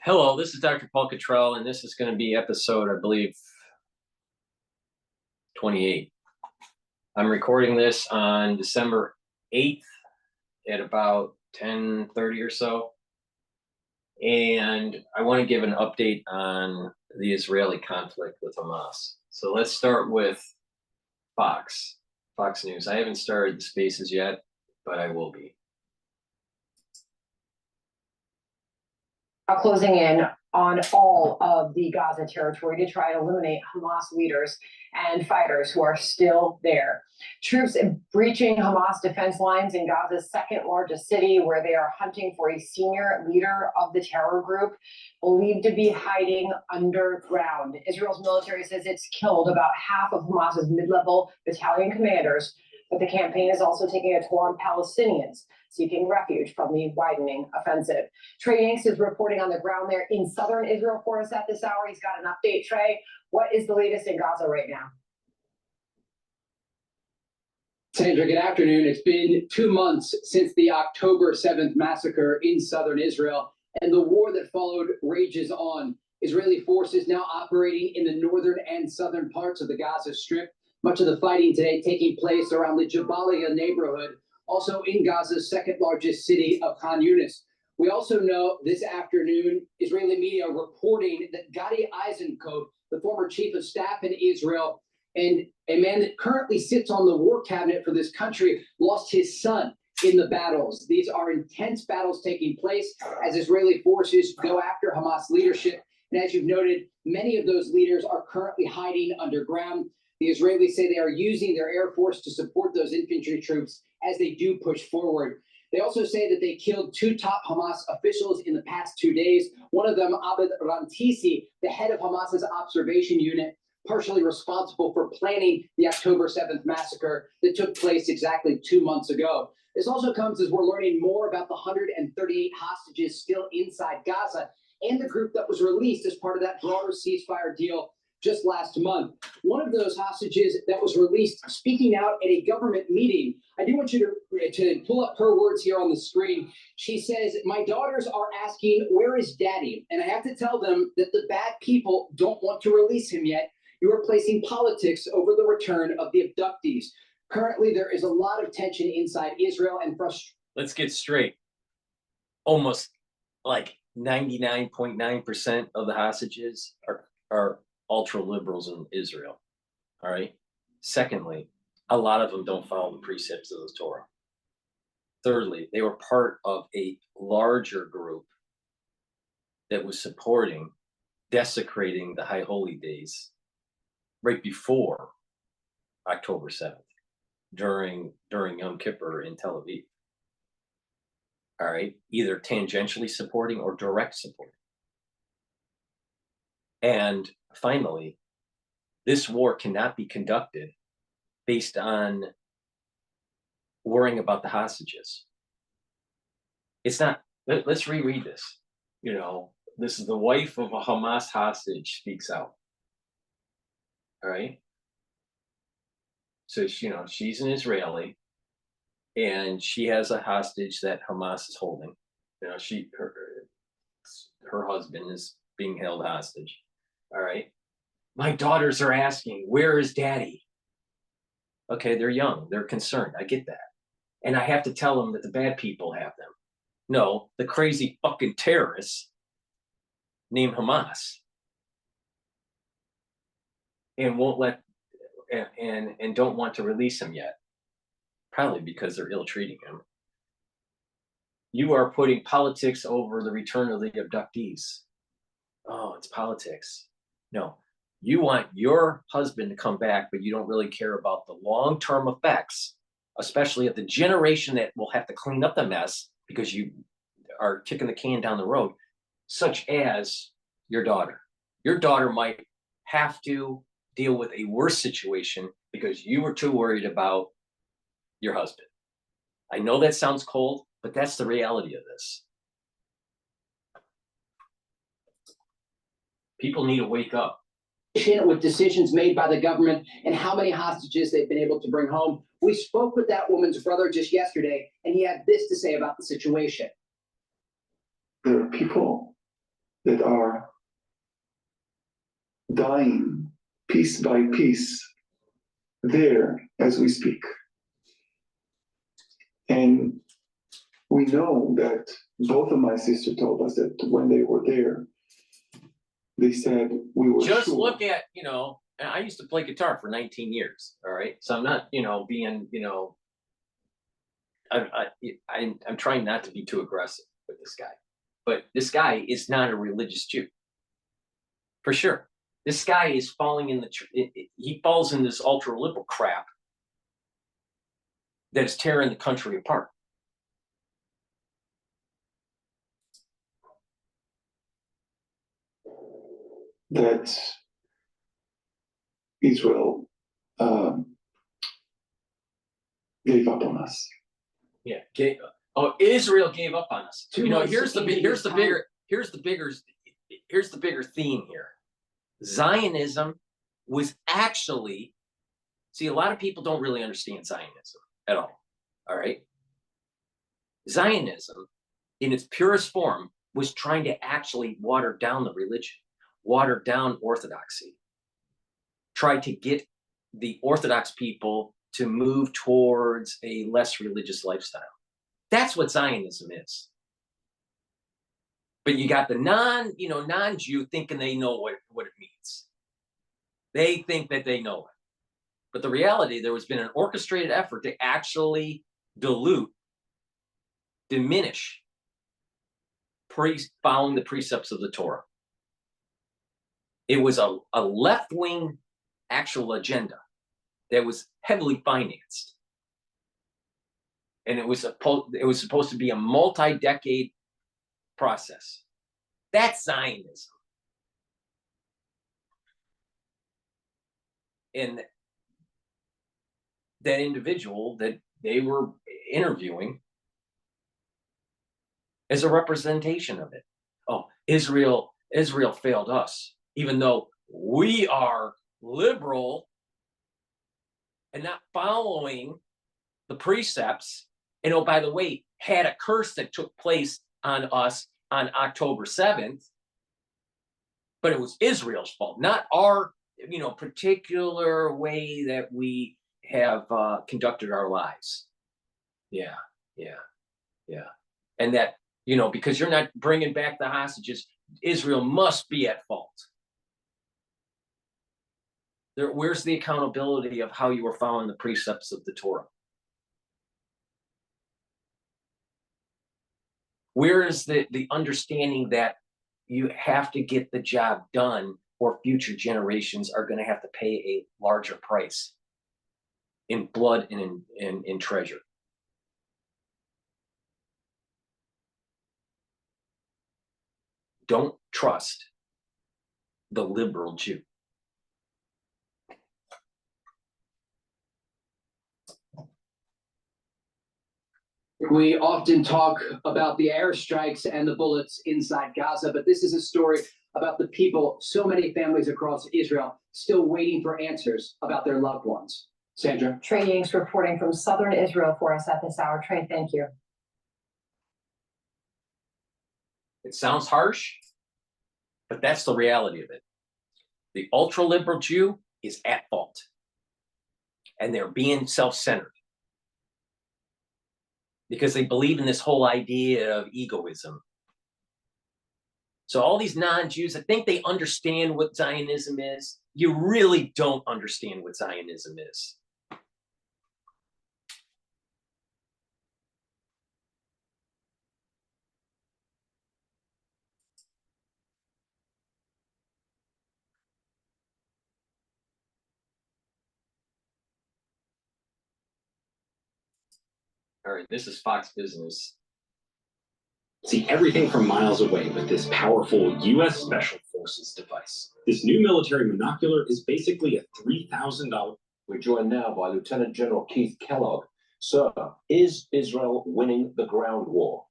Hello, this is Dr. Paul Cottrell, and this is going to be episode, I believe, 28. I'm recording this on December 8th at about 10:30 or so. And I want to give an update on the Israeli conflict with Hamas. So let's start with Fox News. I haven't started the spaces yet, but I will be. Closing in on all of the Gaza territory to try and eliminate Hamas leaders and fighters who are still there. Troops breaching Hamas defense lines in Gaza's second largest city, where they are hunting for a senior leader of the terror group, believed to be hiding underground. Israel's military says it's killed about half of Hamas's mid-level battalion commanders, but the campaign is also taking a toll on Palestinians seeking refuge from the widening offensive. Trey Yanks is reporting on the ground there in southern Israel for us at this hour. He's got an update. Trey, what is the latest in Gaza right now? Sandra, good afternoon. It's been 2 months since the October 7th massacre in southern Israel, and the war that followed rages on. Israeli forces now operating in the northern and southern parts of the Gaza Strip. Much of the fighting today taking place around the Jabalia neighborhood, also in Gaza's second largest city of Khan Yunis. We also know this afternoon, Israeli media reporting that Gadi Eisenkot, the former chief of staff in Israel, and a man that currently sits on the war cabinet for this country, lost his son in the battles. These are intense battles taking place as Israeli forces go after Hamas leadership. And as you've noted, many of those leaders are currently hiding underground. The Israelis say they are using their air force to support those infantry troops as they do push forward. They also say that they killed 2 top Hamas officials in the past 2 days. One of them, Abed Rantisi, the head of Hamas's observation unit, partially responsible for planning the October 7th massacre that took place exactly 2 months ago. This also comes as we're learning more about the 138 hostages still inside Gaza and the group that was released as part of that broader ceasefire deal just last month. One of those hostages that was released speaking out at a government meeting. I do want you to pull up her words here on the screen. She says, "My daughters are asking, where is daddy? And I have to tell them that the bad people don't want to release him yet. You are placing politics over the return of the abductees." Currently, there is a lot of tension inside Israel and frustration. Let's get straight. Almost like 99.9% of the hostages are ultra liberals in Israel. All right. Secondly, a lot of them don't follow the precepts of the Torah. Thirdly, they were part of a larger group that was supporting desecrating the high holy days right before October 7th, during Yom Kippur in Tel Aviv. All right, either tangentially supporting or direct supporting. And finally, this war cannot be conducted based on worrying about the hostages. It's not, let's reread this. You know, this is the wife of a Hamas hostage speaks out. All right. So, she's an Israeli and she has a hostage that Hamas is holding. Her husband is being held hostage. All right. My daughters are asking, where is daddy? Okay, they're young. They're concerned. I get that. And I have to tell them that the bad people have them. No, the crazy fucking terrorists named Hamas. And won't let and don't want to release him yet. Probably because they're ill-treating him. You are putting politics over the return of the abductees. Oh, it's politics. No, you want your husband to come back, but you don't really care about the long-term effects, especially of the generation that will have to clean up the mess because you are kicking the can down the road, such as your daughter. Your daughter might have to deal with a worse situation because you were too worried about your husband. I know that sounds cold, but that's the reality of this. People need to wake up. With decisions made by the government and how many hostages they've been able to bring home. We spoke with that woman's brother just yesterday, and he had this to say about the situation. The people that are dying piece by piece there as we speak. And we know that both of my sisters told us that when they were there, they said we were just sure. look at, and I used to play guitar for 19 years. All right. So I'm not, being, I'm trying not to be too aggressive with this guy, but this guy is not a religious Jew. For sure. This guy is falling in he falls in this ultra liberal crap that's tearing the country apart. That Israel gave up on us. Yeah. Israel gave up on us. Here's the bigger theme here. Zionism was actually, see, a lot of people don't really understand Zionism at all. All right. Zionism, in its purest form, was trying to actually water down the religion, water down orthodoxy, try to get the Orthodox people to move towards a less religious lifestyle. That's what Zionism is. But you got the non-Jew thinking they know what it means. They think that they know it. But the reality, there has been an orchestrated effort to actually diminish following the precepts of the Torah. It was a left-wing actual agenda that was heavily financed. And it was supposed to be a multi-decade process. That's Zionism. And that individual that they were interviewing is a representation of it. Oh, Israel failed us, even though we are liberal and not following the precepts. And oh, by the way, had a curse that took place on us on October 7th, but it was Israel's fault, not our, particular way that we have conducted our lives. Yeah. And that, because you're not bringing back the hostages, Israel must be at fault. Where's the accountability of how you were following the precepts of the Torah? Where is the understanding that you have to get the job done or future generations are going to have to pay a larger price in blood and in treasure? Don't trust the liberal Jew. We often talk about the airstrikes and the bullets inside Gaza, but this is a story about the people, so many families across Israel, still waiting for answers about their loved ones. Sandra? Trey Yanks reporting from southern Israel for us at this hour. Trey, thank you. It sounds harsh, but that's the reality of it. The ultra-liberal Jew is at fault, and they're being self-centered because they believe in this whole idea of egoism. So all these non-Jews that think they understand what Zionism is, you really don't understand what Zionism is. All right, this is Fox Business. See everything from miles away with this powerful U.S. Special Forces device. This new military monocular is basically a $3,000. We're joined now by Lieutenant General Keith Kellogg. Sir, is Israel winning the ground war?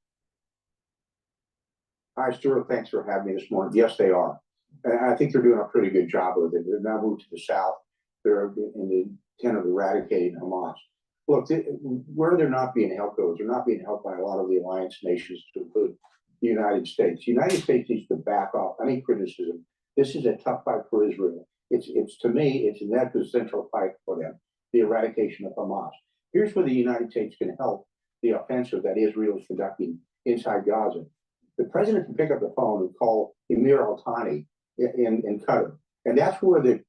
Hi, Stuart. Thanks for having me this morning. Yes, they are. And I think they're doing a pretty good job of it. They've now moved to the south. They're in the intent of eradicating Hamas. Look, where they're not being helped, they're not being helped by a lot of the alliance nations to include, the United States. The United States needs to back off any criticism. This is a tough fight for Israel. It's to me, it's an existential fight for them, the eradication of Hamas. Here's where the United States can help the offensive that Israel is conducting inside Gaza. The president can pick up the phone and call Emir al-Thani in Qatar. And that's where the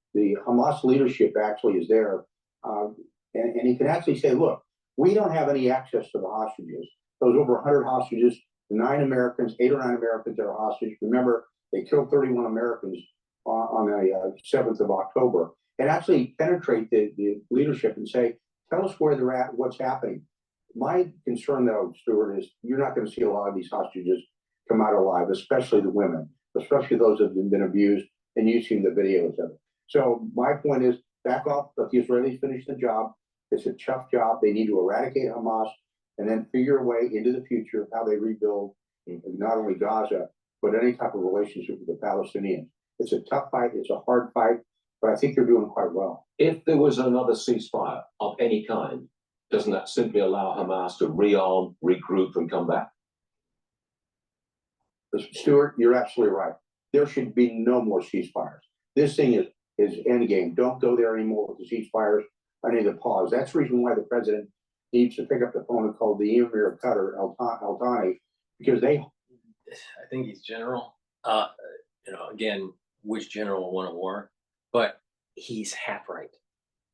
Hamas leadership actually is there. And he can actually say, look, we don't have any access to the hostages. Those over 100 hostages, 8 or 9 Americans that are hostage. Remember, they killed 31 Americans on the 7th of October. And actually penetrate the leadership and say, tell us where they're at, what's happening. My concern, though, Stuart, is you're not going to see a lot of these hostages come out alive, especially the women, especially those that have been abused, and you've seen the videos of it. So my point is, back off, let the Israelis finish the job. It's a tough job. They need to eradicate Hamas and then figure a way into the future of how they rebuild not only Gaza, but any type of relationship with the Palestinians. It's a tough fight. It's a hard fight, but I think they're doing quite well. If there was another ceasefire of any kind, doesn't that simply allow Hamas to rearm, regroup, and come back? Stuart, you're absolutely right. There should be no more ceasefires. This thing is endgame. Don't go there anymore with the ceasefires. I need to pause. That's the reason why the president needs to pick up the phone and call the Emir of Qatar, al-Thani, because I think he's general. Again, which general will win a war? But he's half right.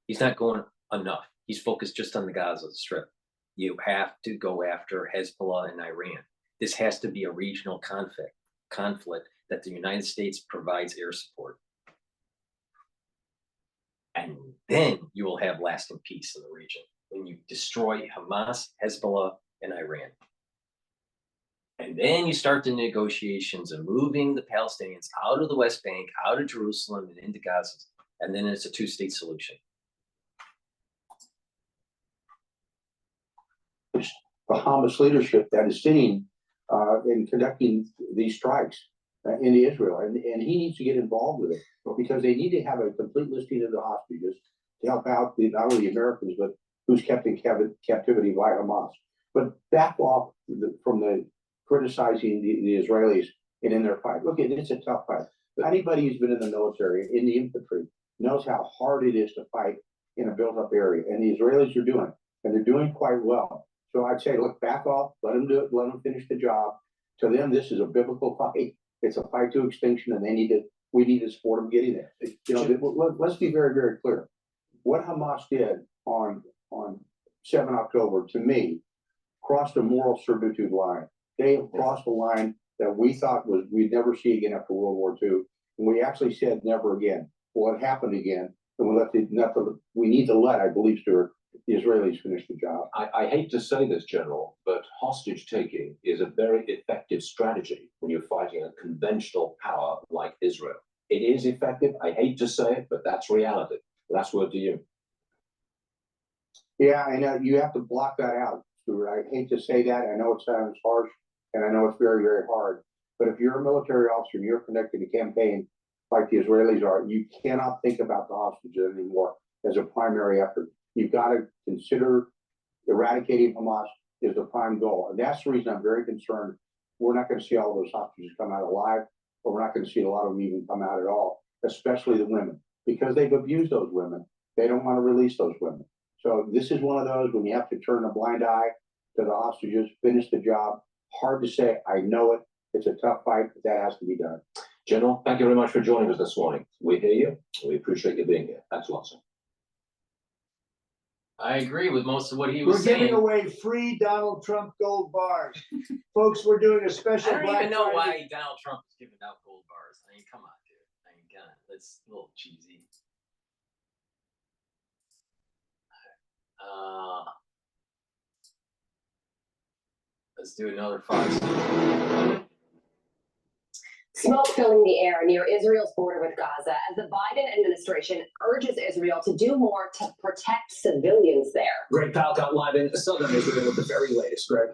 He's not going enough. He's focused just on the Gaza Strip. You have to go after Hezbollah and Iran. This has to be a regional conflict that the United States provides air support. And then you will have lasting peace in the region when you destroy Hamas, Hezbollah, and Iran. And then you start the negotiations and moving the Palestinians out of the West Bank, out of Jerusalem, and into Gaza. And then it's a two-state solution. the Hamas leadership that is sitting in conducting these strikes in Israel, and he needs to get involved with it because they need to have a complete listing of the hostages to help out not only the Americans but who's kept in captivity by Hamas. But back off from the criticizing the Israelis and in their fight. Look, it's a tough fight. Anybody who's been in the military, in the infantry, knows how hard it is to fight in a built-up area, and the Israelis are doing it, and they're doing quite well. So I'd say, look, back off, let them do it, let them finish the job. To them, this is a biblical fight. It's a fight to extinction, and we need to support them getting there. Let's be very, very clear. What Hamas did on 7 October, to me, crossed a moral servitude line. They have crossed a line that we thought we'd never see again after World War II, and we actually said never again. Well, it happened again, and we need to let, I believe, Stuart, the Israelis finish the job. I hate to say this, General, but hostage taking is a very effective strategy when you're fighting a conventional power like Israel. It is effective. I hate to say it, but that's reality. Last word to you. Yeah, I know you have to block that out, Stuart. I hate to say that. I know it sounds harsh, and I know it's very, very hard. But if you're a military officer and you're conducting a campaign like the Israelis are, you cannot think about the hostages anymore as a primary effort. You've got to consider eradicating Hamas is the prime goal. And that's the reason I'm very concerned. We're not going to see all those hostages come out alive, or we're not going to see a lot of them even come out at all, especially the women, because they've abused those women. They don't want to release those women. So this is one of those when you have to turn a blind eye to the hostages, finish the job. Hard to say. I know it. It's a tough fight, but that has to be done. General, thank you very much for joining us this morning. We hear you. We appreciate you being here. Thanks a lot, sir. I agree with most of what he was We're saying. giving away free Donald Trump gold bars. Folks, we're doing a I special don't Black even know Friday. why Donald Trump is giving out gold bars. I mean, come on, dude. I mean, God, that's a little cheesy. Let's do another Fox. Smoke filling the air near Israel's border with Gaza as the Biden administration urges Israel to do more to protect civilians there. Greg Palcott live in southern Israel with the very latest, Greg.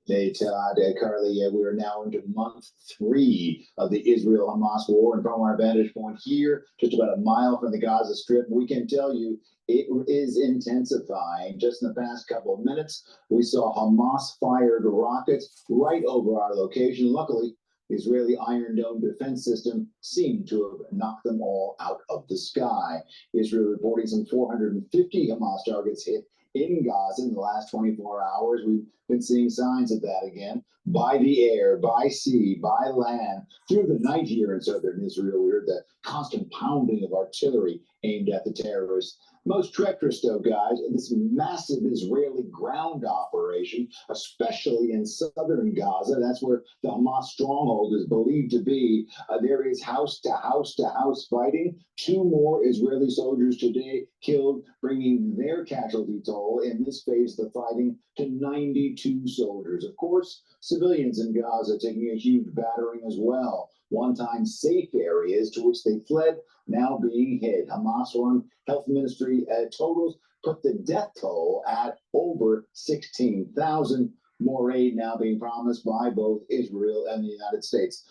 Hey, Todd, Carly, we are now into month 3 of the Israel-Hamas war. And from our vantage point here, just about a mile from the Gaza Strip, we can tell you it is intensifying. Just in the past couple of minutes, we saw Hamas-fired rockets right over our location. Luckily, the Israeli Iron Dome defense system seemed to have knocked them all out of the sky. Israel reporting some 450 Hamas targets hit in Gaza in the last 24 hours. We've been seeing signs of that again by the air, by sea, by land, through the night here in southern Israel. We heard the constant pounding of artillery aimed at the terrorists. Most treacherous, though, guys, this massive Israeli ground operation, especially in southern Gaza. That's where the Hamas stronghold is believed to be. There is house-to-house fighting. 2 more Israeli soldiers today killed, bringing their casualty toll in this phase of the fighting to 92 soldiers. Of course, civilians in Gaza taking a huge battering as well. One-time safe areas to which they fled now being hit. Hamas-run health ministry totals put the death toll at over 16,000. More aid now being promised by both Israel and the United States.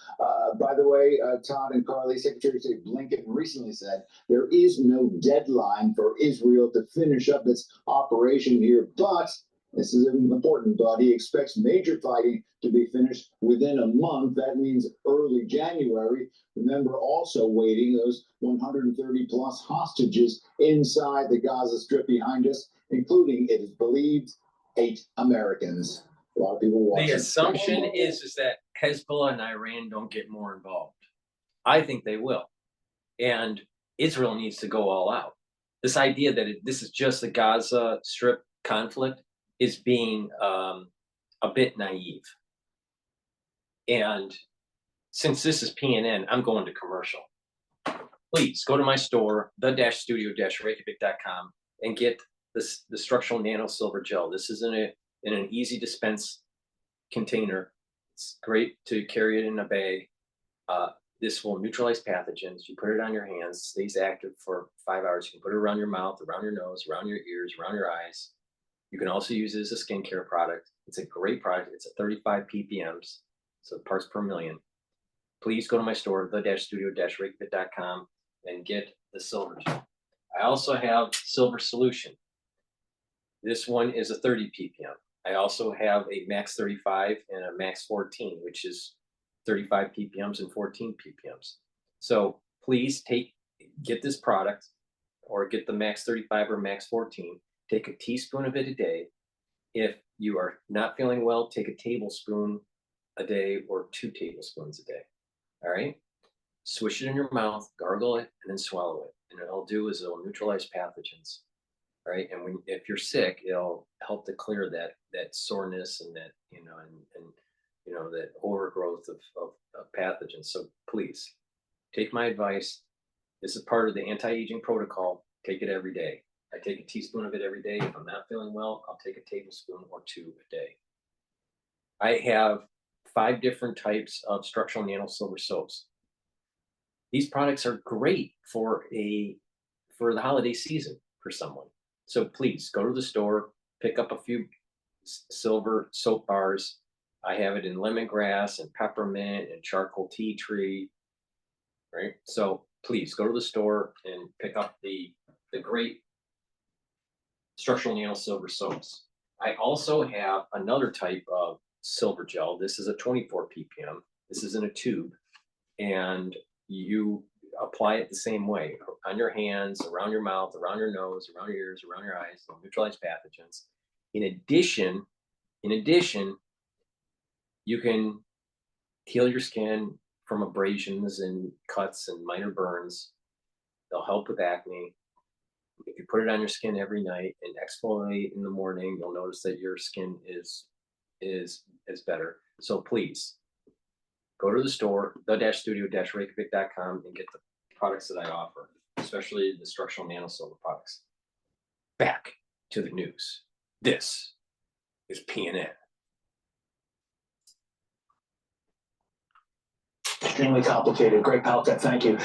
By the way, Todd and Carly, Secretary of State Blinken recently said there is no deadline for Israel to finish up its operation here, but this is an important but. He expects major fighting to be finished within a month. That means early January. Remember, also waiting those 130 plus hostages inside the Gaza Strip behind us, including, it is believed, 8 Americans. A lot of people watching. The assumption is that Hezbollah and Iran don't get more involved. I think they will. And Israel needs to go all out. This idea that this is just the Gaza Strip conflict is being a bit naive. And since this is PNN, I'm going to commercial. Please go to my store, the-studio-reykjavik.com, and get the structural nano silver gel. This is in an easy dispense container. It's great to carry it in a bag. This will neutralize pathogens. You put it on your hands, stays active for 5 hours. You can put it around your mouth, around your nose, around your ears, around your eyes. You can also use it as a skincare product. It's a great product. It's at 35 ppms, so parts per million. Please go to my store, the-studio-reykjavik.com, and get the silver gel. I also have silver solution. This one is a 30 ppm. I also have a max 35 and a max 14, which is 35 ppms and 14 ppms. So please get this product, or get the max 35 or max 14. Take a teaspoon of it a day. If you are not feeling well, take a tablespoon a day or 2 tablespoons a day. All right? Swish it in your mouth, gargle it, and then swallow it. And what it'll do is it'll neutralize pathogens. All right? And if you're sick, it'll help to clear that soreness and that, that overgrowth of pathogens. So please take my advice. This is part of the anti-aging protocol. Take it every day. I take a teaspoon of it every day. If I'm not feeling well, I'll take a tablespoon or 2 a day. I have 5 different types of structural nano silver soaps. These products are great for the holiday season for someone. So please go to the store, pick up a few silver soap bars. I have it in lemongrass and peppermint and charcoal tea tree. Right? So please go to the store and pick up the great structural nano silver soaps. I also have another type of silver gel. This is a 24 ppm. This is in a tube, and you apply it the same way on your hands, around your mouth, around your nose, around your ears, around your eyes. It'll neutralize pathogens. In addition, you can heal your skin from abrasions and cuts and minor burns. They'll help with acne. If you put it on your skin every night and exfoliate in the morning, you'll notice that your skin is better. So please go to the store, the-studio-reykjavik.com, and get the products that I offer, especially the structural nano silver products. Back to the news. This is PNN. Extremely complicated. Great Palka, thank you.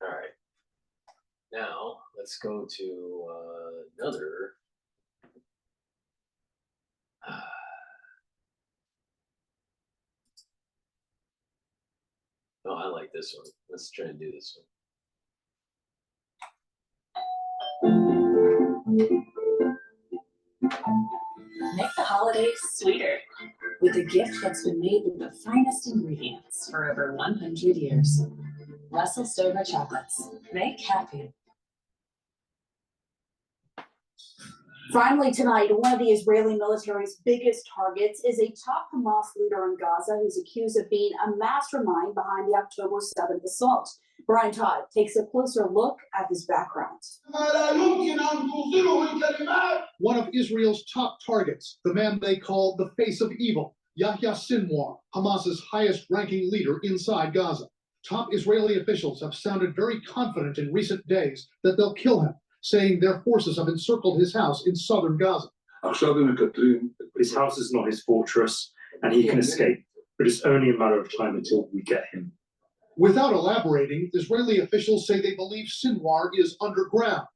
All right. Now let's go to another Oh, I like this one. Let's try and do this one. Make the holidays sweeter with a gift that's been made with the finest ingredients for over 100 years. Russell Stover chocolates. Make happy. Finally tonight, one of the Israeli military's biggest targets is a top Hamas leader in Gaza who's accused of being a mastermind behind the October 7th assault. Brian Todd takes a closer look at his background. One of Israel's top targets, the man they call the face of evil, Yahya Sinwar, Hamas's highest-ranking leader inside Gaza. Top Israeli officials have sounded very confident in recent days that they'll kill him, saying their forces have encircled his house in southern Gaza. His house is not his fortress, and he can escape, but it's only a matter of time until we get him. Without elaborating, Israeli officials say they believe Sinwar is underground.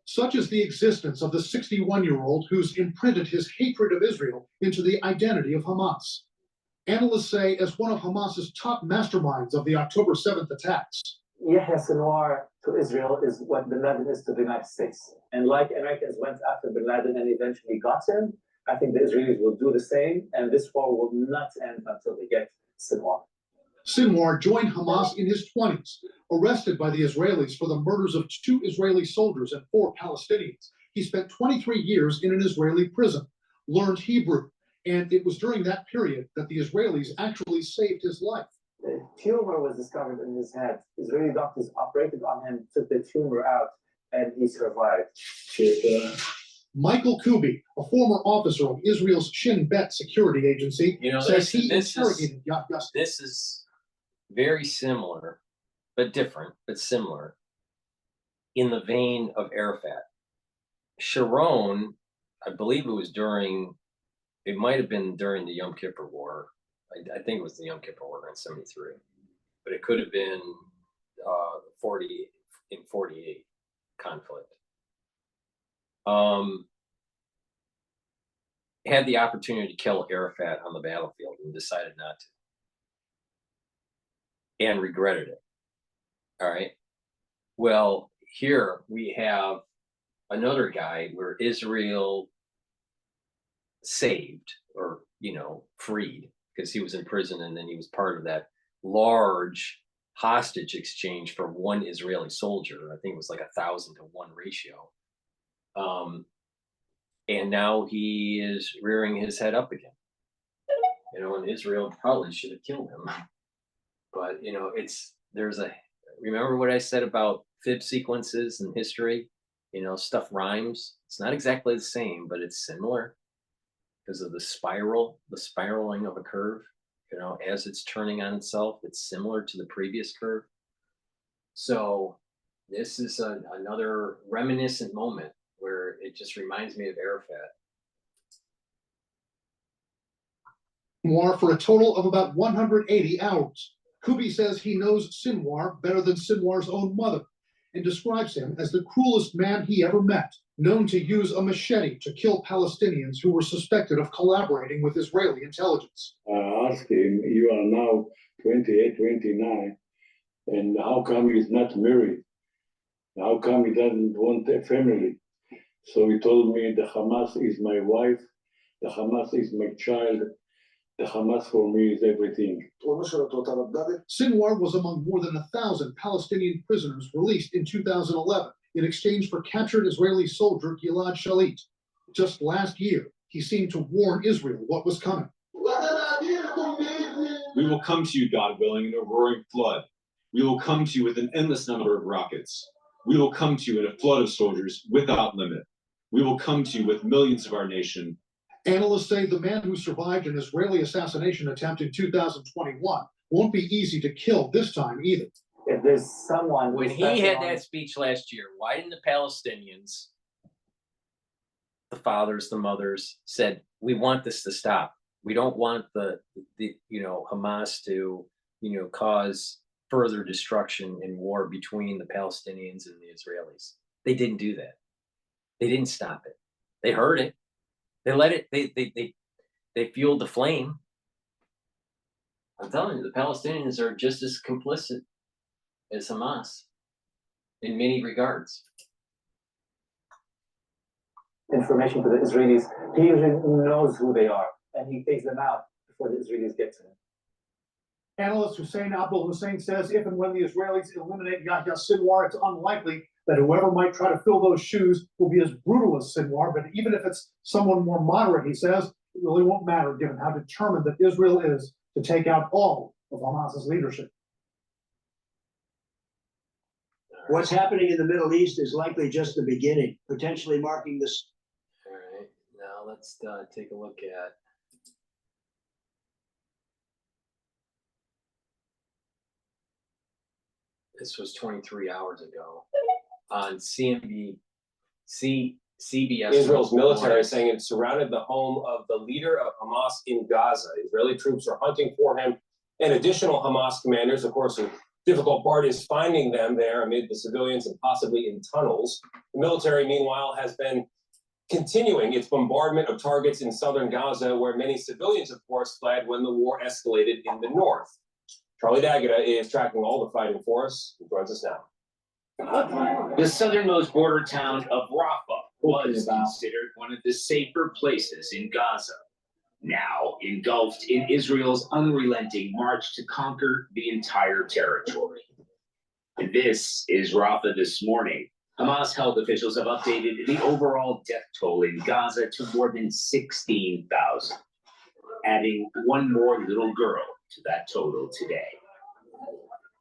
Such is the existence of the 61-year-old who's imprinted his hatred of Israel into the identity of Hamas. Analysts say as one of Hamas's top masterminds of the October 7th attacks. Yahya Sinwar to Israel is what Bin Laden is to the United States. And like Americans went after Bin Laden and eventually got him, I think the Israelis will do the same, and this war will not end until they get Sinwar. Sinwar joined Hamas in his 20s, arrested by the Israelis for the murders of 2 Israeli soldiers and 4 Palestinians. He spent 23 years in an Israeli prison, learned Hebrew, and it was during that period that the Israelis actually saved his life. The tumor was discovered in his head. Israeli doctors operated on him, took the tumor out, and he survived. Michael Kubi, a former officer of Israel's Shin Bet security agency, says he interrogated Yahya. This is very similar, but different, but similar, in the vein of Arafat. Sharon, I believe it was it might have been during the Yom Kippur War. I think it was the Yom Kippur War in 73, but it could have been 48 conflict. Had the opportunity to kill Arafat on the battlefield and decided not to. And regretted it. All right. Well, here we have another guy where Israel saved or, freed because he was in prison and then he was part of that large hostage exchange for one Israeli soldier. I think it was like 1,000 to 1 ratio. And now he is rearing his head up again. And Israel probably should have killed him. But, remember what I said about fib sequences in history? Stuff rhymes. It's not exactly the same, but it's similar because of the spiraling of a curve. As it's turning on itself, it's similar to the previous curve. So this is another reminiscent moment where it just reminds me of Arafat. Sinwar for a total of about 180 hours. Kubi says he knows Sinwar better than Sinwar's own mother and describes him as the cruelest man he ever met, known to use a machete to kill Palestinians who were suspected of collaborating with Israeli intelligence. I asked him, you are now 28, 29, and how come he's not married? How come he doesn't want a family? So he told me the Hamas is my wife, the Hamas is my child, the Hamas for me is everything. Sinwar was among more than 1,000 Palestinian prisoners released in 2011 in exchange for captured Israeli soldier Gilad Shalit. Just last year, he seemed to warn Israel what was coming. We will come to you, God willing, in a roaring flood. We will come to you with an endless number of rockets. We will come to you in a flood of soldiers without limit. We will come to you with millions of our nation. Analysts say the man who survived an Israeli assassination attempt in 2021 won't be easy to kill this time either. If there's someone when he had that speech last year, why didn't the Palestinians, the fathers, the mothers, said, we want this to stop. We don't want the Hamas to, cause further destruction and war between the Palestinians and the Israelis. They didn't do that. They didn't stop it. They heard it. They let it, they fueled the flame. I'm telling you, the Palestinians are just as complicit as Hamas in many regards. Information to the Israelis. He usually knows who they are, and he takes them out before the Israelis get to him. Analyst Hussein Abdul Hussein says if and when the Israelis eliminate Yahya Sinwar, it's unlikely that whoever might try to fill those shoes will be as brutal as Sinwar. But even if it's someone more moderate, he says, it really won't matter given how determined that Israel is to take out all of Hamas's leadership. What's happening in the Middle East is likely just the beginning, potentially marking this. All right, now let's take a look at this. Was 23 hours ago on CBS. Israel's military saying it surrounded the home of the leader of Hamas in Gaza. Israeli troops are hunting for him, and additional Hamas commanders. Of course, the difficult part is finding them there amid the civilians and possibly in tunnels. The military, meanwhile, has been continuing its bombardment of targets in southern Gaza, where many civilians, of course, fled when the war escalated in the north. Charlie D'Agata is tracking all the fighting for us. He joins us now. The southernmost border town of Rafah was considered one of the safer places in Gaza. Now engulfed in Israel's unrelenting march to conquer the entire territory. This is Rafah this morning. Hamas health officials have updated the overall death toll in Gaza to more than 16,000, adding one more little girl to that total today.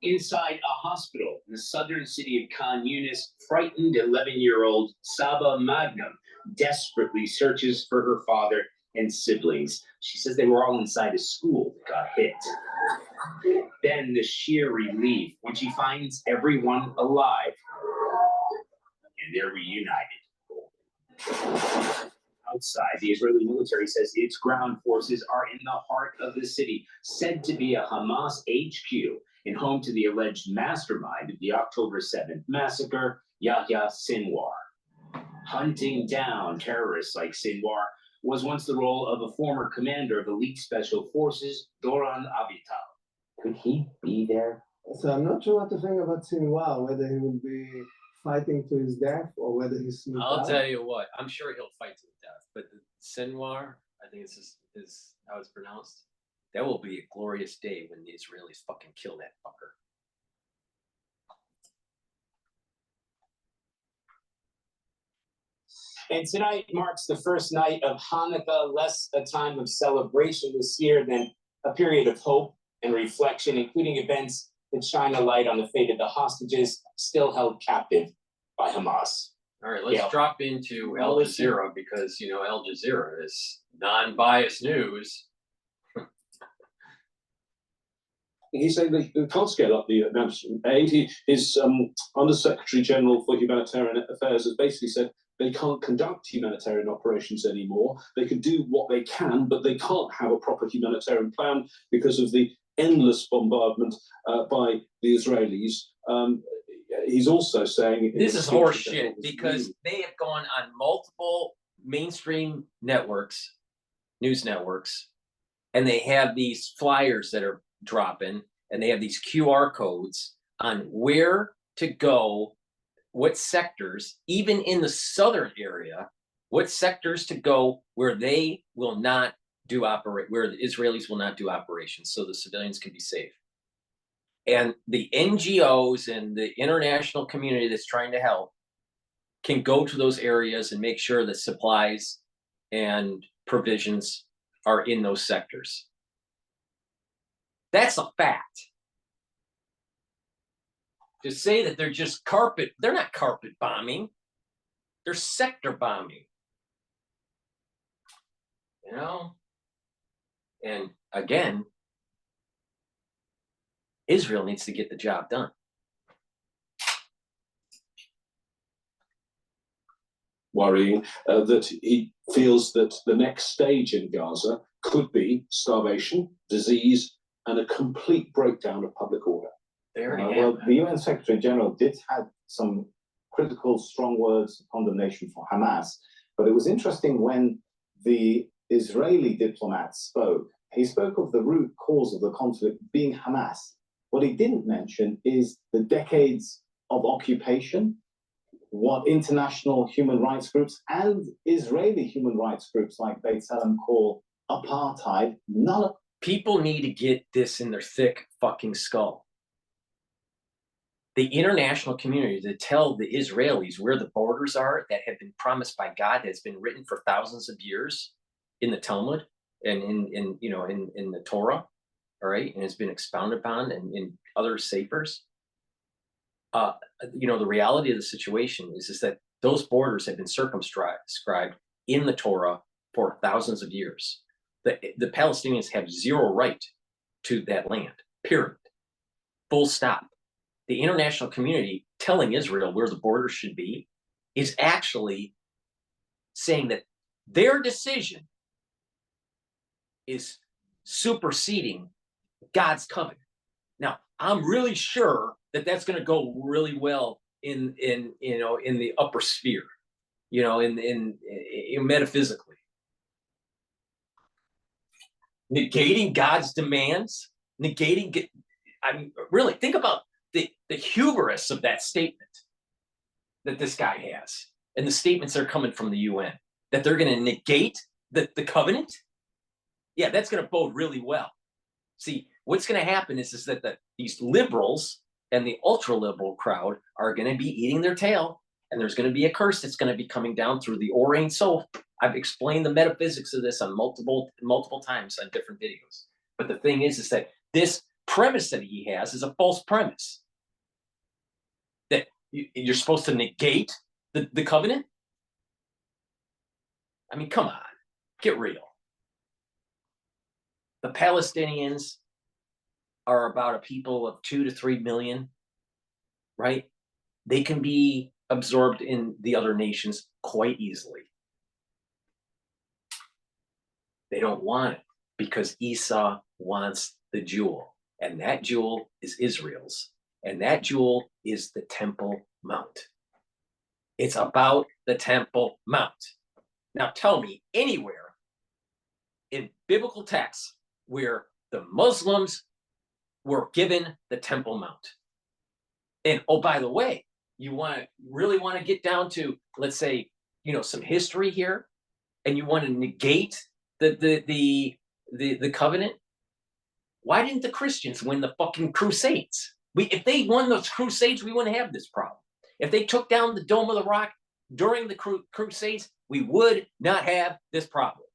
Inside a hospital in the southern city of Khan Yunis, frightened 11-year-old Saba Magnum desperately searches for her father and siblings. She says they were all inside a school that got hit. Then the sheer relief when she finds everyone alive, and they're reunited. Outside, the Israeli military says its ground forces are in the heart of the city, said to be a Hamas HQ and home to the alleged mastermind of the October 7th massacre, Yahya Sinwar. Hunting down terrorists like Sinwar was once the role of a former commander of elite special forces, Doron Avital. Could he be there? So I'm not sure what to think about Sinwar, whether he will be fighting to his death or whether he's sneaked I'll out. tell you what, I'm sure he'll fight to the death, but Sinwar, I think is how it's pronounced. That will be a glorious day when the Israelis fucking kill that fucker. And tonight marks the first night of Hanukkah, less a time of celebration this year than a period of hope and reflection, including events that shine a light on the fate of the hostages still held captive by Hamas. All right, let's drop into Al Jazeera because, you know, Al Jazeera is non-biased news. He said they can't scale up the humanitarian aid. His Undersecretary General for Humanitarian Affairs has basically said they can't conduct humanitarian operations anymore. They can do what they can, but they can't have a proper humanitarian plan because of the endless bombardment by the Israelis. He's also saying This is horse shit because they have gone on multiple mainstream networks, news networks, and they have these flyers that are dropping, and they have these QR codes on where to go, what sectors, even in the southern area, what sectors to go where they will not do where the Israelis will not do operations, so the civilians can be safe. And the NGOs and the international community that's trying to help can go to those areas and make sure that supplies and provisions are in those sectors. That's a fact. To say that they're just they're not carpet bombing. They're sector bombing. You know? And again, Israel needs to get the job done. worrying that he feels that the next stage in Gaza could be starvation, disease, and a complete breakdown of public order. Well, the UN Secretary General did have some critical, strong words of condemnation for Hamas, but it was interesting when the Israeli diplomats spoke, he spoke of the root cause of the conflict being Hamas. What he didn't mention is the decades of occupation, what international human rights groups and Israeli human rights groups like B'Tselem call apartheid. None of people need to get this in their thick fucking skull. The international community to tell the Israelis where the borders are that have been promised by God, that's been written for thousands of years in the Talmud and in the Torah, all right, and has been expounded upon in other safers. The reality of the situation is that those borders have been circumscribed in the Torah for thousands of years. The Palestinians have zero right to that land, period. Full stop. The international community telling Israel where the border should be is actually saying that their decision is superseding God's covenant. Now, I'm really sure that that's going to go really well in the upper sphere, in metaphysically. Negating God's demands, really think about the hubris of that statement that this guy has, and the statements that are coming from the UN, that they're going to negate the covenant. Yeah, that's going to bode really well. See, what's going to happen is that these liberals and the ultra-liberal crowd are going to be eating their tail, and there's going to be a curse that's going to be coming down through the Or Ein Sof. I've explained the metaphysics of this on multiple times on different videos. But the thing is that this premise that he has is a false premise. That you're supposed to negate the covenant? I mean, come on, get real. The Palestinians are about a people of 2 to 3 million, right? They can be absorbed in the other nations quite easily. They don't want it because Esau wants the jewel, and that jewel is Israel's, and that jewel is the Temple Mount. It's about the Temple Mount. Now tell me anywhere in biblical texts where the Muslims were given the Temple Mount. And oh, by the way, you really want to get down to, let's say, some history here, and you want to negate the covenant. Why didn't the Christians win the fucking Crusades? If they won those Crusades, we wouldn't have this problem. If they took down the Dome of the Rock during the Crusades, we would not have this problem.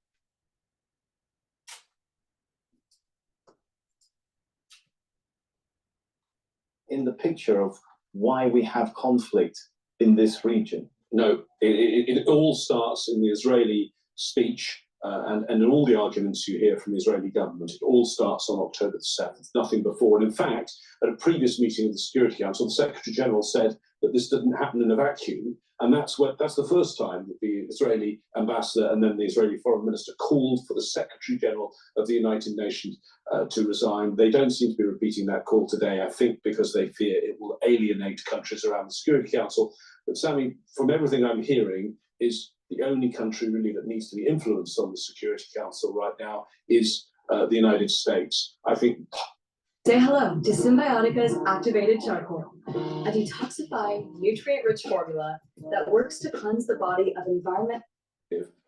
in the picture of why we have conflict in this region? No, it all starts in the Israeli speech and in all the arguments you hear from the Israeli government. It all starts on October the 7th, nothing before. And in fact, at a previous meeting of the Security Council, the Secretary General said that this didn't happen in a vacuum. And that's the first time that the Israeli ambassador and then the Israeli foreign minister called for the Secretary General of the United Nations to resign. They don't seem to be repeating that call today, I think, because they fear it will alienate countries around the Security Council. But Sammy, from everything I'm hearing, is the only country really that needs to be influenced on the Security Council right now is the United States. I think. Say hello to Symbiotica's activated charcoal, a detoxifying, nutrient-rich formula that works to cleanse the body of environment.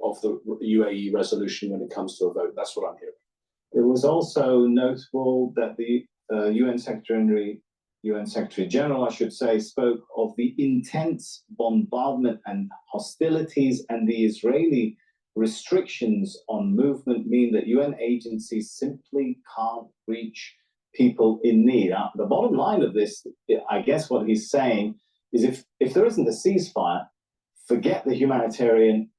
Of the UAE resolution when it comes to a vote. That's what I'm hearing. It was also notable that the UN Secretary General, I should say, spoke of the intense bombardment and hostilities, and the Israeli restrictions on movement mean that UN agencies simply can't reach people in need. The bottom line of this, I guess what he's saying is if there isn't a ceasefire, forget any humanitarian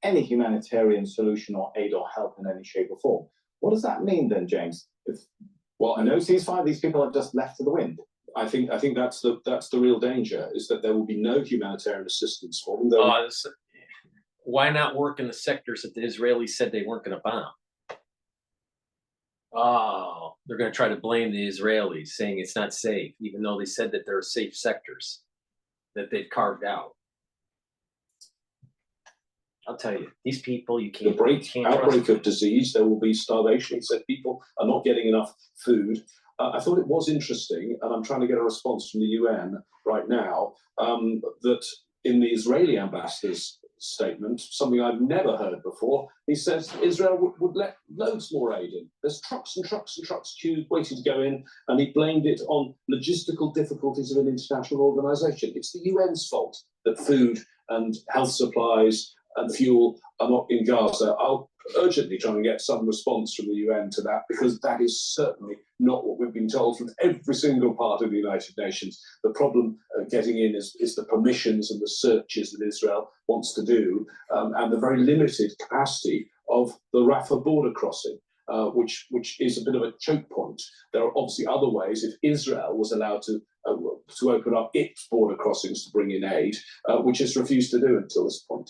solution or aid or help in any shape or form. What does that mean then, James? No ceasefire, these people are just left to the wind. I think that's the real danger, is that there will be no humanitarian assistance for them. Why not work in the sectors that the Israelis said they weren't going to bomb? Oh, they're going to try to blame the Israelis, saying it's not safe, even though they said that there are safe sectors that they've carved out. I'll tell you, these people, you The can't outbreak trust. of disease, there will be starvation. He said people are not getting enough food. I thought it was interesting, and I'm trying to get a response from the UN right now, that in the Israeli ambassador's statement, something I've never heard before, he says Israel would let loads more aid in. There's trucks and trucks and trucks queued waiting to go in, and he blamed it on logistical difficulties of an international organisation. It's the UN's fault that food and health supplies and fuel are not in Gaza. I'll urgently try and get some response from the UN to that, because that is certainly not what we've been told from every single part of the United Nations. The problem getting in is the permissions and the searches that Israel wants to do, and the very limited capacity of the Rafah border crossing, which is a bit of a choke point. There are obviously other ways. If Israel was allowed to open up its border crossings to bring in aid, which it's refused to do until this point.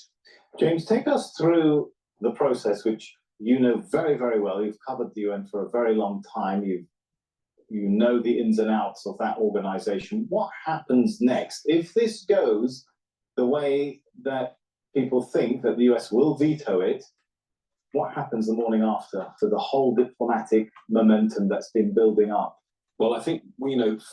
James, take us through the process, which you know very, very well. You've covered the UN for a very long time. You know the ins and outs of that organization. What happens next? If this goes the way that people think, that the US will veto it, what happens the morning after to the whole diplomatic momentum that's been building up? Well, I think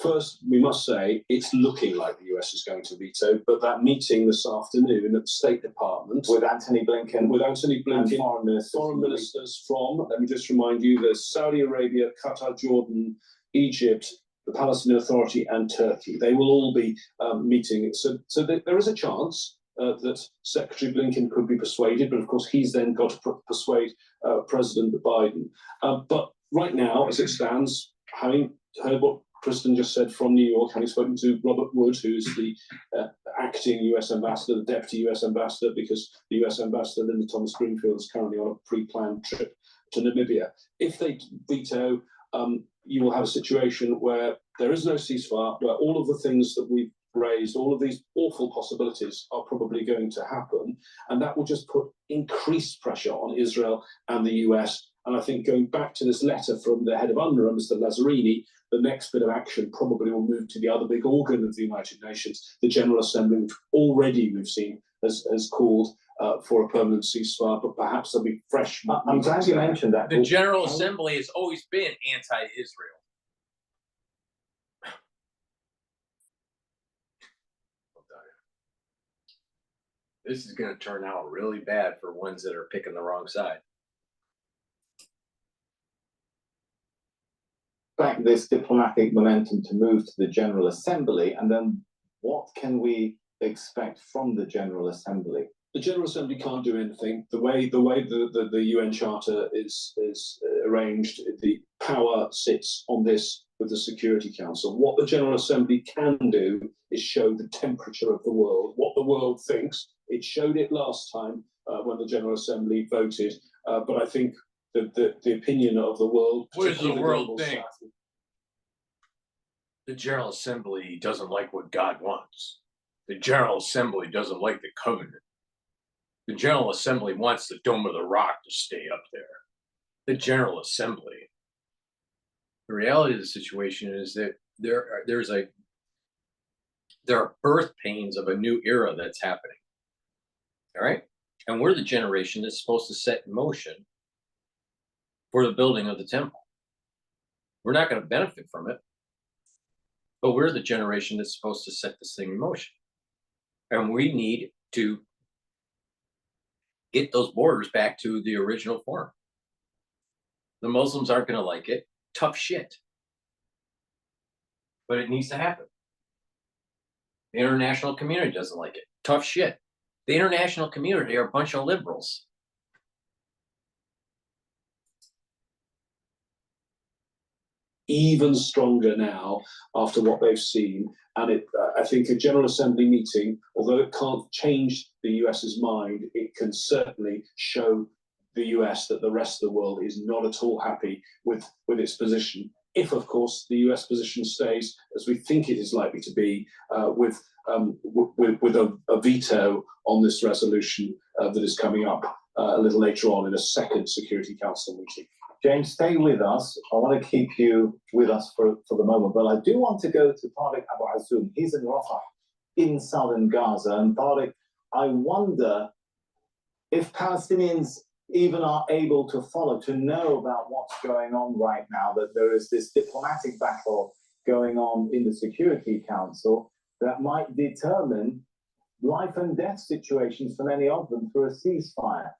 first we must say it's looking like the US is going to veto, but that meeting this afternoon at the State Department with Anthony Blinken, and foreign ministers from, let me just remind you, there's Saudi Arabia, Qatar, Jordan, Egypt, the Palestinian Authority, and Turkey. They will all be meeting. So there is a chance that Secretary Blinken could be persuaded, but of course he's then got to persuade President Biden. But right now, as it stands, having heard what Kristen just said from New York, having spoken to Robert Wood, who's the acting US ambassador, the deputy US ambassador, because the US ambassador, Linda Thomas Greenfield, is currently on a pre-planned trip to Namibia. If they veto, you will have a situation where there is no ceasefire, where all of the things that we've raised, all of these awful possibilities are probably going to happen, and that will just put increased pressure on Israel and the US. And I think going back to this letter from the head of UNRWA, Mr. Lazzarini, the next bit of action probably will move to the other big organ of the United Nations, the General Assembly, which already we've seen has called for a permanent ceasefire, but perhaps there'll be fresh. I'm glad you mentioned that. The General Assembly has always been anti-Israel. This is going to turn out really bad for ones that are picking the wrong side. Back this diplomatic momentum to move to the General Assembly, and then what can we expect from the General Assembly? The General Assembly can't do anything. The way the UN Charter is arranged, the power sits on this with the Security Council. What the General Assembly can do is show the temperature of the world, what the world thinks. It showed it last time when the General Assembly voted, but I think the opinion of the world. What does the world global think? South, The General Assembly doesn't like what God wants. The General Assembly doesn't like the covenant. The General Assembly wants the Dome of the Rock to stay up there. The General Assembly. The reality of the situation is that there are birth pains of a new era that's happening. All right? And we're the generation that's supposed to set in motion for the building of the temple. We're not going to benefit from it, but we're the generation that's supposed to set this thing in motion. And we need to get those borders back to the original form. The Muslims aren't going to like it. Tough shit. But it needs to happen. The international community doesn't like it. Tough shit. The international community are a bunch of liberals. even stronger now after what they've seen. And I think a General Assembly meeting, although it can't change the US's mind, it can certainly show the US that the rest of the world is not at all happy with its position. If, of course, the US position stays as we think it is likely to be, with a veto on this resolution that is coming up a little later on in a second Security Council meeting. James, stay with us. I want to keep you with us for the moment, but I do want to go to Tariq Abu Azoum. He's in Rafah in southern Gaza. And Tariq, I wonder if Palestinians even are able to follow, to know about what's going on right now, that there is this diplomatic battle going on in the Security Council that might determine life and death situations for many of them through a ceasefire.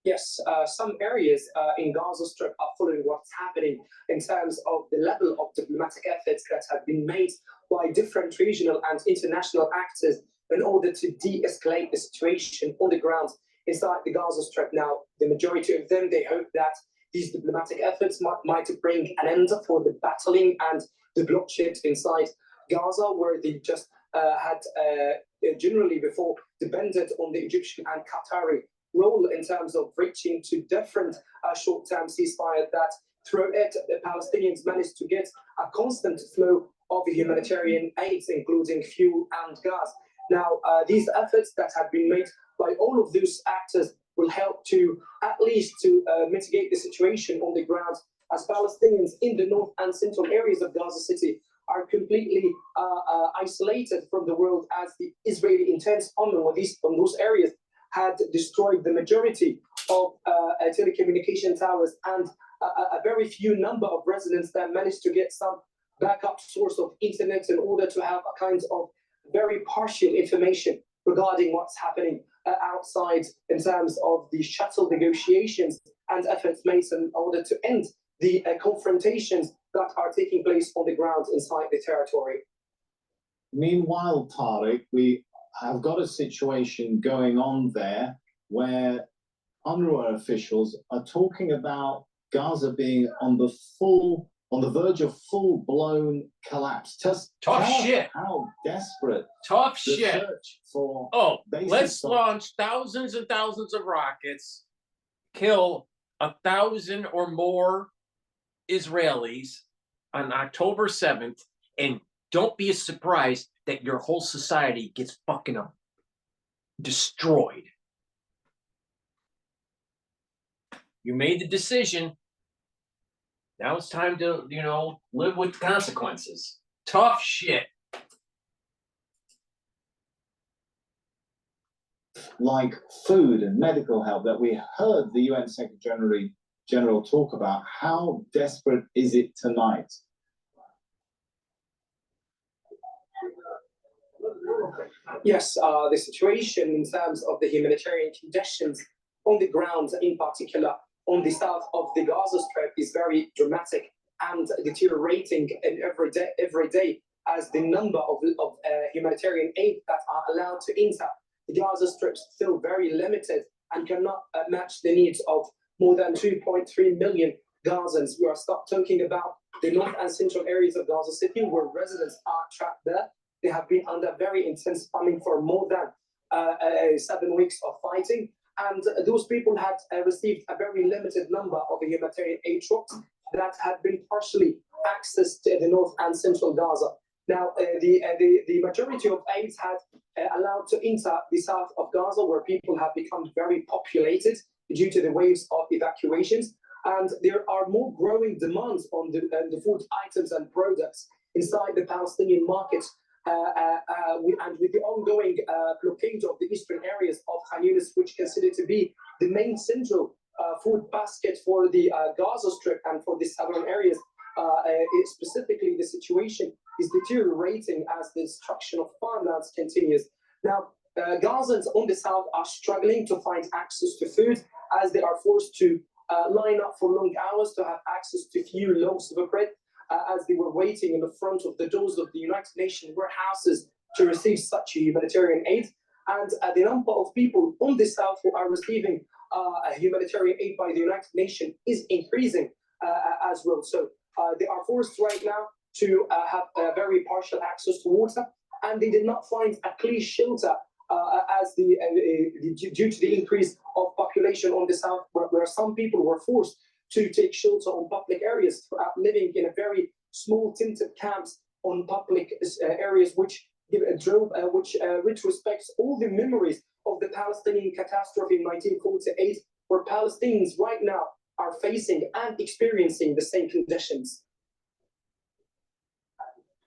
Yes, some areas in Gaza Strip are following what's happening in terms of the level of diplomatic efforts that have been made by different regional and international actors in order to de-escalate the situation on the ground inside the Gaza Strip. Now, the majority of them, they hope that these diplomatic efforts might bring an end for the battling and the bloodshed inside Gaza, where they just had generally before depended on the Egyptian and Qatari role in terms of reaching to different short-term ceasefire that through it, the Palestinians managed to get a constant flow of humanitarian aid, including fuel and gas. Now, these efforts that have been made by all of those actors will help to at least to mitigate the situation on the ground, as Palestinians in the north and central areas of Gaza City are completely isolated from the world, as the Israeli intense bombing on those areas had destroyed the majority of telecommunication towers, and a very few number of residents that managed to get some backup source of internet in order to have a kind of very partial information regarding what's happening outside in terms of the shuttle negotiations and efforts made in order to end the confrontations that are taking place on the ground inside the territory. Meanwhile, Tariq, we have got a situation going on there where UNRWA officials are talking about Gaza being on the verge of full-blown collapse. Tough shit. How desperate. Tough the shit. Search for Let's launch thousands and thousands of rockets, kill 1,000 or more Israelis on October 7th, and don't be surprised that your whole society gets fucking destroyed. You made the decision. Now it's time to, live with the consequences. Tough shit. Like food and medical help that we heard the UN Secretary General talk about. How desperate is it tonight? Yes, the situation in terms of the humanitarian conditions on the ground, in particular on the south of the Gaza Strip, is very dramatic and deteriorating every day, as the number of humanitarian aid that are allowed to enter the Gaza Strip is still very limited and cannot match the needs of more than 2.3 million Gazans. We are talking about the north and central areas of Gaza City, where residents are trapped there. They have been under very intense bombing for more than 7 weeks of fighting. And those people had received a very limited number of humanitarian aid trucks that had been partially accessed to the north and central Gaza. Now, the majority of aids had allowed to enter the south of Gaza, where people have become very populated due to the waves of evacuations. And there are more growing demands on the food items and products inside the Palestinian market. And with the ongoing blockade of the eastern areas of Khan Yunis, which considered to be the main central food basket for the Gaza Strip and for the southern areas, specifically the situation is deteriorating as the destruction of farmlands continues. Now, Gazans on the south are struggling to find access to food, as they are forced to line up for long hours to have access to few loaves of bread, as they were waiting in the front of the doors of the United Nations warehouses to receive such humanitarian aid. And the number of people on the south who are receiving humanitarian aid by the United Nations is increasing as well. So they are forced right now to have very partial access to water, and they did not find a clean shelter as due to the increase of population on the south, where some people were forced to take shelter on public areas, living in a very small tinted camps on public areas, which retrospects all the memories of the Palestinian catastrophe in 1948, where Palestinians right now are facing and experiencing the same conditions.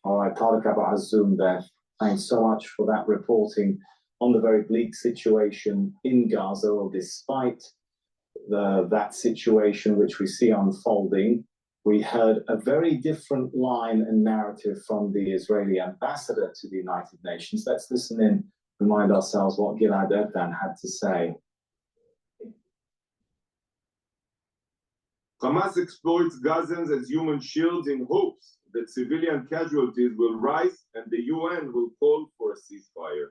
All right, Tariq Abu Hazzoum there. Thanks so much for that reporting on the very bleak situation in Gaza, or despite that situation which we see unfolding. We heard a very different line and narrative from the Israeli ambassador to the United Nations. Let's listen in, remind ourselves what Gilad Erdan had to say. Hamas exploits Gazans as human shields in hopes that civilian casualties will rise and the UN will call for a ceasefire.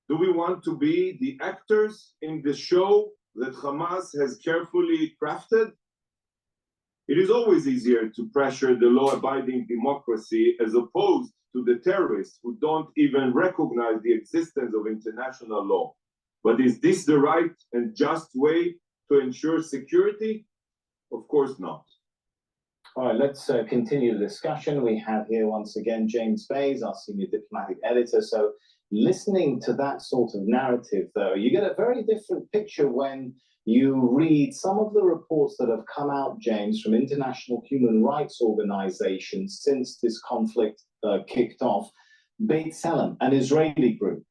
Do we want to be the actors in the show that Hamas has carefully crafted? It is always easier to pressure the law-abiding democracy as opposed to the terrorists who don't even recognize the existence of international law. But is this the right and just way to ensure security? Of course not. All right, let's continue the discussion. We have here once again James Bays, our senior diplomatic editor. So listening to that sort of narrative, though, you get a very different picture when you read some of the reports that have come out, James, from international human rights organizations since this conflict kicked off. Bitchute, an Israeli group,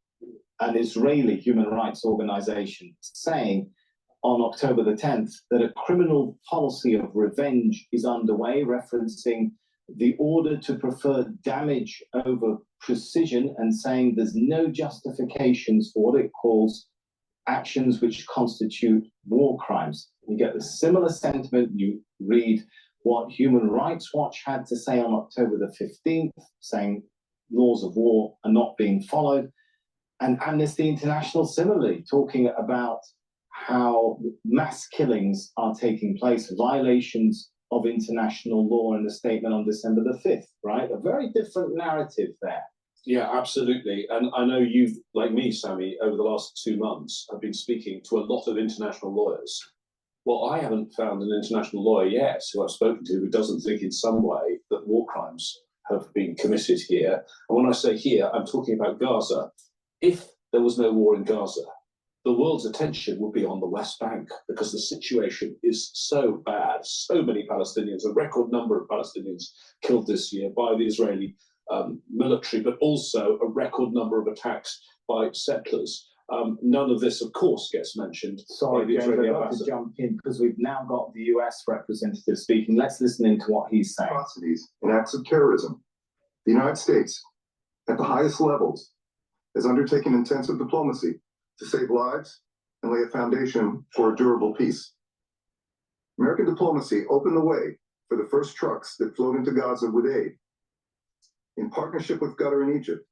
an Israeli human rights organization, saying on October the 10th that a criminal policy of revenge is underway, referencing the order to prefer damage over precision, and saying there's no justifications for what it calls actions which constitute war crimes. You get the similar sentiment. You read what Human Rights Watch had to say on October the 15th, saying laws of war are not being followed. And Amnesty International similarly talking about how mass killings are taking place, violations of international law, in a statement on December the 5th, right? A very different narrative there. Yeah, absolutely. And I know you've, like me, Sammy, over the last 2 months, have been speaking to a lot of international lawyers. Well, I haven't found an international lawyer yet who I've spoken to who doesn't think in some way that war crimes have been committed here. And when I say here, I'm talking about Gaza. If there was no war in Gaza, the world's attention would be on the West Bank, because the situation is so bad. So many Palestinians, a record number of Palestinians killed this year by the Israeli military, but also a record number of attacks by settlers. None of this, of course, gets mentioned. Sorry, James, I've got to jump in because we've now got the US representative speaking. Let's listen into what he's saying. Atrocities and acts of terrorism. The United States, at the highest levels, has undertaken intensive diplomacy to save lives and lay a foundation for a durable peace. American diplomacy opened the way for the first trucks that flowed into Gaza with aid. In partnership with GETTR in Egypt,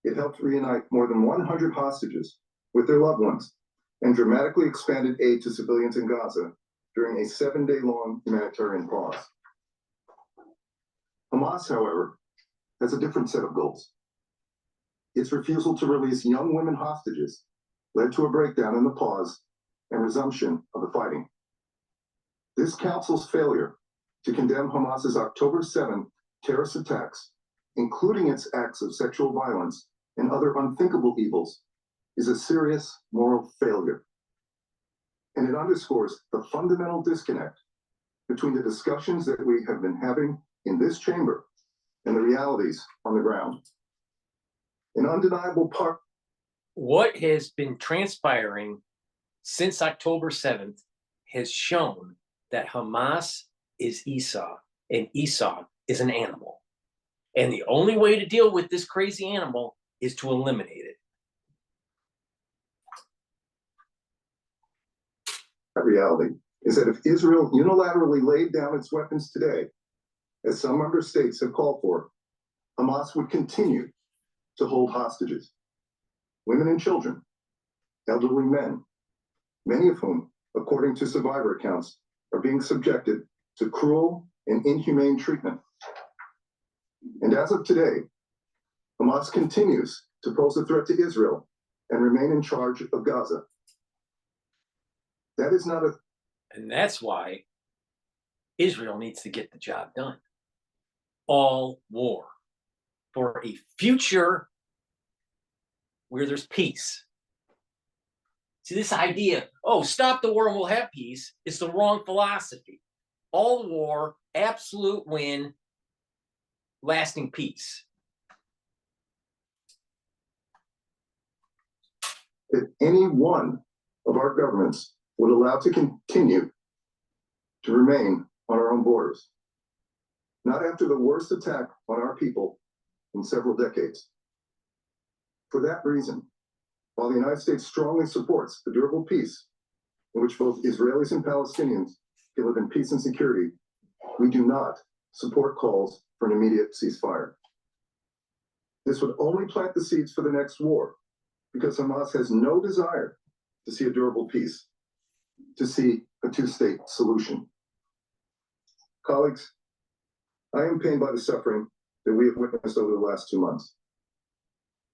it helped reunite more than 100 hostages with their loved ones and dramatically expanded aid to civilians in Gaza during a 7-day-long humanitarian pause. Hamas, however, has a different set of goals. Its refusal to release young women hostages led to a breakdown in the pause and resumption of the fighting. This council's failure to condemn Hamas's October 7 terrorist attacks, including its acts of sexual violence and other unthinkable evils, is a serious moral failure. And it underscores the fundamental disconnect between the discussions that we have been having in this chamber and the realities on the ground. An undeniable part. What has been transpiring since October 7th has shown that Hamas is Esau, and Esau is an animal. And the only way to deal with this crazy animal is to eliminate it. That reality is that if Israel unilaterally laid down its weapons today, as some member states have called for, Hamas would continue to hold hostages. Women and children, elderly men, many of whom, according to survivor accounts, are being subjected to cruel and inhumane treatment. And as of today, Hamas continues to pose a threat to Israel and remain in charge of Gaza. That is not a... And that's why Israel needs to get the job done. All war for a future where there's peace. See, this idea, oh, stop the war and we'll have peace, is the wrong philosophy. All war, absolute win, lasting peace. that any one of our governments would allow to continue to remain on our own borders. Not after the worst attack on our people in several decades. For that reason, while the United States strongly supports a durable peace in which both Israelis and Palestinians can live in peace and security, we do not support calls for an immediate ceasefire. This would only plant the seeds for the next war, because Hamas has no desire to see a durable peace, to see a two-state solution. Colleagues, I am pained by the suffering that we have witnessed over the last 2 months.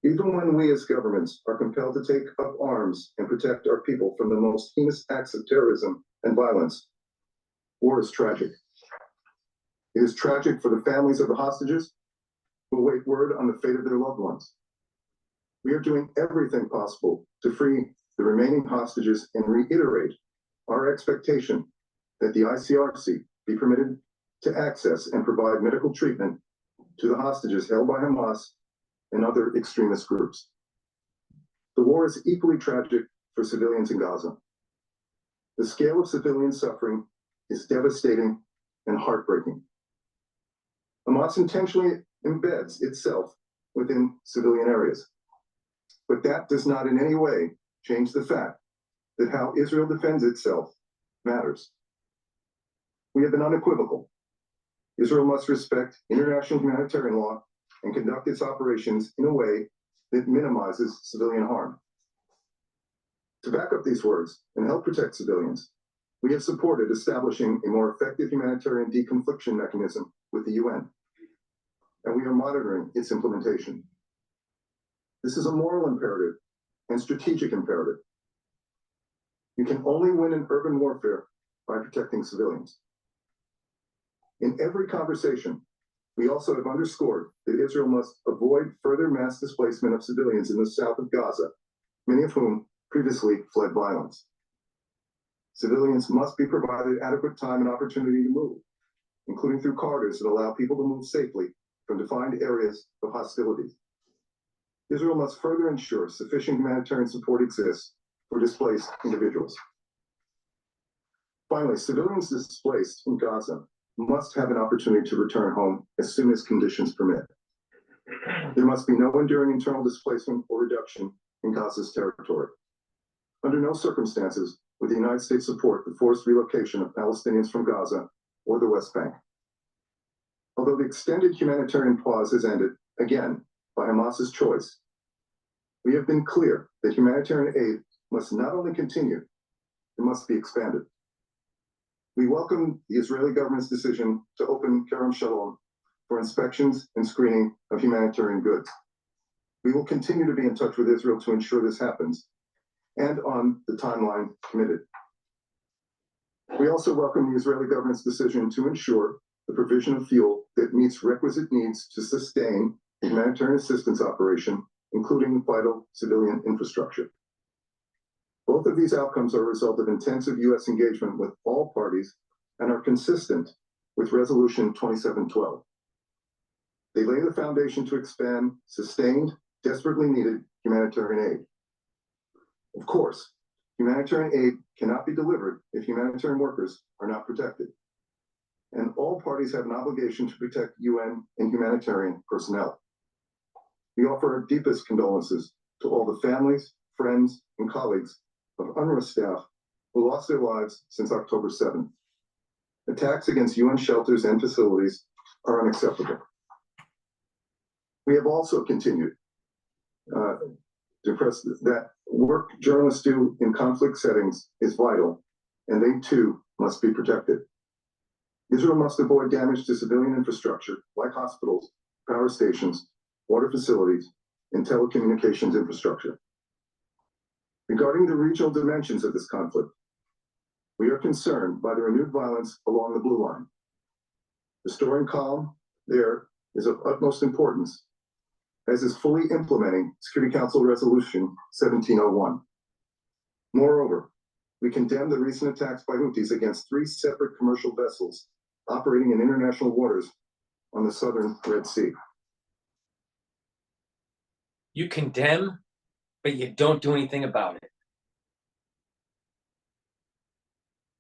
Even when we as governments are compelled to take up arms and protect our people from the most heinous acts of terrorism and violence, war is tragic. It is tragic for the families of the hostages who await word on the fate of their loved ones. We are doing everything possible to free the remaining hostages and reiterate our expectation that the ICRC be permitted to access and provide medical treatment to the hostages held by Hamas and other extremist groups. The war is equally tragic for civilians in Gaza. The scale of civilian suffering is devastating and heartbreaking. Hamas intentionally embeds itself within civilian areas, but that does not in any way change the fact that how Israel defends itself matters. We have been unequivocal. Israel must respect international humanitarian law and conduct its operations in a way that minimizes civilian harm. To back up these words and help protect civilians, we have supported establishing a more effective humanitarian deconfliction mechanism with the UN, and we are monitoring its implementation. This is a moral imperative and strategic imperative. You can only win in urban warfare by protecting civilians. In every conversation, we also have underscored that Israel must avoid further mass displacement of civilians in the south of Gaza, many of whom previously fled violence. Civilians must be provided adequate time and opportunity to move, including through corridors that allow people to move safely from defined areas of hostilities. Israel must further ensure sufficient humanitarian support exists for displaced individuals. Finally, civilians displaced in Gaza must have an opportunity to return home as soon as conditions permit. There must be no enduring internal displacement or reduction in Gaza's territory. Under no circumstances would the United States support the forced relocation of Palestinians from Gaza or the West Bank. Although the extended humanitarian pause has ended, again, by Hamas's choice, we have been clear that humanitarian aid must not only continue, it must be expanded. We welcome the Israeli government's decision to open Kerem Shalom for inspections and screening of humanitarian goods. We will continue to be in touch with Israel to ensure this happens and on the timeline committed. We also welcome the Israeli government's decision to ensure the provision of fuel that meets requisite needs to sustain the humanitarian assistance operation, including vital civilian infrastructure. Both of these outcomes are a result of intensive U.S. engagement with all parties and are consistent with Resolution 2712. They lay the foundation to expand sustained, desperately needed humanitarian aid. Of course, humanitarian aid cannot be delivered if humanitarian workers are not protected. And all parties have an obligation to protect UN and humanitarian personnel. We offer our deepest condolences to all the families, friends, and colleagues of UNRWA staff who lost their lives since October 7th. Attacks against UN shelters and facilities are unacceptable. We have also continued to press that work journalists do in conflict settings is vital, and they too must be protected. Israel must avoid damage to civilian infrastructure like hospitals, power stations, water facilities, and telecommunications infrastructure. Regarding the regional dimensions of this conflict, we are concerned by the renewed violence along the Blue Line. Restoring calm there is of utmost importance, as is fully implementing Security Council Resolution 1701. Moreover, we condemn the recent attacks by Houthis against 3 separate commercial vessels operating in international waters on the southern Red Sea. You condemn but you don't do anything about it.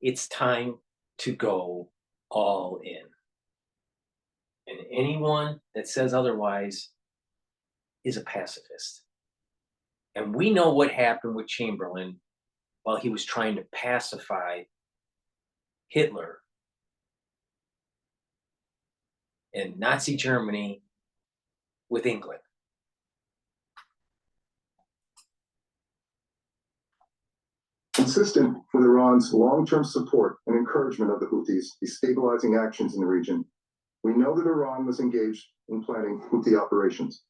It's time to go all in. And anyone that says otherwise is a pacifist. And we know what happened with Chamberlain while he was trying to pacify Hitler and Nazi Germany with England. Consistent with Iran's long-term support and encouragement of the Houthis' destabilizing actions in the region, we know that Iran was engaged in planning Houthi operations.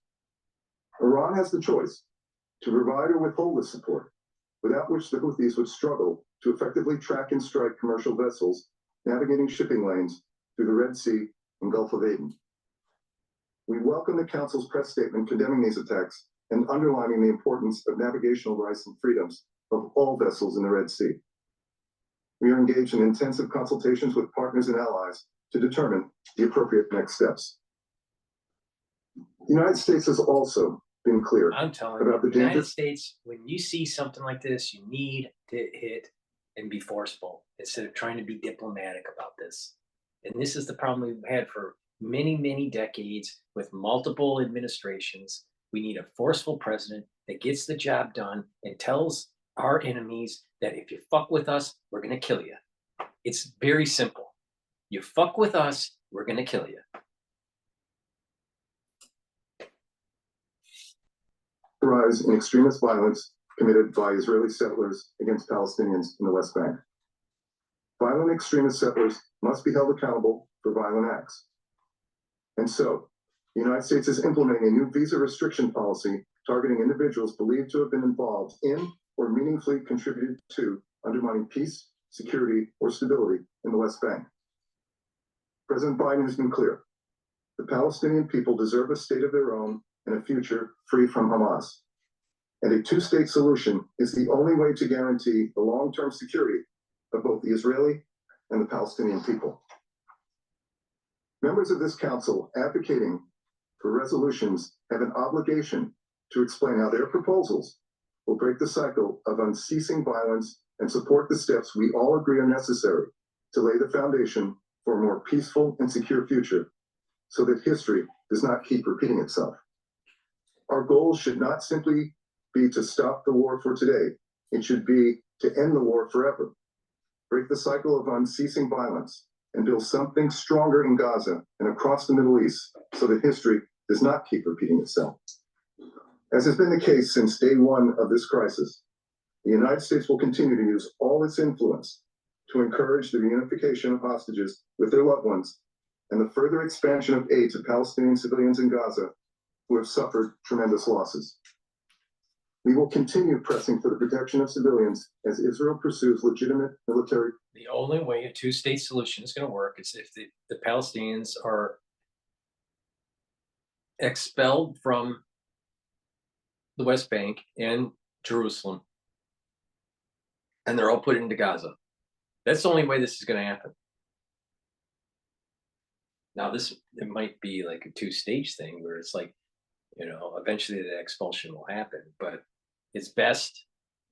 Iran has the choice to provide or withhold this support, without which the Houthis would struggle to effectively track and strike commercial vessels navigating shipping lanes through the Red Sea and Gulf of Aden. We welcome the Council's press statement condemning these attacks and underlining the importance of navigational rights and freedoms of all vessels in the Red Sea. We are engaged in intensive consultations with partners and allies to determine the appropriate next steps. The United States has also been clear I'm telling about you, the the United dangers. States, when you see something like this, you need to hit and be forceful instead of trying to be diplomatic about this. And this is the problem we've had for many, many decades with multiple administrations. We need a forceful president that gets the job done and tells our enemies that if you fuck with us, we're going to kill you. It's very simple. You fuck with us, we're going to kill you. The rise in extremist violence committed by Israeli settlers against Palestinians in the West Bank. Violent extremist settlers must be held accountable for violent acts. And so, the United States is implementing a new visa restriction policy targeting individuals believed to have been involved in or meaningfully contributed to undermining peace, security, or stability in the West Bank. President Biden has been clear. The Palestinian people deserve a state of their own and a future free from Hamas. And a two-state solution is the only way to guarantee the long-term security of both the Israeli and the Palestinian people. Members of this council advocating for resolutions have an obligation to explain how their proposals will break the cycle of unceasing violence and support the steps we all agree are necessary to lay the foundation for a more peaceful and secure future so that history does not keep repeating itself. Our goal should not simply be to stop the war for today. It should be to end the war forever, break the cycle of unceasing violence, and build something stronger in Gaza and across the Middle East so that history does not keep repeating itself. As has been the case since day one of this crisis, the United States will continue to use all its influence to encourage the reunification of hostages with their loved ones and the further expansion of aid to Palestinian civilians in Gaza who have suffered tremendous losses. We will continue pressing for the protection of civilians as Israel pursues legitimate military. The only way a two-state solution is going to work is if the Palestinians are expelled from the West Bank and Jerusalem, and they're all put into Gaza. That's the only way this is going to happen. Now, it might be like a two-stage thing where it's like, eventually the expulsion will happen, but it's best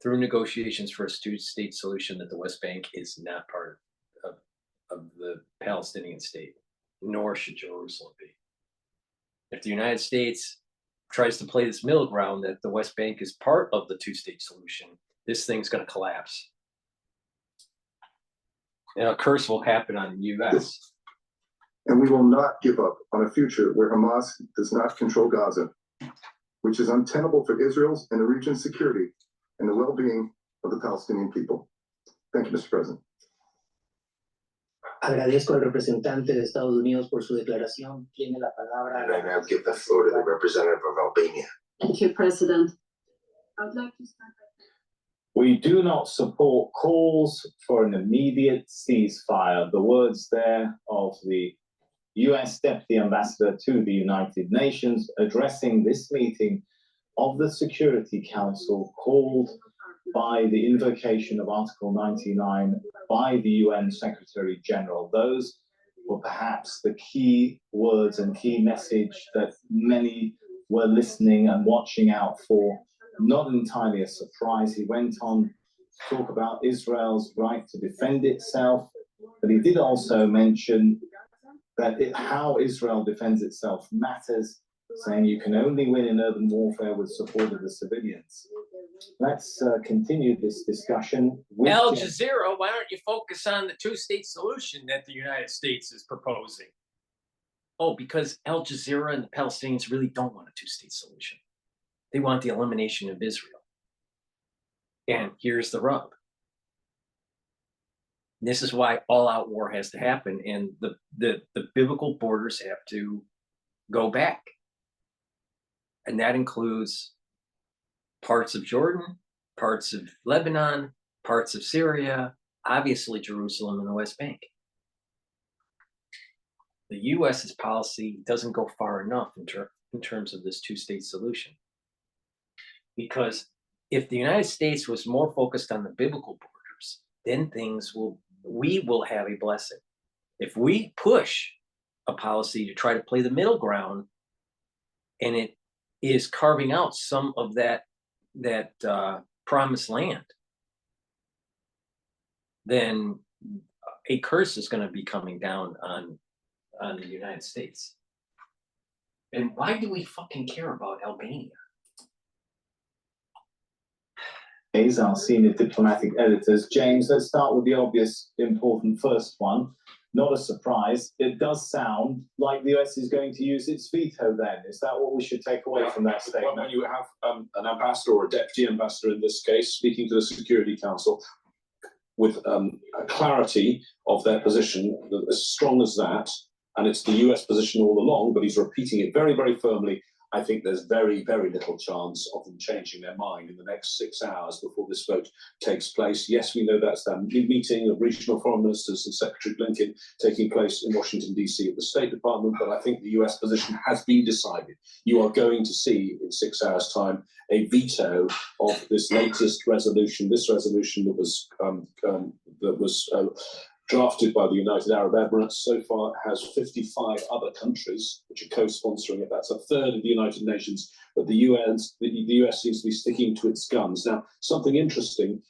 through negotiations for a two-state solution that the West Bank is not part of the Palestinian state, nor should Jerusalem be. If the United States tries to play this middle ground that the West Bank is part of the two-state solution, this thing's going to collapse. And a curse will happen on the U.S. And we will not give up on a future where Hamas does not control Gaza, which is untenable for Israel's and the region's security and the well-being of the Palestinian people. Thank you, Mr. President. Agradezco al representante de Estados Unidos por su declaración. Tiene la palabra. And I now give the floor to the representative of Albania. Thank you, President. I would like to start by We do not support calls for an immediate ceasefire. The words there of the US Deputy Ambassador to the United Nations addressing this meeting of the Security Council called by the invocation of Article 99 by the UN Secretary General. Those were perhaps the key words and key message that many were listening and watching out for not entirely a surprise. He went on to talk about Israel's right to defend itself, but he did also mention that how Israel defends itself matters, saying you can only win in urban warfare with support of the civilians. Let's continue this discussion. With Al Jazeera, why don't you focus on the two-state solution that the United States is proposing? Oh, because Al Jazeera and the Palestinians really don't want a two-state solution. They want the elimination of Israel. And here's the rub. This is why all-out war has to happen, and the biblical borders have to go back. And that includes parts of Jordan, parts of Lebanon, parts of Syria, obviously Jerusalem and the West Bank. The U.S.'s policy doesn't go far enough in terms of this two-state solution. Because if the United States was more focused on the biblical borders, then we will have a blessing. If we push a policy to try to play the middle ground, and it is carving out some of that promised land, then a curse is going to be coming down on the United States. And why do we fucking care about Albania? Is our senior diplomatic editors. James, let's start with the obvious, important first one. Not a surprise. It does sound like the US is going to use its veto then. Is that what we should take away from that statement? When you have an ambassador or a deputy ambassador in this case speaking to the Security Council with a clarity of their position as strong as that, and it's the US position all along, but he's repeating it very, very firmly, I think there's very, very little chance of them changing their mind in the next 6 hours before this vote takes place. Yes, we know that's that meeting of regional foreign ministers and Secretary Blinken taking place in Washington, D.C. at the State Department, but I think the US position has been decided. You are going to see in 6 hours' time a veto of this latest resolution, this resolution that was drafted by the United Arab Emirates. So far has 55 other countries which are co-sponsoring it. That's a third of the United Nations, but the US seems to be sticking to its guns. Now, something interesting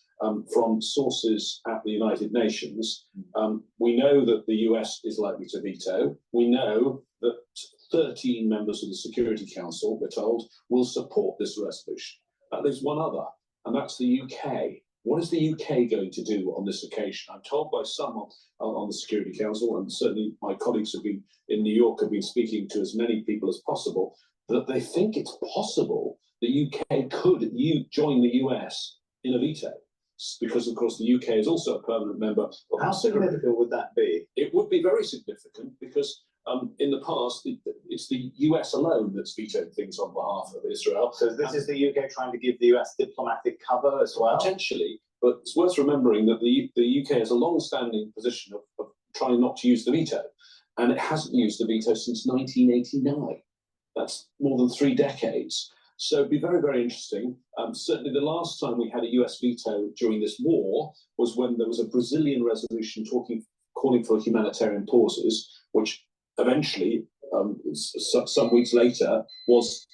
from sources at the United Nations, we know that the US is likely to veto. We know that 13 members of the Security Council, we're told, will support this resolution. There's one other, and that's the UK. What is the UK going to do on this occasion? I'm told by some on the Security Council, and certainly my colleagues have been in New York, have been speaking to as many people as possible, that they think it's possible the UK could join the US in a veto. Because, of course, the UK is also a permanent member of the How significant would that be? It would be very significant because in the past, it's the US alone that's vetoed things on behalf of Israel. So this is the UK trying to give the US diplomatic cover as well? Potentially, but it's worth remembering that the UK has a long-standing position of trying not to use the veto, and it hasn't used the veto since 1989. That's more than 3 decades. So it'd be very, very interesting. Certainly the last time we had a US veto during this war was when there was a Brazilian resolution calling for humanitarian pauses, which eventually, some weeks later, was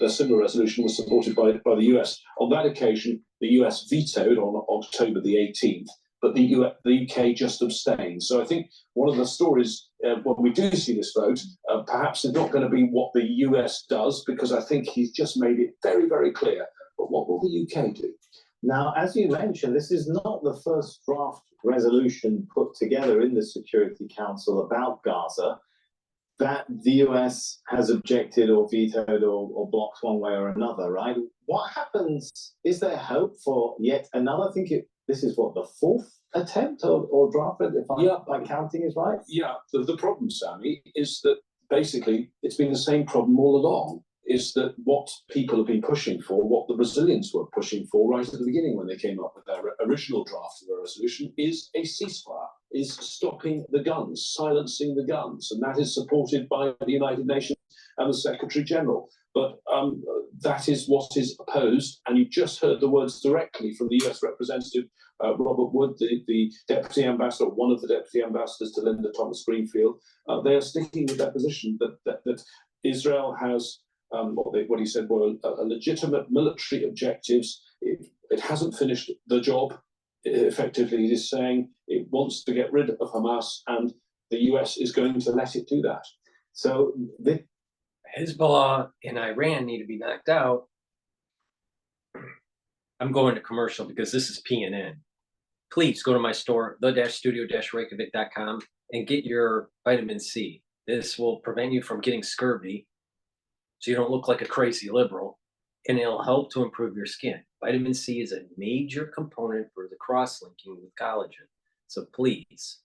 a similar resolution was supported by the US. On that occasion, the US vetoed on October the 18th, but the UK just abstained. So I think one of the stories when we do see this vote, perhaps it's not going to be what the US does, because I think he's just made it very, very clear. But what will the UK do? Now, as you mentioned, this is not the first draft resolution put together in the Security Council about Gaza that the US has objected or vetoed or blocked one way or another, right? What happens? Is there hope for yet another? I think this is what, the 4th attempt or draft, if my counting is right? Yeah, the problem, Sammy, is that basically it's been the same problem all along, is that what people have been pushing for, what the Brazilians were pushing for right at the beginning when they came up with their original draft of a resolution, is a ceasefire, is stopping the guns, silencing the guns, and that is supported by the United Nations and the Secretary General. But that is what is opposed, and you just heard the words directly from the US representative, Robert Wood, the deputy ambassador, one of the deputy ambassadors to Linda Thomas Greenfield. They are sticking with their position that Israel has what he said were legitimate military objectives. It hasn't finished the job. Effectively, it is saying it wants to get rid of Hamas, and the US is going to let it do that. So the Hezbollah and Iran need to be knocked out. I'm going to commercial because this is PNN. Please go to my store, the-studio-reykjavik.com, and get your vitamin C. This will prevent you from getting scurvy, so you don't look like a crazy liberal, and it'll help to improve your skin. Vitamin C is a major component for the cross-linking with collagen. So please,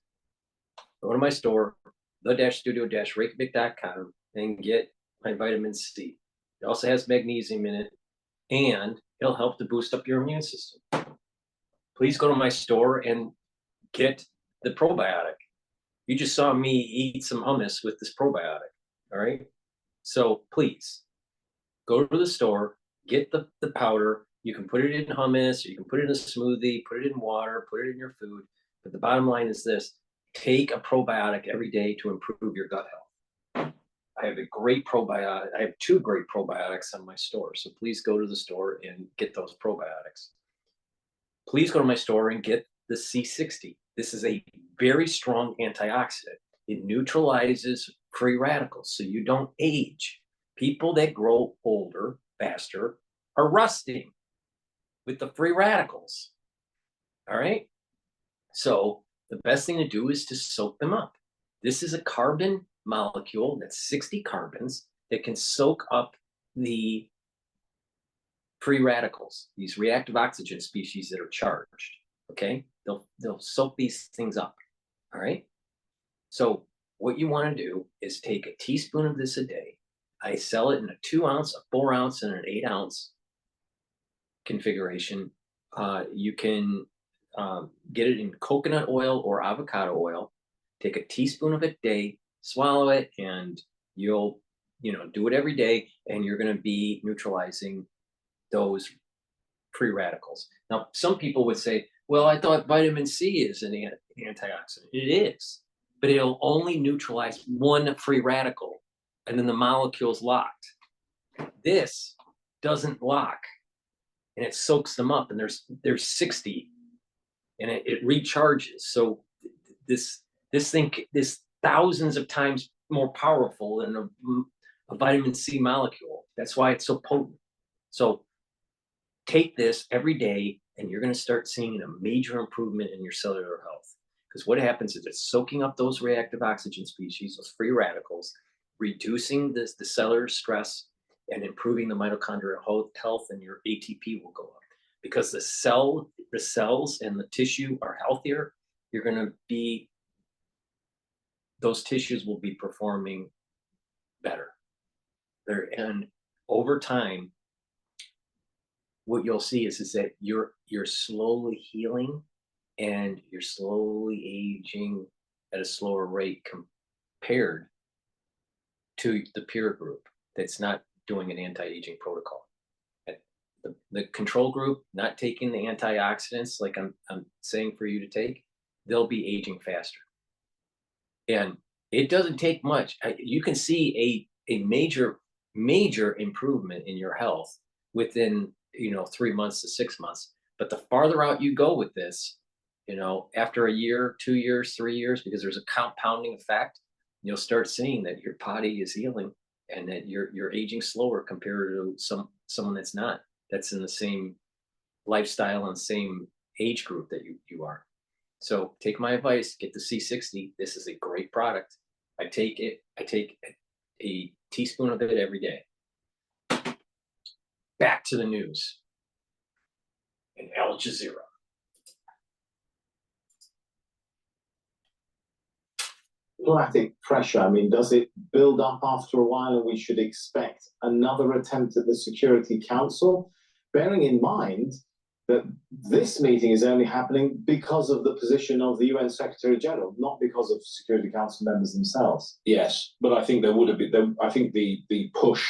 go to my store, the-studio-reykjavik.com, and get my vitamin C. It also has magnesium in it, and it'll help to boost up your immune system. Please go to my store and get the probiotic. You just saw me eat some hummus with this probiotic, all right? So please, go to the store, get the powder. You can put it in hummus, or you can put it in a smoothie, put it in water, put it in your food. But the bottom line is this: take a probiotic every day to improve your gut health. I have a great probiotic. I have 2 great probiotics on my store. So please go to the store and get those probiotics. Please go to my store and get the C60. This is a very strong antioxidant. It neutralizes free radicals so you don't age. People that grow older faster are rusting with the free radicals. All right? So the best thing to do is to soak them up. This is a carbon molecule that's 60 carbons that can soak up the free radicals, these reactive oxygen species that are charged. Okay, they'll soak these things up. All right. So what you want to do is take a teaspoon of this a day. I sell it in a 2 ounce, a 4 ounce, and an 8 ounce configuration. You can get it in coconut oil or avocado oil. Take a teaspoon of it a day, swallow it, and you'll do it every day, and you're going to be neutralizing those free radicals. Now, some people would say, well, I thought vitamin C is an antioxidant. It is, but it'll only neutralize one free radical, and then the molecule's locked. This doesn't lock, and it soaks them up, and there's 60, and it recharges. So this thing is thousands of times more powerful than a vitamin C molecule. That's why it's so potent. So take this every day, and you're going to start seeing a major improvement in your cellular health. Because what happens is it's soaking up those reactive oxygen species, those free radicals, reducing the cellular stress, and improving the mitochondrial health, and your ATP will go up. Because the cells and the tissue are healthier, you're going to be, those tissues will be performing better. And over time, what you'll see is that you're slowly healing, and you're slowly aging at a slower rate compared to the peer group that's not doing an anti-aging protocol. The control group not taking the antioxidants like I'm saying for you to take, they'll be aging faster. And it doesn't take much. You can see a major improvement in your health within 3 months to 6 months. But the farther out you go with this, after a year, 2 years, 3 years, because there's a compounding effect, you'll start seeing that your body is healing, and that you're aging slower compared to someone that's in the same lifestyle and same age group that you are. So take my advice, get the C60. This is a great product. I take a teaspoon of it every day. Back to the news in Al Jazeera. Diplomatic pressure, I mean, does it build up after a while, and we should expect another attempt at the Security Council? Bearing in mind that this meeting is only happening because of the position of the UN Secretary General, not because of Security Council members themselves. Yes, but I think there would have been. I think the push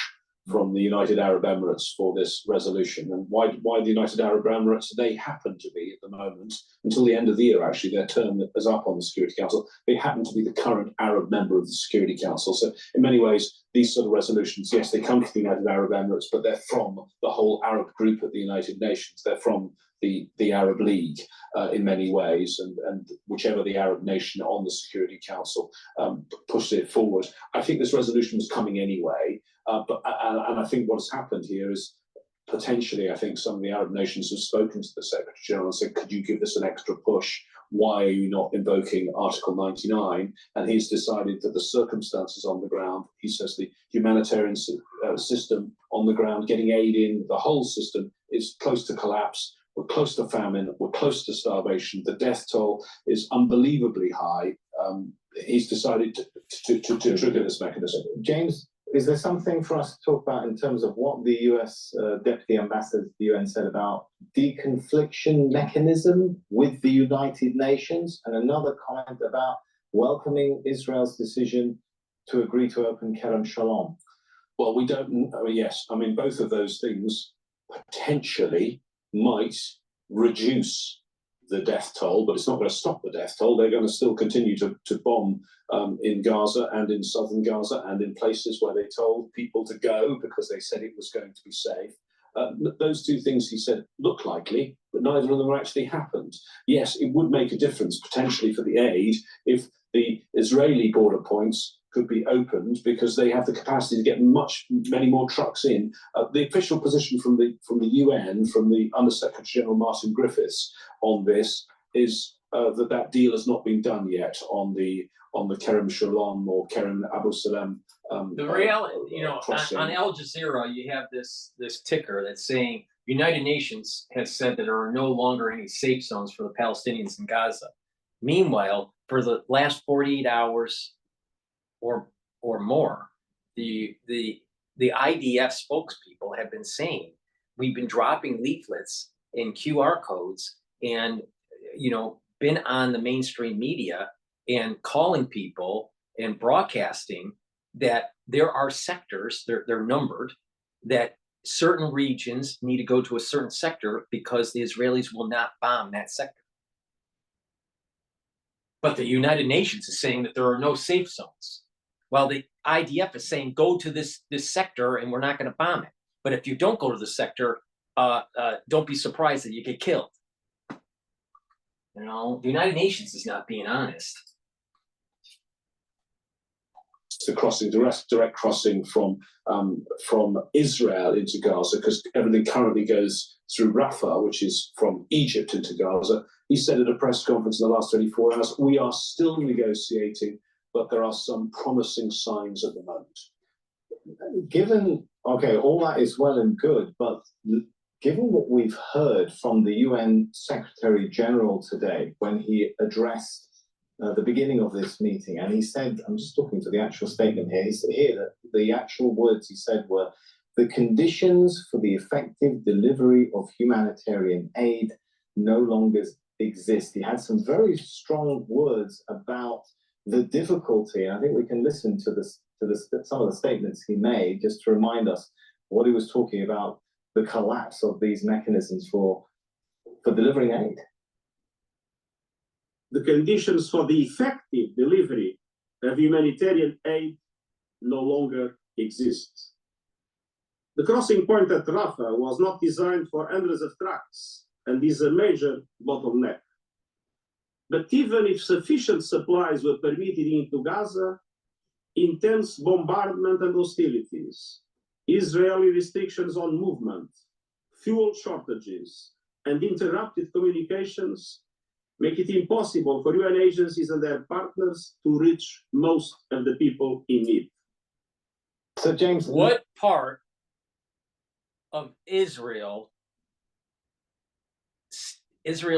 from the United Arab Emirates for this resolution. And why the United Arab Emirates? They happen to be, at the moment, until the end of the year, actually, their term is up on the Security Council, they happen to be the current Arab member of the Security Council. So in many ways, these sort of resolutions, yes, they come from the United Arab Emirates, but they're from the whole Arab group at the United Nations. They're from the Arab League in many ways, and whichever the Arab nation on the Security Council pushed it forward. I think this resolution was coming anyway, but I think what has happened here is potentially, I think some of the Arab nations have spoken to the Secretary General and said, could you give this an extra push? Why are you not invoking Article 99? And he's decided that the circumstances on the ground, he says the humanitarian system on the ground, getting aid in, the whole system is close to collapse. We're close to famine, we're close to starvation, the death toll is unbelievably high. He's decided to trigger this mechanism. James, is there something for us to talk about in terms of what the US Deputy Ambassador to the UN said about deconfliction mechanism with the United Nations, and another comment about welcoming Israel's decision to agree to open Kerem Shalom? Well, we don't, yes, I mean, both of those things potentially might reduce the death toll, but it's not going to stop the death toll. They're going to still continue to bomb in Gaza and in southern Gaza and in places where they told people to go because they said it was going to be safe. Those two things, he said, look likely, but neither of them actually happened. Yes, it would make a difference potentially for the aid if the Israeli border points could be opened because they have the capacity to get many more trucks in. The official position from the UN, from the Under-Secretary General Martin Griffiths on this is that deal has not been done yet on the Kerem Shalom or Kerem Abu Salam. The reality, on Al Jazeera, you have this ticker that's saying United Nations has said that there are no longer any safe zones for the Palestinians in Gaza. Meanwhile, for the last 48 hours or more, the IDF spokespeople have been saying we've been dropping leaflets and QR codes and been on the mainstream media and calling people and broadcasting that there are sectors, they're numbered, that certain regions need to go to a certain sector because the Israelis will not bomb that sector. But the United Nations is saying that there are no safe zones. While the IDF is saying, go to this sector and we're not going to bomb it. But if you don't go to the sector, don't be surprised that you get killed. The United Nations is not being honest. The crossing, direct crossing from Israel into Gaza, because everything currently goes through Rafah, which is from Egypt into Gaza. He said at a press conference in the last 24 hours, we are still negotiating, but there are some promising signs at the moment. Given, okay, all that is well and good, but given what we've heard from the UN Secretary General today, when he addressed the beginning of this meeting, and he said, I'm just looking to the actual statement here, he said here that the actual words he said were, the conditions for the effective delivery of humanitarian aid no longer exist. He had some very strong words about the difficulty, and I think we can listen to some of the statements he made just to remind us what he was talking about, the collapse of these mechanisms for delivering aid. The conditions for the effective delivery of humanitarian aid no longer exist. The crossing point at Rafah was not designed for hundreds of trucks and is a major bottleneck. But even if sufficient supplies were permitted into Gaza, intense bombardment and hostilities, Israeli restrictions on movement, fuel shortages, and interrupted communications make it impossible for UN agencies and their partners to reach most of the people in need. So, James, what part of Israel's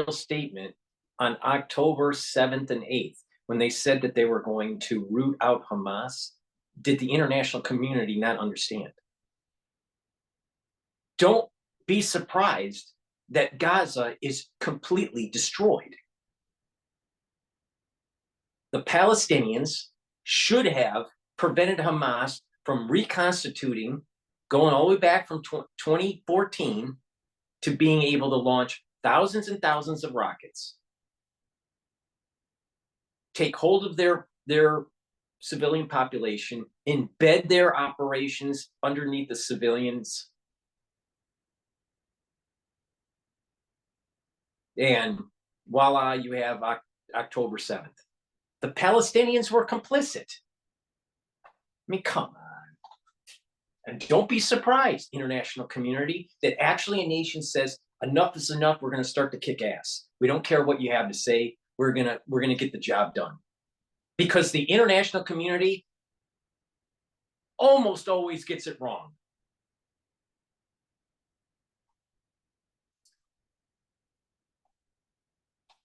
statement on October 7th and 8th, when they said that they were going to root out Hamas, did the international community not understand? Don't be surprised that Gaza is completely destroyed. The Palestinians should have prevented Hamas from reconstituting going all the way back from 2014 to being able to launch thousands and thousands of rockets, take hold of their civilian population, embed their operations underneath the civilians, and voila, you have October 7th. The Palestinians were complicit. I mean, come on. And don't be surprised, international community, that actually a nation says, enough is enough, we're gonna start to kick ass. We don't care what you have to say, we're gonna get the job done. Because the international community almost always gets it wrong.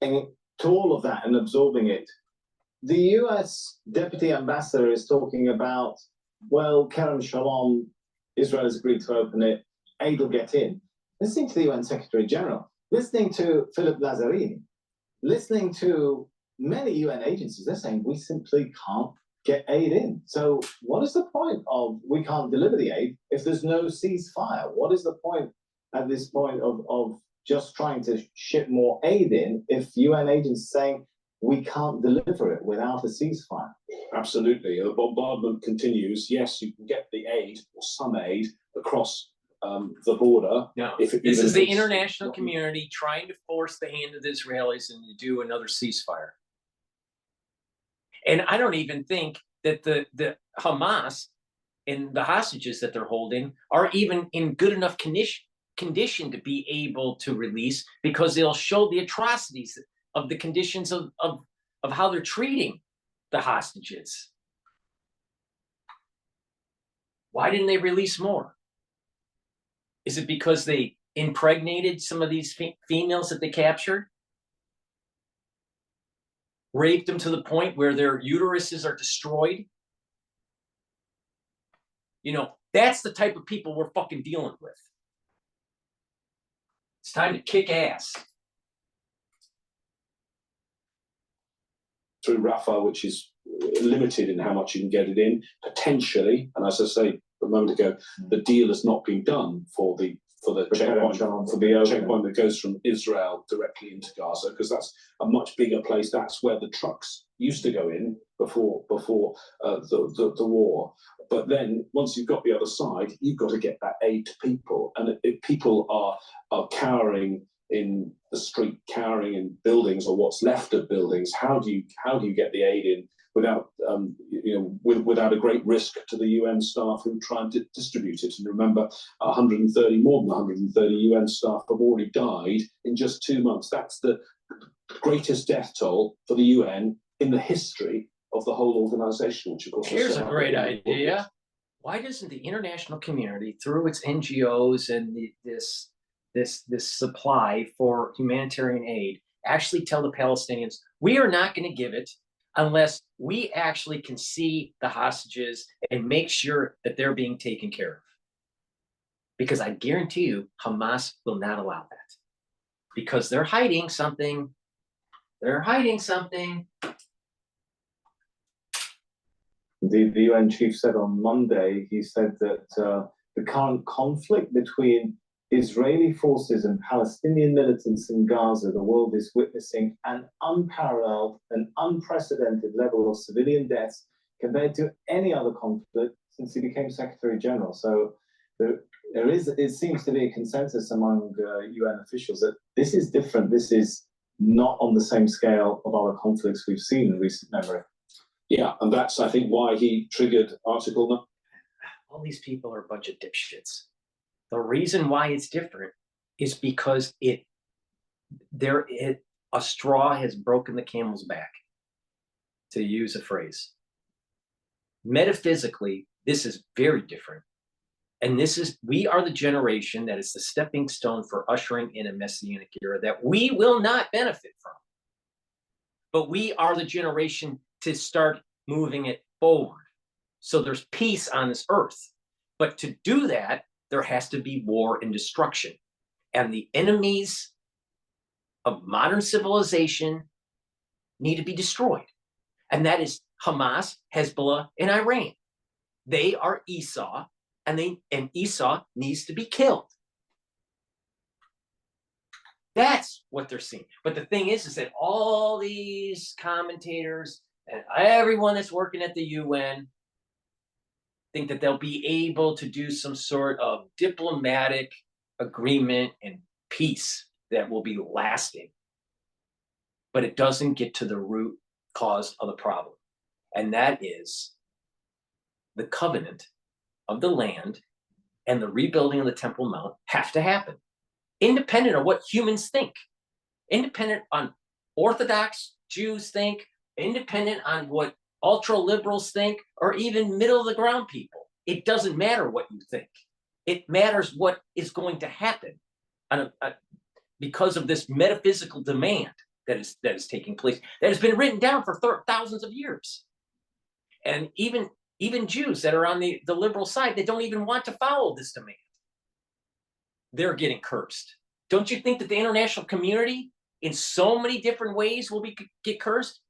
And to all of that and absorbing it, the US deputy ambassador is talking about, well, Kerem Shalom, Israel has agreed to open it, aid will get in. Listening to the UN Secretary General, listening to Philip Lazzarini, listening to many UN agencies, they're saying we simply can't get aid in. So what is the point of we can't deliver the aid if there's no ceasefire? What is the point at this point of just trying to ship more aid in if UN agents saying we can't deliver it without a ceasefire? Absolutely. The bombardment continues. Yes, you can get the aid or some aid across the border. No, this is the international community trying to force the hand of the Israelis and to do another ceasefire. And I don't even think that the Hamas and the hostages that they're holding are even in good enough condition to be able to release, because they'll show the atrocities of the conditions of how they're treating the hostages. Why didn't they release more? Is it because they impregnated some of these females that they captured? Raped them to the point where their uteruses are destroyed? You know, that's the type of people we're fucking dealing with. It's time to kick ass. Through Rafah, which is limited in how much you can get it in, potentially, and as I say a moment ago, the deal has not been done for the checkpoint that goes from Israel directly into Gaza, because that's a much bigger place. That's where the trucks used to go in before the war. But then once you've got the other side, you've got to get that aid to people, and if people are cowering in the street, cowering in buildings or what's left of buildings, how do you get the aid in without without a great risk to the UN staff who try and distribute it? And remember, more than 130 UN staff have already died in just 2 months. That's the greatest death toll for the UN in the history of the whole organization. Which of course, here's a great idea. Why doesn't the international community, through its NGOs and this supply for humanitarian aid, actually tell the Palestinians, we are not going to give it unless we actually can see the hostages and make sure that they're being taken care of? Because I guarantee you, Hamas will not allow that. Because they're hiding something. They're hiding something. The UN chief said on Monday, he said that the current conflict between Israeli forces and Palestinian militants in Gaza, the world is witnessing an unparalleled and unprecedented level of civilian deaths compared to any other conflict since he became Secretary General. So it seems to be a consensus among UN officials that this is different. This is not on the same scale of other conflicts we've seen in recent memory. Yeah, and that's, I think, why he triggered Article. All these people are a bunch of dipshits. The reason why it's different is because a straw has broken the camel's back, to use a phrase. Metaphysically, this is very different. And we are the generation that is the stepping stone for ushering in a messianic era that we will not benefit from. But we are the generation to start moving it forward. So there's peace on this earth. But to do that, there has to be war and destruction. And the enemies of modern civilization need to be destroyed. And that is Hamas, Hezbollah, and Iran. They are Esau, and Esau needs to be killed. That's what they're seeing. But the thing is that all these commentators and everyone that's working at the UN think that they'll be able to do some sort of diplomatic agreement and peace that will be lasting. But it doesn't get to the root cause of the problem. And that is the covenant of the land and the rebuilding of the Temple Mount have to happen, independent of what humans think, independent on Orthodox Jews think, independent on what ultra liberals think, or even middle of the ground people. It doesn't matter what you think. It matters what is going to happen because of this metaphysical demand that is taking place, that has been written down for thousands of years. And even Jews that are on the liberal side, they don't even want to follow this demand. They're getting cursed. Don't you think that the international community in so many different ways will get cursed?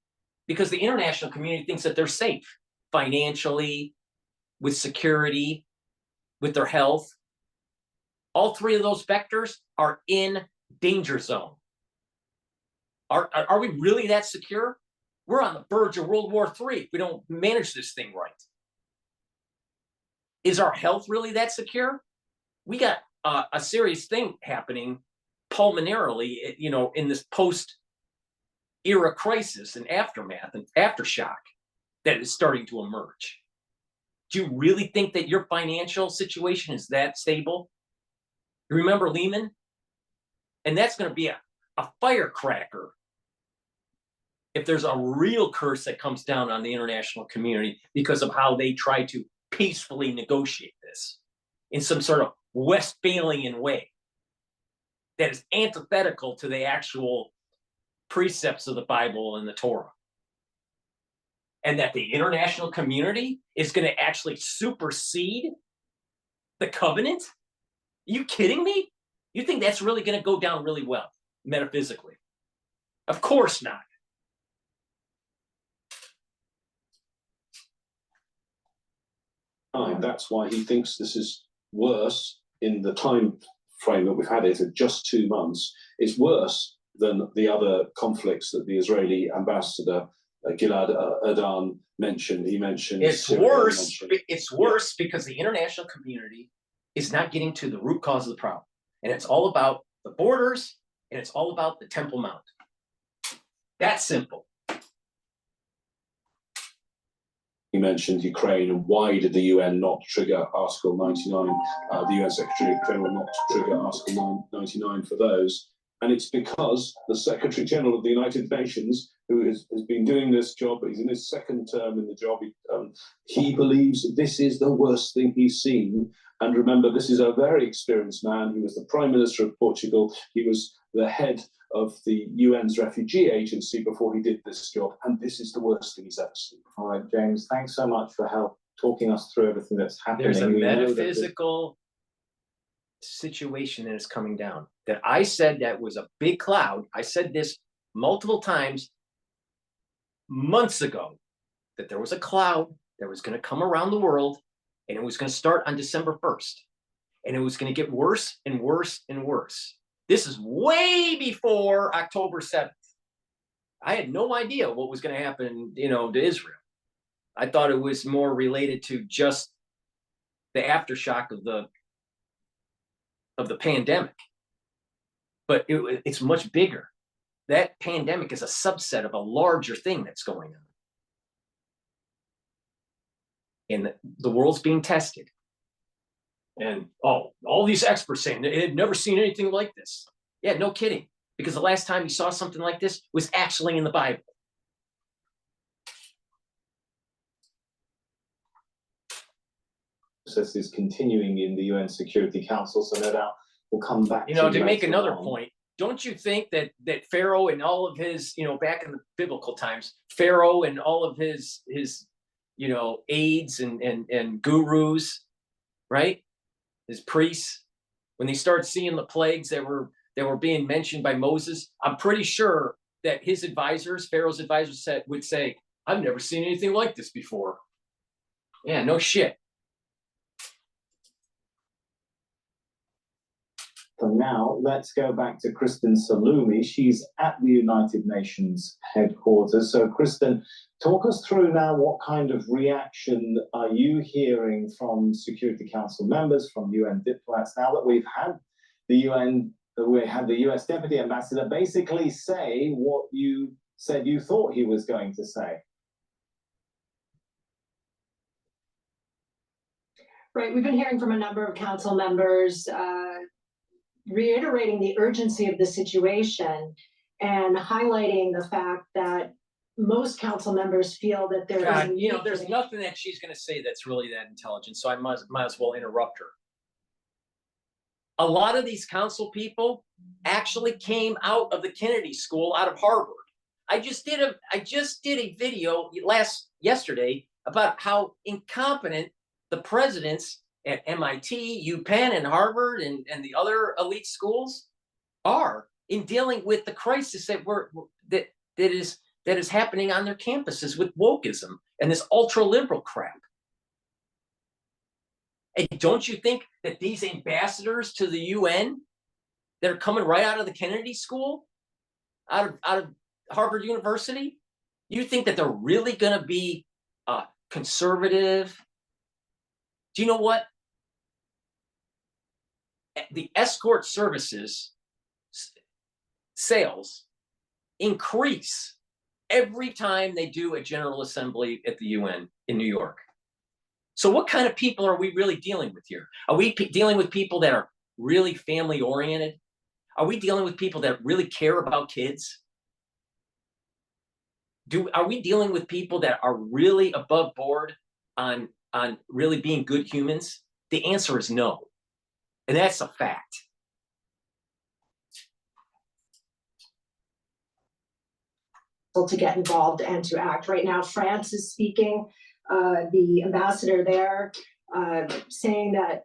Because the international community thinks that they're safe financially, with security, with their health. All three of those vectors are in danger zone. Are we really that secure? We're on the verge of World War III if we don't manage this thing right. Is our health really that secure? We got a serious thing happening pulmonarily, in this post-era crisis and aftermath and aftershock that is starting to emerge. Do you really think that your financial situation is that stable? You remember Lehman? And that's going to be a firecracker if there's a real curse that comes down on the international community because of how they try to peacefully negotiate this in some sort of Westphalian way that is antithetical to the actual precepts of the Bible and the Torah. And that the international community is going to actually supersede the covenant? Are you kidding me? You think that's really going to go down really well, metaphysically? Of course not. That's why he thinks this is worse in the time frame that we've had it at just 2 months. It's worse than the other conflicts that the Israeli ambassador Gilad Erdan mentioned. He mentioned it's worse. It's worse because the international community is not getting to the root cause of the problem, and it's all about the borders and it's all about the Temple Mount. That's simple. He mentioned Ukraine, and why did the UN not trigger Article 99? The UN Secretary General not trigger Article 99 for those. And it's because the Secretary General of the United Nations, who has been doing this job, he's in his second term in the job, he believes this is the worst thing he's seen. And remember, this is a very experienced man. He was the Prime Minister of Portugal. He was the head of the UN's refugee agency before he did this job. And this is the worst thing he's ever seen. All right, James, thanks so much for talking us through everything that's happening. There's a metaphysical situation that is coming down that I said that was a big cloud. I said this multiple times months ago, that there was a cloud that was going to come around the world, and it was going to start on December 1st, and it was going to get worse and worse and worse. This is way before October 7th. I had no idea what was going to happen, to Israel. I thought it was more related to just the aftershock of the pandemic. But it's much bigger. That pandemic is a subset of a larger thing that's going on. And the world's being tested. And all these experts saying they had never seen anything like this. Yeah, no kidding. Because the last time you saw something like this was actually in the Bible. Process is continuing in the UN Security Council, so no doubt we'll come back. To make another point, don't you think that Pharaoh and all of his, back in the biblical times, Pharaoh and all of his aides and gurus, right? His priests, when they started seeing the plagues that were being mentioned by Moses, I'm pretty sure that his advisors, Pharaoh's advisors, would say, "I've never seen anything like this before." Yeah, no shit. for now. Let's go back to Kristen Salumi. She's at the United Nations headquarters. So, Kristen, talk us through now what kind of reaction are you hearing from Security Council members, from UN diplomats, now that we've had the US Deputy Ambassador basically say what you said you thought he was going to say? Right, we've been hearing from a number of council members reiterating the urgency of the situation and highlighting the fact that most council members feel that there is a God, need there's nothing that she's going to say that's really that intelligent, so I might as well interrupt her. A lot of these council people actually came out of the Kennedy School out of Harvard. I just did a video yesterday about how incompetent the presidents at MIT, UPenn, and Harvard, and the other elite schools are in dealing with the crisis that is happening on their campuses with wokeism and this ultra liberal crap. And don't you think that these ambassadors to the UN that are coming right out of the Kennedy School, out of Harvard University, you think that they're really going to be conservative? Do you know what? The escort services sales increase every time they do a General Assembly at the UN in New York. So what kind of people are we really dealing with here? Are we dealing with people that are really family oriented? Are we dealing with people that really care about kids? Are we dealing with people that are really above board on really being good humans? The answer is no. And that's a fact. To get involved and to act. Right now, France is speaking, the ambassador there saying that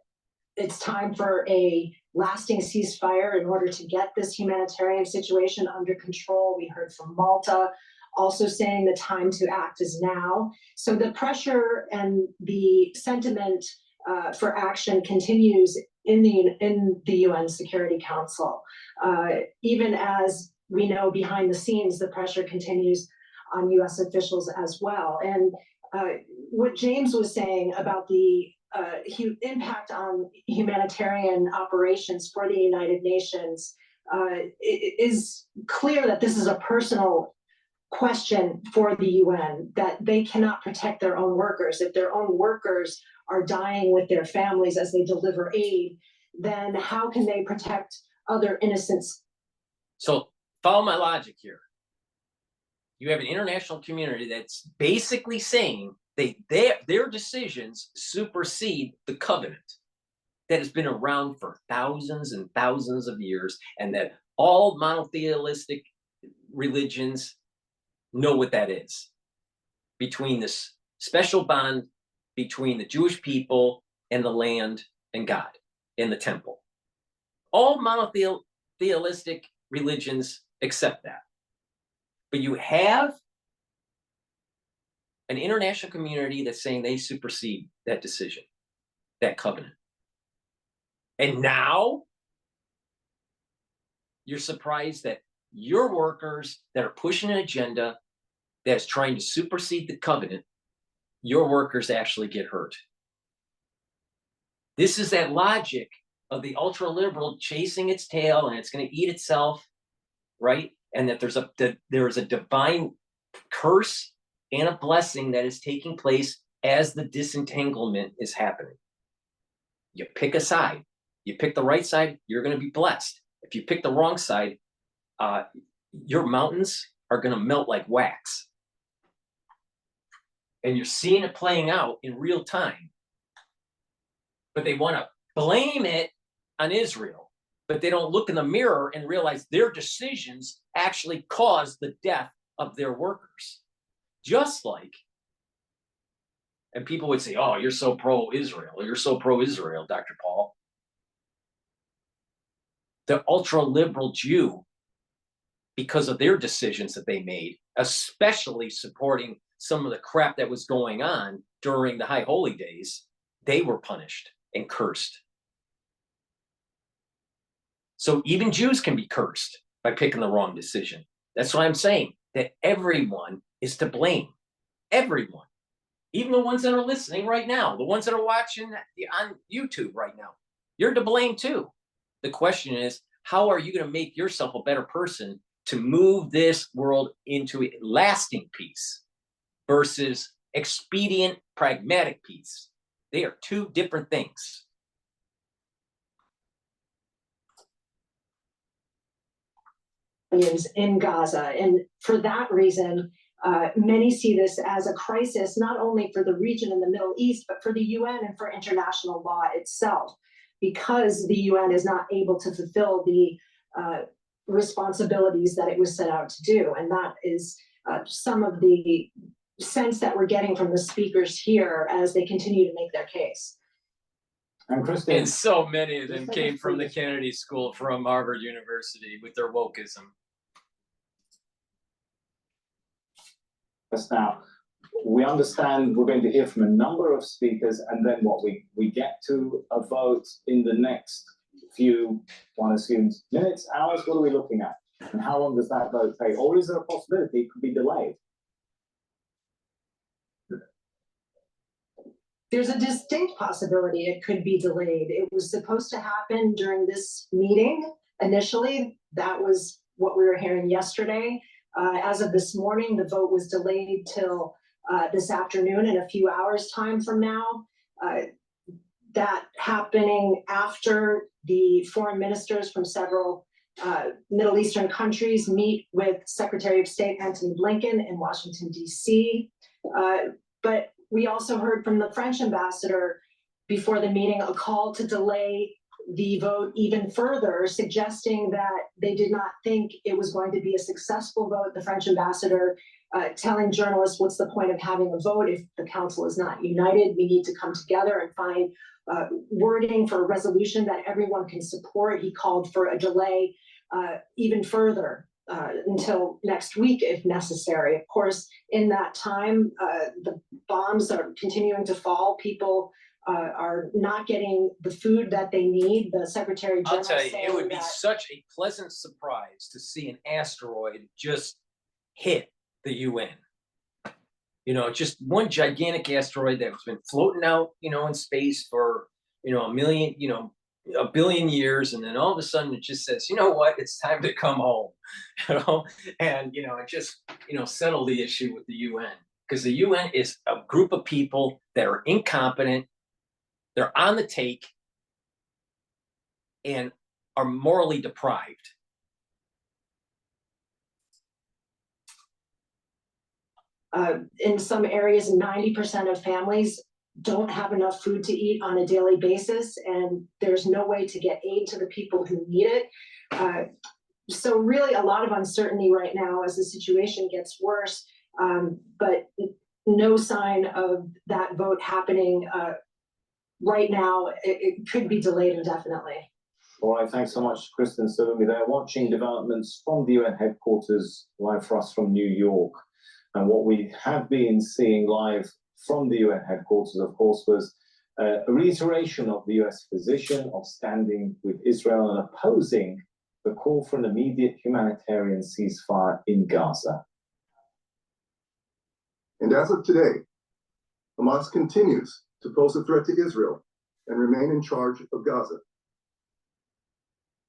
it's time for a lasting ceasefire in order to get this humanitarian situation under control. We heard from Malta also saying the time to act is now. So the pressure and the sentiment for action continues in the UN Security Council. Even as we know behind the scenes, the pressure continues on US officials as well. And what James was saying about the impact on humanitarian operations for the United Nations, it is clear that this is a personal question for the UN, that they cannot protect their own workers. If their own workers are dying with their families as they deliver aid, then how can they protect other innocents? So follow my logic here. You have an international community that's basically saying their decisions supersede the covenant that has been around for thousands and thousands of years, and that all monotheistic religions know what that is, between this special bond between the Jewish people and the land and God in the temple. All monotheistic religions accept that. But you have an international community that's saying they supersede that decision, that covenant. And now you're surprised that your workers that are pushing an agenda that's trying to supersede the covenant, your workers actually get hurt. This is that logic of the ultra liberal chasing its tail and it's going to eat itself, right? And that there is a divine curse and a blessing that is taking place as the disentanglement is happening. You pick a side. You pick the right side, you're going to be blessed. If you pick the wrong side, your mountains are going to melt like wax. And you're seeing it playing out in real time. But they want to blame it on Israel. But they don't look in the mirror and realize their decisions actually caused the death of their workers. Just like, and people would say, oh, you're so pro-Israel. You're so pro-Israel, Dr. Paul. The ultra-liberal Jew, because of their decisions that they made, especially supporting some of the crap that was going on during the High Holy Days, they were punished and cursed. So even Jews can be cursed by picking the wrong decision. That's why I'm saying that everyone is to blame. Everyone. Even the ones that are listening right now, the ones that are watching on YouTube right now, you're to blame too. The question is, how are you going to make yourself a better person to move this world into a lasting peace versus expedient, pragmatic peace? They are two different things. In Gaza. And for that reason, many see this as a crisis, not only for the region in the Middle East, but for the UN and for international law itself, because the UN is not able to fulfill the responsibilities that it was set out to do. And that is some of the sense that we're getting from the speakers here as they continue to make their case. And so many of them came from the Kennedy School, from Harvard University, with their wokeism. Just now, we understand we're going to hear from a number of speakers, and then what we get to a vote in the next few, one assumes, minutes, hours. What are we looking at? And how long does that vote take? Or is there a possibility it could be delayed? There's a distinct possibility it could be delayed. It was supposed to happen during this meeting initially. That was what we were hearing yesterday. As of this morning, the vote was delayed till this afternoon, in a few hours time from now. That happening after the foreign ministers from several Middle Eastern countries meet with Secretary of State Antony Blinken in Washington, D.C. But we also heard from the French ambassador before the meeting a call to delay the vote even further, suggesting that they did not think it was going to be a successful vote. The French ambassador telling journalists, what's the point of having a vote if the council is not united? We need to come together and find wording for a resolution that everyone can support. He called for a delay even further until next week if necessary. Of course, in that time, the bombs are continuing to fall. People are not getting the food that they need. The Secretary General, I'll tell you, it would be that such a pleasant surprise to see an asteroid just hit the UN. You know, just one gigantic asteroid that's been floating out, you know, in space for, you know, a billion years, and then all of a sudden it just says, you know what, it's time to come home, you know, and, you know, it just, you know, settle the issue with the UN, because the UN is a group of people that are incompetent, they're on the take, and are morally deprived. In some areas, 90% of families don't have enough food to eat on a daily basis, and there's no way to get aid to the people who need it. So really a lot of uncertainty right now as the situation gets worse, but no sign of that vote happening right now. It could be delayed indefinitely. All right, thanks so much, Kristen. So we're there watching developments from the UN headquarters live for us from New York. And what we have been seeing live from the UN headquarters, of course, was a reiteration of the US position of standing with Israel and opposing the call for an immediate humanitarian ceasefire in Gaza. And as of today, Hamas continues to pose a threat to Israel and remain in charge of Gaza.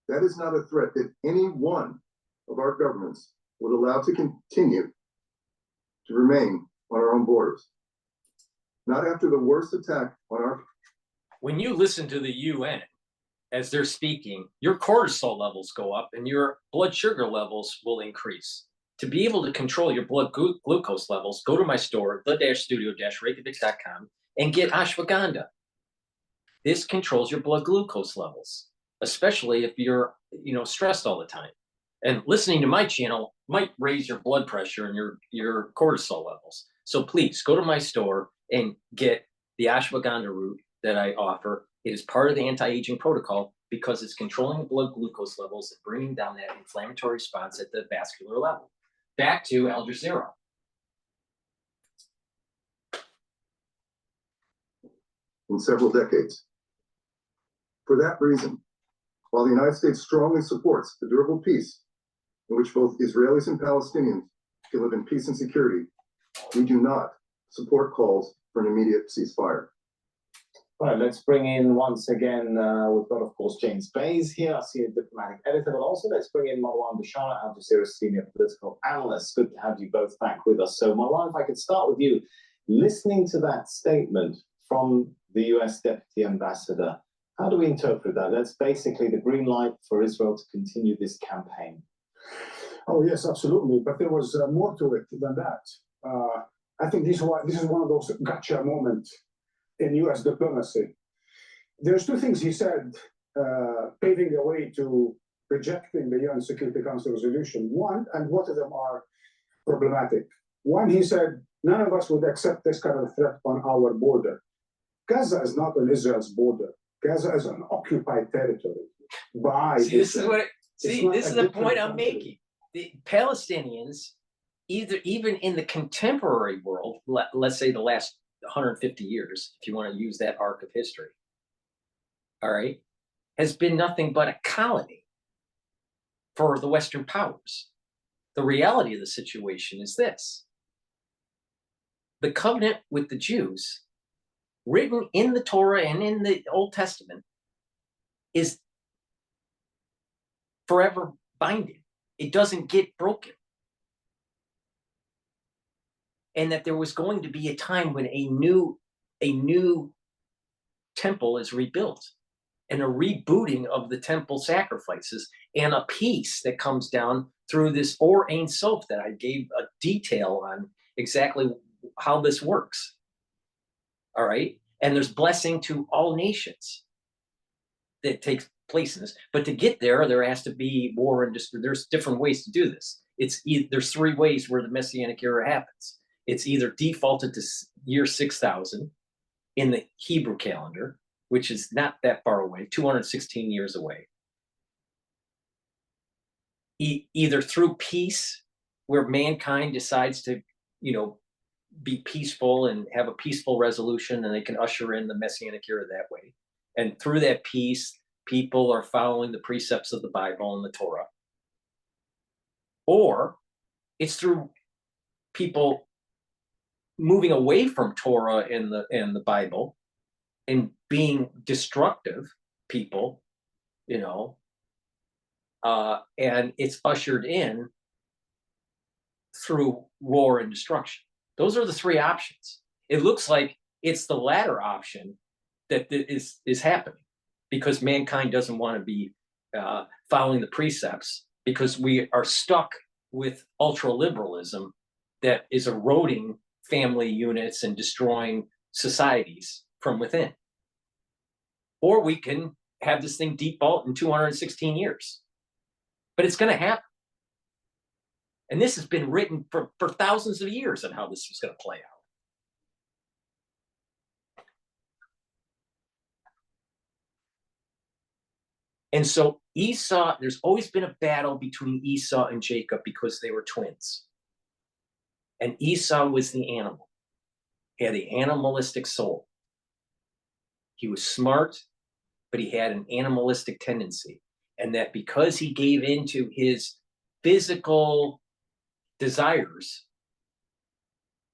That is not a threat that any one of our governments would allow to continue to remain on our own borders. Not after the worst attack on our... When you listen to the UN as they're speaking, your cortisol levels go up and your blood sugar levels will increase. To be able to control your blood glucose levels, go to my store, the-studio-reykjavik.com, and get ashwagandha. This controls your blood glucose levels, especially if you're, you know, stressed all the time. And listening to my channel might raise your blood pressure and your cortisol levels. So please go to my store and get the ashwagandha root that I offer. It is part of the anti-aging protocol because it's controlling the blood glucose levels and bringing down that inflammatory response at the vascular level. Back to Al Jazeera. In several decades. For that reason, While the United States strongly supports a durable peace in which both Israelis and Palestinians can live in peace and security, we do not support calls for an immediate ceasefire. All right, let's bring in once again, we've got, of course, James Bays here, our senior diplomatic editor, but also let's bring in Marwan Bashara, Al Jazeera's senior political analyst. Good to have you both back with us. So, Marwan, if I could start with you. Listening to that statement from the US Deputy Ambassador, how do we interpret that? That's basically the green light for Israel to continue this campaign. Oh, yes, absolutely. But there was more to it than that. I think this is one of those gotcha moments in U.S. diplomacy. There's two things he said, paving the way to rejecting the UN Security Council resolution. One, and both of them are problematic. One, he said, none of us would accept this kind of threat on our border. Gaza is not on Israel's border. Gaza is an occupied territory by this is the point I'm country. making. The Palestinians, even in the contemporary world, let's say the last 150 years, if you want to use that arc of history, all right, has been nothing but a colony for the Western powers. The reality of the situation is this: the covenant with the Jews, written in the Torah and in the Old Testament, is forever binding. It doesn't get broken. And that there was going to be a time when a new temple is rebuilt, and a rebooting of the temple sacrifices, and a peace that comes down through this Or Ein Sof that I gave a detail on exactly how this works. All right. And there's blessing to all nations that takes place in this. But to get there, there has to be war and there's different ways to do this. There's three ways where the Messianic era happens. It's either defaulted to year 6000 in the Hebrew calendar, which is not that far away, 216 years away. Either through peace, where mankind decides to, be peaceful and have a peaceful resolution, and they can usher in the Messianic era that way. And through that peace, people are following the precepts of the Bible and the Torah. Or it's through people moving away from Torah and the Bible and being destructive people, and it's ushered in through war and destruction. Those are the three options. It looks like it's the latter option that is happening, because mankind doesn't want to be following the precepts, because we are stuck with ultra-liberalism that is eroding family units and destroying societies from within. Or we can have this thing default in 216 years. But it's going to happen. And this has been written for thousands of years on how this is going to play out. And so Esau, there's always been a battle between Esau and Jacob because they were twins. And Esau was the animal. He had the animalistic soul. He was smart, but he had an animalistic tendency. And that because he gave in to his physical desires,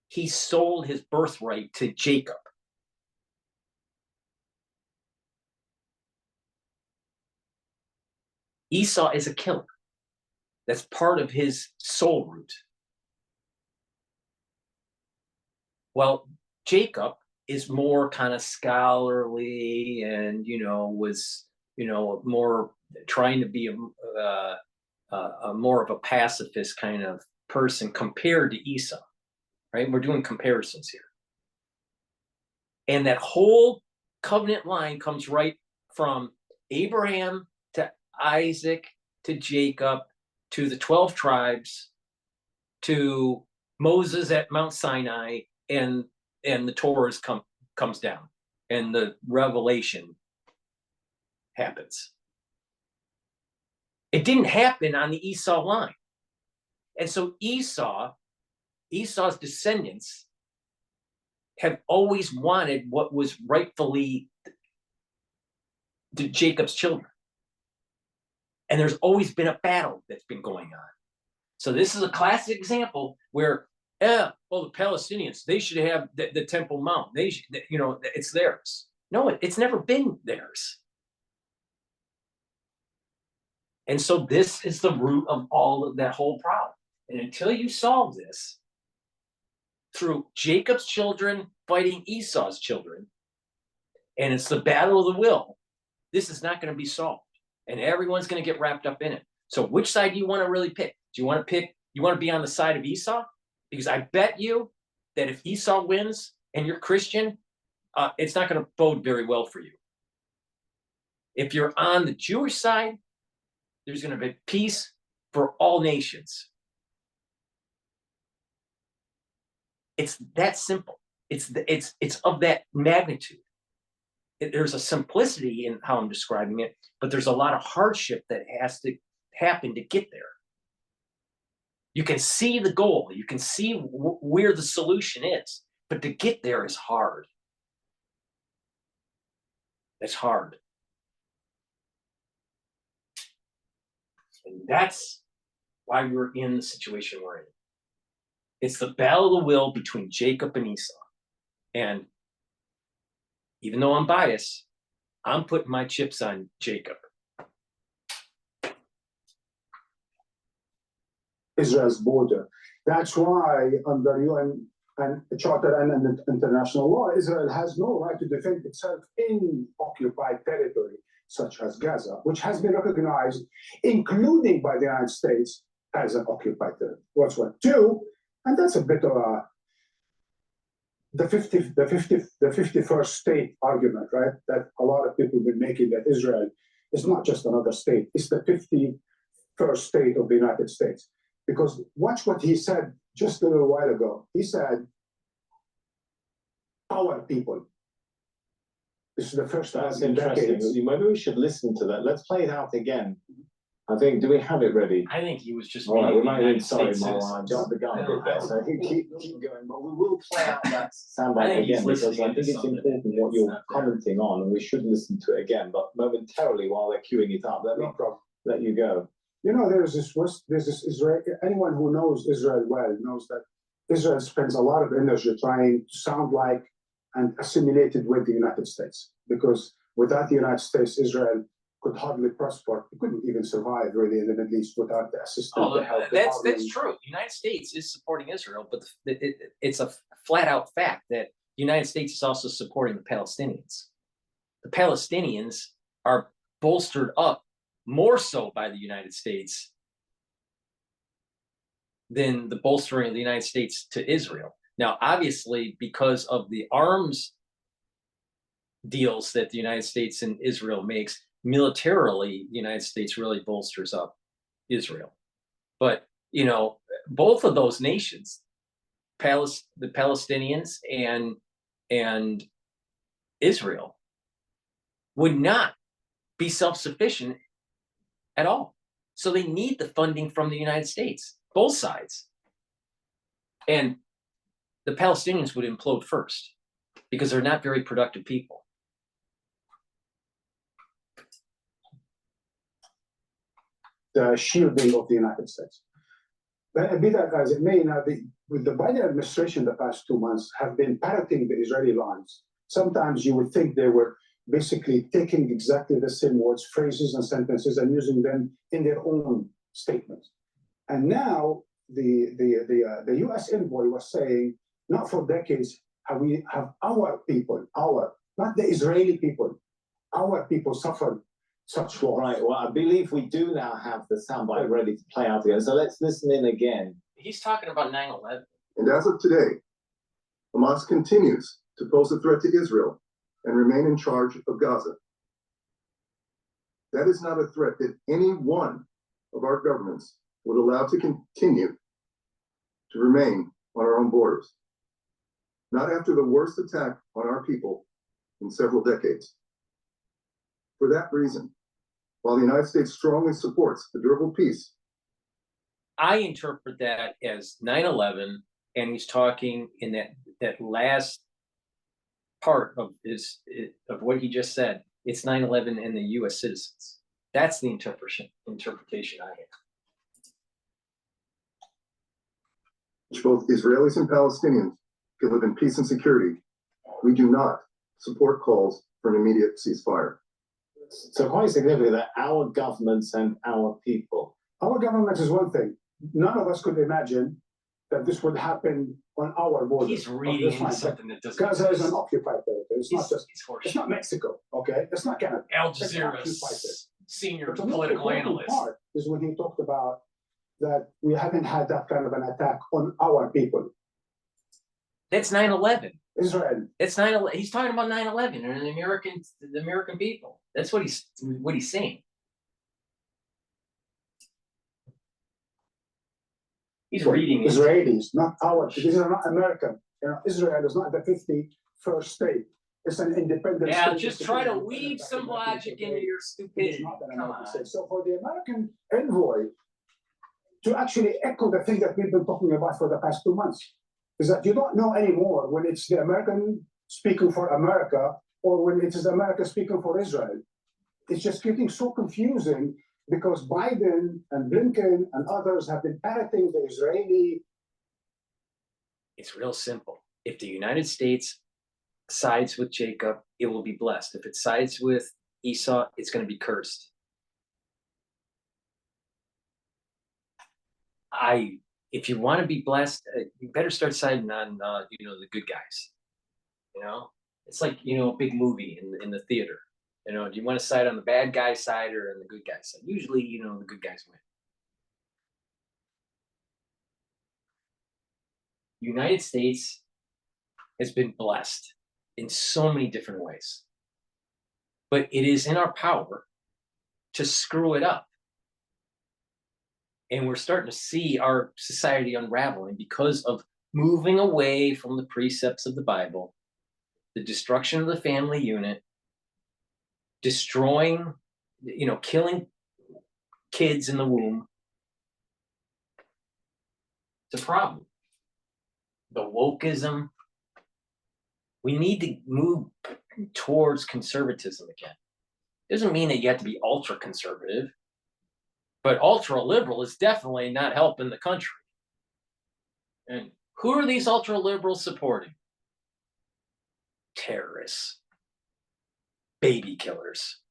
he sold his birthright to Jacob. Esau is a killer. That's part of his soul root. Well, Jacob is more kind of scholarly and, was, more trying to be a more of a pacifist kind of person compared to Esau, right? We're doing comparisons here. And that whole covenant line comes right from Abraham to Isaac to Jacob to the 12 tribes to Moses at Mount Sinai, and the Torah comes down and the revelation happens. It didn't happen on the Esau line. And so Esau's descendants have always wanted what was rightfully Jacob's children. And there's always been a battle that's been going on. So this is a classic example where, well, the Palestinians, they should have the Temple Mount. They should, you know, it's theirs. No, it's never been theirs. And so this is the root of all of that whole problem. And until you solve this through Jacob's children fighting Esau's children, and it's the battle of the will, this is not going to be solved. And everyone's going to get wrapped up in it. So which side do you want to really pick? Do you want to pick, you want to be on the side of Esau? Because I bet you that if Esau wins and you're Christian, it's not going to bode very well for you. If you're on the Jewish side, there's going to be peace for all nations. It's that simple. It's of that magnitude. There's a simplicity in how I'm describing it, but there's a lot of hardship that has to happen to get there. You can see the goal. You can see where the solution is, but to get there is hard. It's hard. And that's why we're in the situation we're in. It's the battle of the will between Jacob and Esau. And even though I'm biased, I'm putting my chips on Jacob. Israel's border. That's why under UN and Charter and international law, Israel has no right to defend itself in occupied territory, such as Gaza, which has been recognized, including by the United States, as an occupied territory. What's one? Two, and that's a bit of the 51st state argument, right? That a lot of people have been making, that Israel is not just another state, it's the 51st state of the United States. Because watch what he said just a little while ago. He said, our people. This is the first time in decades. Maybe we should listen to that. Let's play it out again. I think, do we have it ready? I think he was just all right, we might being need, sorry, Marwan, I jumped the gun a bit there, so keep going. But we will play out that soundbite again, because I think it's important what you're commenting on, and we should listen to it again. But momentarily, while they're queuing it up, let me let you go. You know, there's this Israel. Anyone who knows Israel well knows that Israel spends a lot of energy trying to sound like and assimilated with the United States, because without the United States, Israel could hardly prosper. It couldn't even survive really in the Middle East without the assistance. That's true. The United States is supporting Israel, but it's a flat out fact that the United States is also supporting the Palestinians. The Palestinians are bolstered up more so by the United States than the bolstering of the United States to Israel. Now, obviously, because of the arms deals that the United States and Israel makes, militarily, the United States really bolsters up Israel. But, you know, both of those nations, the Palestinians and Israel, would not be self-sufficient at all. So they need the funding from the United States, both sides. And the Palestinians would implode first because they're not very productive people. The shielding of the United States. But be that as it may, now with the Biden administration the past 2 months have been parroting the Israeli lines. Sometimes you would think they were basically taking exactly the same words, phrases, and sentences and using them in their own statements. And now the U.S. envoy was saying, not for decades have our people, not the Israeli people, our people suffered such loss. Right, well, I believe we do now have the soundbite ready to play out again. So let's listen in again. He's talking about 9/11. And as of today, Hamas continues to pose a threat to Israel and remain in charge of Gaza. That is not a threat that any one of our governments would allow to continue to remain on our own borders. Not after the worst attack on our people in several decades. For that reason, while the United States strongly supports the durable peace, I interpret that as 9/11, and he's talking in that last part of what he just said. It's 9/11 and the U.S. citizens. That's the interpretation I have. Which both Israelis and Palestinians can live in peace and security. We do not support calls for an immediate ceasefire. So quite significant that our governments and our people. Our government is one thing. None of us could imagine that this would happen on our border. He's reading into something that doesn't Gaza is exist. an occupied territory. It's not just. It's not Mexico. Okay, it's not Canada. Al It's occupied territory. Jazeera's senior But the most political important analyst. part is when he talked about that we haven't had that kind of an attack on our people. That's 9/11. Israel. It's 9/11. He's talking about 9/11 and the American people. That's what he's saying. He's reading it. Israelis, not ours. These are not American. You know, Israel is not the 51st state. It's an independent Yeah, state. just try to weave some logic into your stupidity. Come on. So for the American envoy to actually echo the thing that we've been talking about for the past 2 months, is that you don't know anymore when it's the American speaking for America or when it is America speaking for Israel. It's just getting so confusing because Biden and Blinken and others have been parroting the Israeli. It's real simple. If the United States sides with Jacob, it will be blessed. If it sides with Esau, it's going to be cursed. If you want to be blessed, you better start siding on, the good guys. You know, it's like, a big movie in the theater. You know, do you want to side on the bad guy side or on the good guy side? Usually, the good guys win. United States has been blessed in so many different ways, but it is in our power to screw it up. And we're starting to see our society unraveling because of moving away from the precepts of the Bible, the destruction of the family unit, destroying, killing kids in the womb. It's a problem. The wokeism. We need to move towards conservatism again. Doesn't mean that you have to be ultra conservative, but ultra liberal is definitely not helping the country. And who are these ultra liberals supporting? Terrorists, baby killers,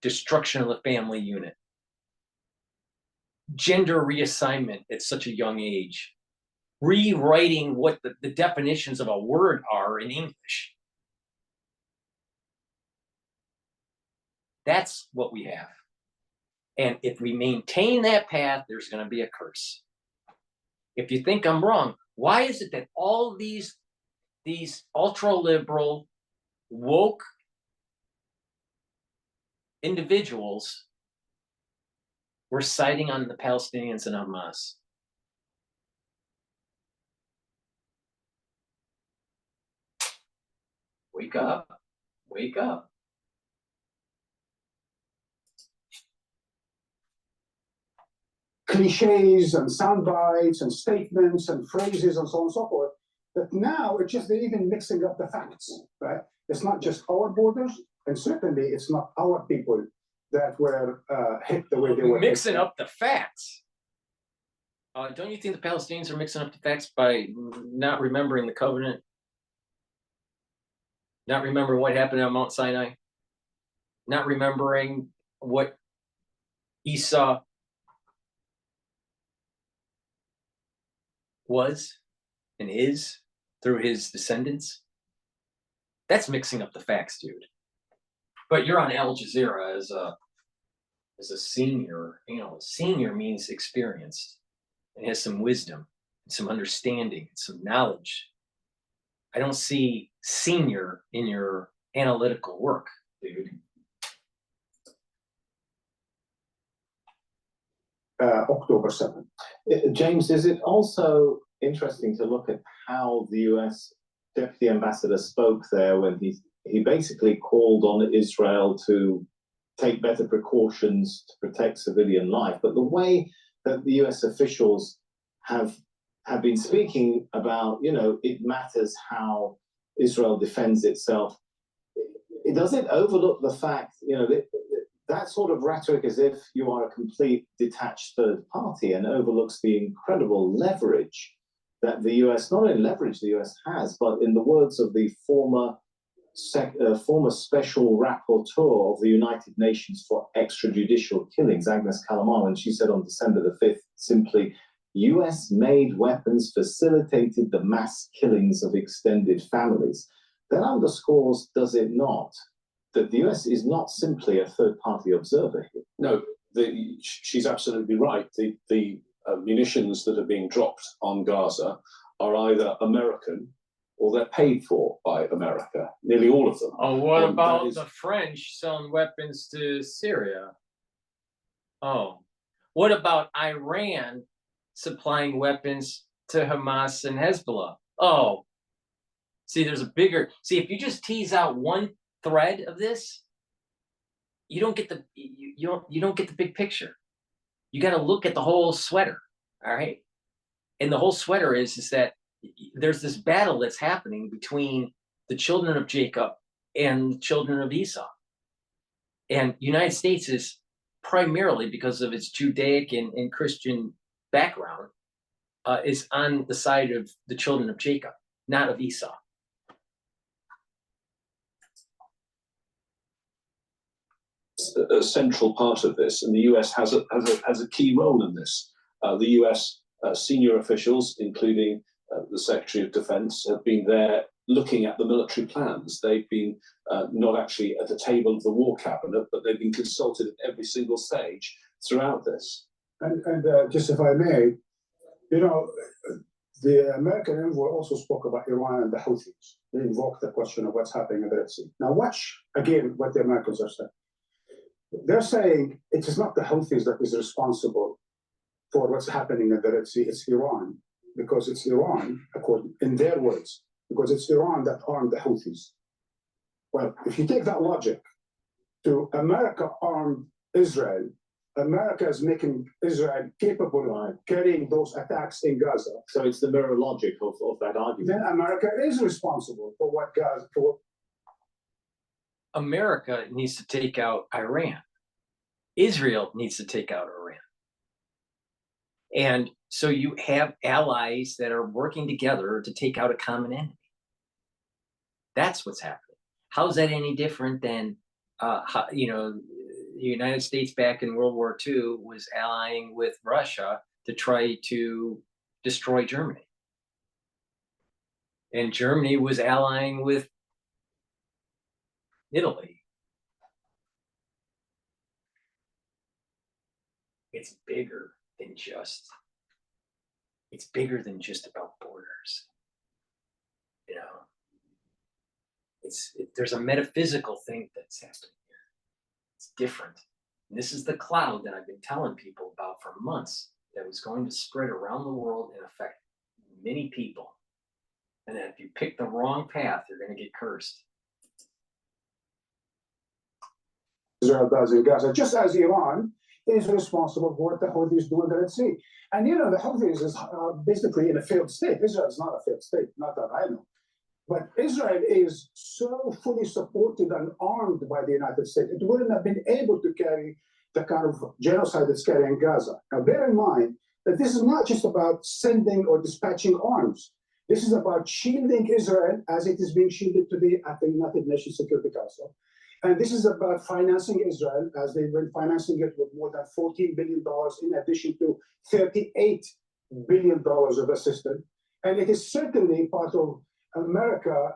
destruction of the family unit, gender reassignment at such a young age, rewriting what the definitions of a word are in English. That's what we have. And if we maintain that path, there's going to be a curse. If you think I'm wrong, why is it that all these ultra-liberal, woke individuals were siding on the Palestinians and Hamas? Wake up. Wake up. Cliches and sound bites and statements and phrases and so on and so forth, that now it's just they're even mixing up the facts, right? It's not just our borders, and certainly it's not our people that were hit the way they were mixing up the facts. Don't you think the Palestinians are mixing up the facts by not remembering the covenant? Not remembering what happened on Mount Sinai? Not remembering what Esau was and is through his descendants? That's mixing up the facts, dude. But you're on Al Jazeera as a senior. Senior means experienced and has some wisdom and some understanding and some knowledge. I don't see senior in your analytical work, dude. October 7th. James, is it also interesting to look at how the US deputy ambassador spoke there when he basically called on Israel to take better precautions to protect civilian life, but the way that the US officials have been speaking about, it matters how Israel defends itself. Does it overlook the fact, that sort of rhetoric as if you are a complete detached third party and overlooks the incredible leverage that the US, not only leverage the US has, but in the words of the former special rapporteur of the United Nations for extrajudicial killings, Agnes Callamard, and she said on December the 5th, simply, US-made weapons facilitated the mass killings of extended families. That underscores, does it not, that the US is not simply a third-party observer here? No, she's absolutely right. The munitions that are being dropped on Gaza are either American or they're paid for by America, nearly all of them. Oh, what about the French selling weapons to Syria? Oh, what about Iran supplying weapons to Hamas and Hezbollah? Oh, see, there's a bigger, see, if you just tease out one thread of this, you don't get the, you don't get the big picture. You got to look at the whole sweater, all right? And the whole sweater is that there's this battle that's happening between the children of Jacob and the children of Esau. And United States is primarily, because of its Judaic and Christian background, is on the side of the children of Jacob, not of Esau. A central part of this, and the US has a key role in this. The US senior officials, including the Secretary of Defense, have been there looking at the military plans. They've been not actually at the table of the war cabinet, but they've been consulted at every single stage throughout this. And just if I may, you know, the American envoy also spoke about Iran and the Houthis. They invoked the question of what's happening in the Red Sea. Now watch again what the Americans are saying. They're saying it is not the Houthis that is responsible for what's happening in the Red Sea, it's Iran, because it's Iran, according in their words, because it's Iran that armed the Houthis. Well, if you take that logic to America armed Israel, America is making Israel capable of carrying those attacks in Gaza. So it's the mirror logic of that argument. Then America is responsible for what Gaza, for America needs to take out Iran. Israel needs to take out Iran. And so you have allies that are working together to take out a common enemy. That's what's happening. How's that any different than, you know, the United States back in World War II was allying with Russia to try to destroy Germany. And Germany was allying with Italy. It's bigger than just, it's bigger than just about borders. You know, there's a metaphysical thing that's happening here. It's different. And this is the cloud that I've been telling people about for months that was going to spread around the world and affect many people. And that if you pick the wrong path, you're going to get cursed. Israel does in Gaza, just as Iran is responsible for what the Houthis do in the Red Sea. And you know, the Houthis is basically in a failed state. Israel is not a failed state, not that I know. But Israel is so fully supported and armed by the United States, it wouldn't have been able to carry the kind of genocide it's carrying in Gaza. Now, bear in mind that this is not just about sending or dispatching arms. This is about shielding Israel as it is being shielded today at the United Nations Security Council. And this is about financing Israel as they've been financing it with more than $14 billion in addition to $38 billion of assistance. And it is certainly part of America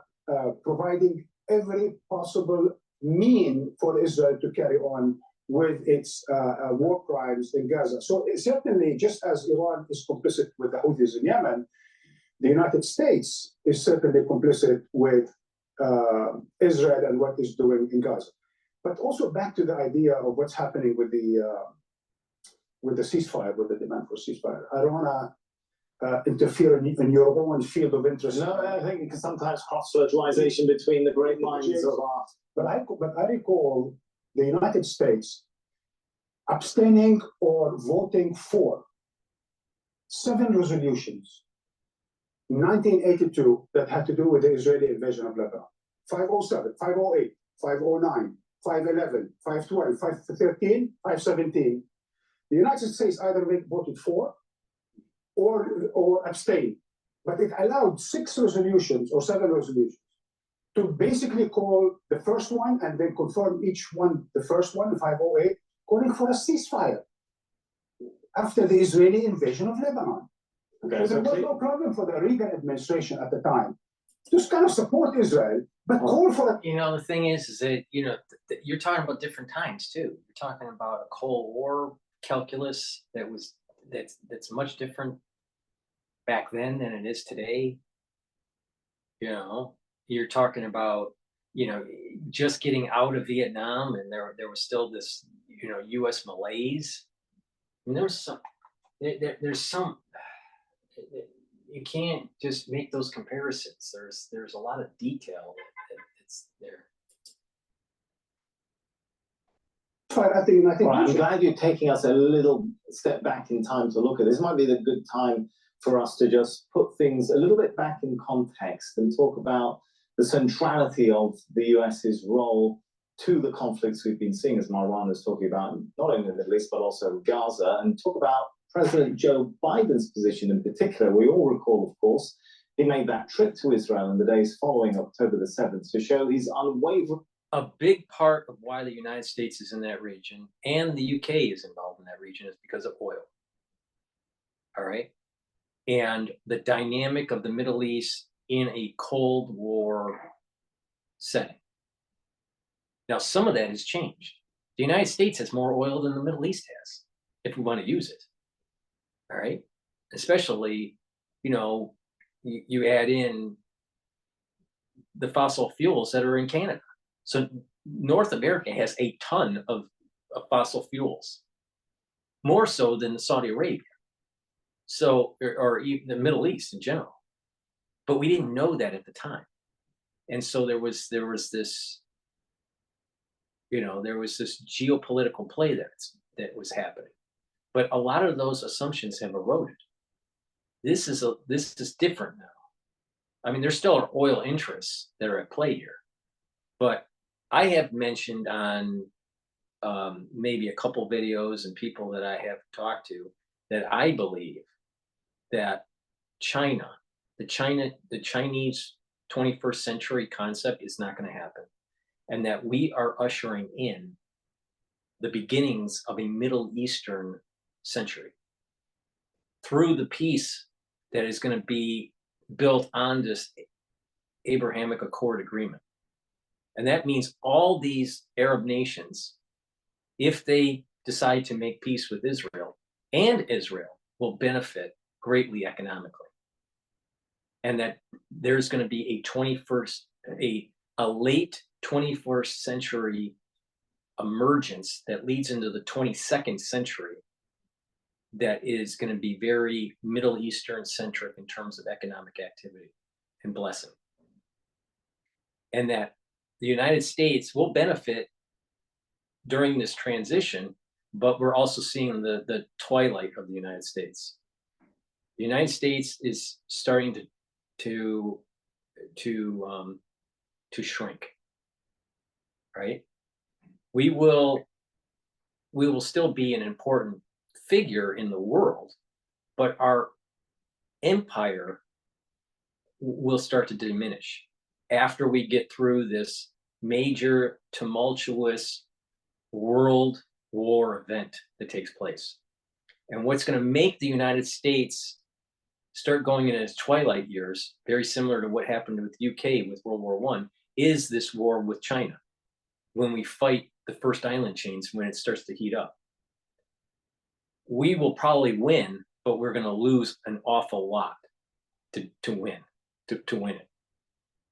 providing every possible mean for Israel to carry on with its war crimes in Gaza. So certainly, just as Iran is complicit with the Houthis in Yemen, the United States is certainly complicit with Israel and what it's doing in Gaza. But also back to the idea of what's happening with the ceasefire, with the demand for ceasefire. I don't want to interfere in your own field of interest. No, I think it can sometimes cross-fertilization between the great minds of art. But I recall the United States abstaining or voting for 7 resolutions in 1982 that had to do with the Israeli invasion of Lebanon. 507, 508, 509, 511, 512, 513, 517. The United States either voted for or abstained, but it allowed 6 resolutions or 7 resolutions to basically call the first one and then confirm each one, the first one, 508, calling for a ceasefire after the Israeli invasion of Lebanon. Okay, so there was no problem for the Reagan administration at the time to kind of support Israel, but call for a. You know, the thing is that, you know, you're talking about different times too. You're talking about a Cold War calculus that's much different back then than it is today. You know, you're talking about, you know, just getting out of Vietnam, and there was still this, you know, U.S. malaise. I mean, there's some. You can't just make those comparisons. There's a lot of detail that's there. Well, I'm glad you're taking us a little step back in time to look at this. Might be the good time for us to just put things a little bit back in context and talk about the centrality of the US's role to the conflicts we've been seeing, as Marwan was talking about, not only in the Middle East, but also Gaza, and talk about President Joe Biden's position in particular. We all recall, of course, he made that trip to Israel in the days following October the 7th to show his unwavering. A big part of why the United States is in that region and the UK is involved in that region is because of oil. All right. And the dynamic of the Middle East in a Cold War setting. Now, some of that has changed. The United States has more oil than the Middle East has, if we want to use it. All right. Especially, you know, you add in the fossil fuels that are in Canada. So North America has a ton of fossil fuels, more so than Saudi Arabia. So, or even the Middle East in general. But we didn't know that at the time. And so there was this, you know, there was this geopolitical play that was happening. But a lot of those assumptions have eroded. This is different now. I mean, there still are oil interests that are at play here. But I have mentioned on maybe a couple videos and people that I have talked to that I believe that China, the Chinese 21st century concept is not going to happen. And that we are ushering in the beginnings of a Middle Eastern century through the peace that is going to be built on this Abrahamic Accord agreement. And that means all these Arab nations, if they decide to make peace with Israel, and Israel will benefit greatly economically. And that there's going to be a late 21st century emergence that leads into the 22nd century that is going to be very Middle Eastern centric in terms of economic activity and blessing. And that the United States will benefit during this transition, but we're also seeing the twilight of the United States. The United States is starting to shrink, right? We will still be an important figure in the world, but our empire will start to diminish after we get through this major tumultuous world war event that takes place. And what's going to make the United States start going into its twilight years, very similar to what happened with UK with World War I, is this war with China. When we fight the first island chains, when it starts to heat up. We will probably win, but we're going to lose an awful lot to win it.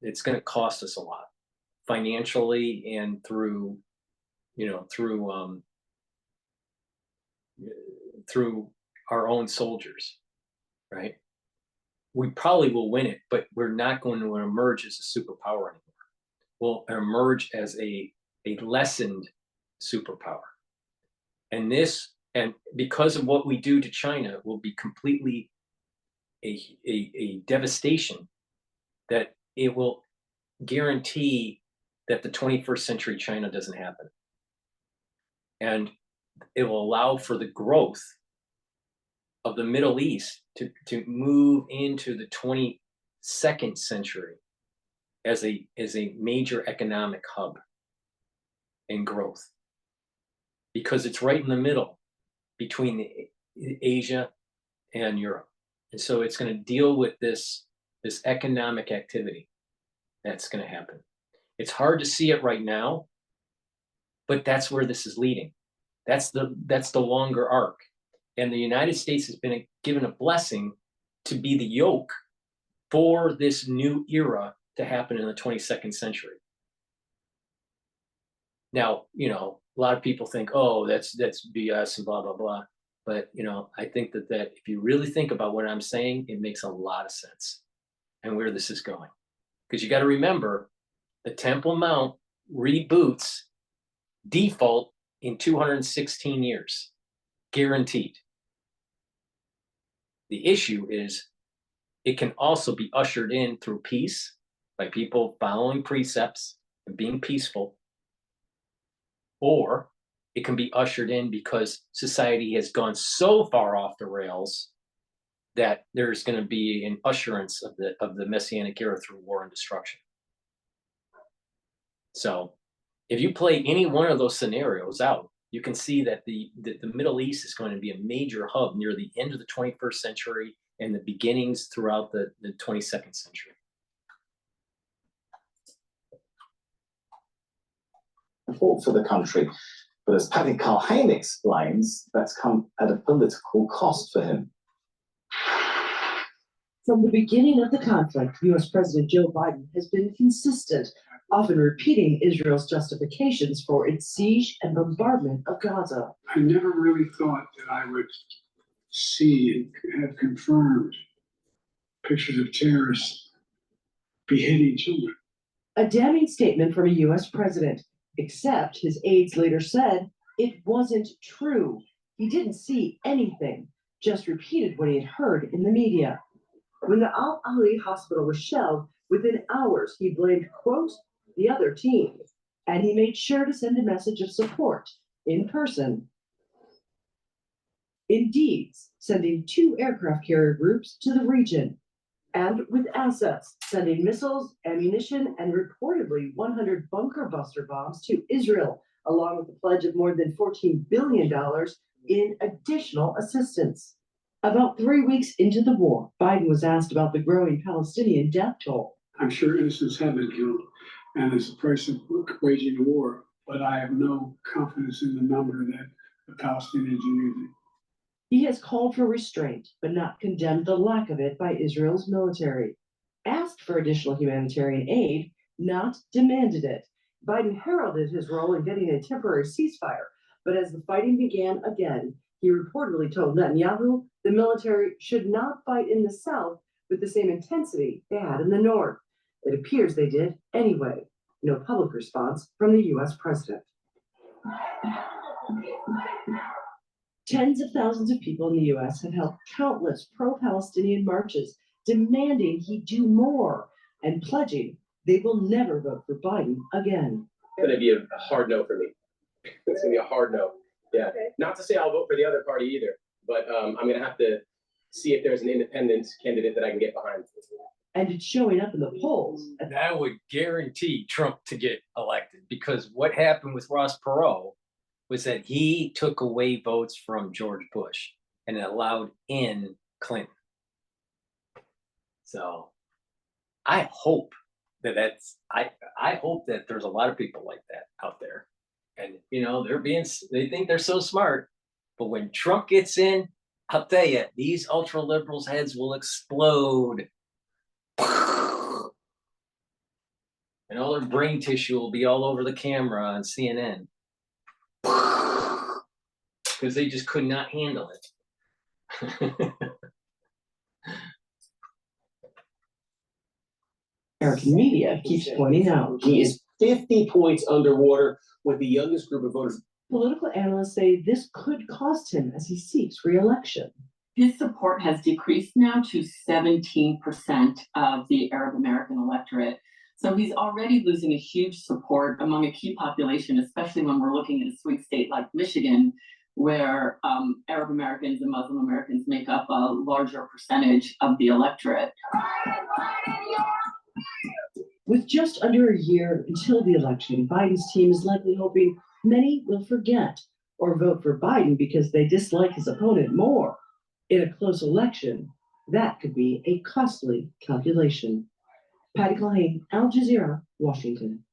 It's going to cost us a lot financially and through our own soldiers, right? We probably will win it, but we're not going to emerge as a superpower anymore. We'll emerge as a lessened superpower. And because of what we do to China will be completely a devastation that it will guarantee that the 21st century China doesn't happen. And it will allow for the growth of the Middle East to move into the 22nd century as a major economic hub and growth, because it's right in the middle between Asia and Europe. And so it's going to deal with this economic activity that's going to happen. It's hard to see it right now, but that's where this is leading. That's the longer arc. And the United States has been given a blessing to be the yoke for this new era to happen in the 22nd century. Now, you know, a lot of people think, oh, that's BS and blah, blah, blah. But, you know, I think that if you really think about what I'm saying, it makes a lot of sense and where this is going. Because you got to remember, the Temple Mount reboots default in 216 years, guaranteed. The issue is it can also be ushered in through peace by people following precepts and being peaceful, or it can be ushered in because society has gone so far off the rails that there's going to be an usherance of the Messianic era through war and destruction. So if you play any one of those scenarios out, you can see that the Middle East is going to be a major hub near the end of the 21st century and the beginnings throughout the 22nd century. Support for the country, but as Paddy Culhane explains, that's come at a political cost for him. From the beginning of the conflict, U.S. President Joe Biden has been consistent, often repeating Israel's justifications for its siege and bombardment of Gaza. I never really thought that I would see and have confirmed pictures of terrorists beheading children. A damning statement from a U.S. president, except his aides later said it wasn't true. He didn't see anything, just repeated what he had heard in the media. When the Al-Ali hospital was shelled, within hours he blamed, quote, the other team, and he made sure to send a message of support in person. Indeed, sending 2 aircraft carrier groups to the region, and with assets, sending missiles, ammunition, and reportedly 100 bunker buster bombs to Israel, along with the pledge of more than $14 billion in additional assistance. About 3 weeks into the war, Biden was asked about the growing Palestinian death toll. I'm sure innocents have been killed, and it's the price of waging a war, but I have no confidence in the number that the Palestinians are using. He has called for restraint, but not condemned the lack of it by Israel's military. Asked for additional humanitarian aid, not demanded it. Biden heralded his role in getting a temporary ceasefire, but as the fighting began again, he reportedly told Netanyahu the military should not fight in the south with the same intensity they had in the north. It appears they did anyway. No public response from the U.S. president. Tens of thousands of people in the U.S. have held countless pro-Palestinian marches demanding he do more and pledging they will never vote for Biden again. It's going to be a hard no for me. It's going to be a hard no. Yeah. Okay. Not to say I'll vote for the other party either, but I'm going to have to see if there's an independent candidate that I can get behind. And it's showing up in the polls. That would guarantee Trump to get elected, because what happened with Ross Perot was that he took away votes from George Bush and allowed in Clinton. So I hope I hope that there's a lot of people like that out there. And, you know, they think they're so smart, but when Trump gets in, I'll tell you, these ultra liberals' heads will explode. And all their brain tissue will be all over the camera on CNN. Because they just could not handle it. American media keeps pointing out he is 50 points underwater with the youngest group of voters. Political analysts say this could cost him as he seeks re-election. His support has decreased now to 17% of the Arab American electorate. So he's already losing a huge support among a key population, especially when we're looking at a swing state like Michigan, where Arab Americans and Muslim Americans make up a larger percentage of the electorate. With just under a year until the election, Biden's team is likely hoping many will forget or vote for Biden because they dislike his opponent more. In a close election, that could be a costly calculation. Patty Culhane, Al Jazeera, Washington.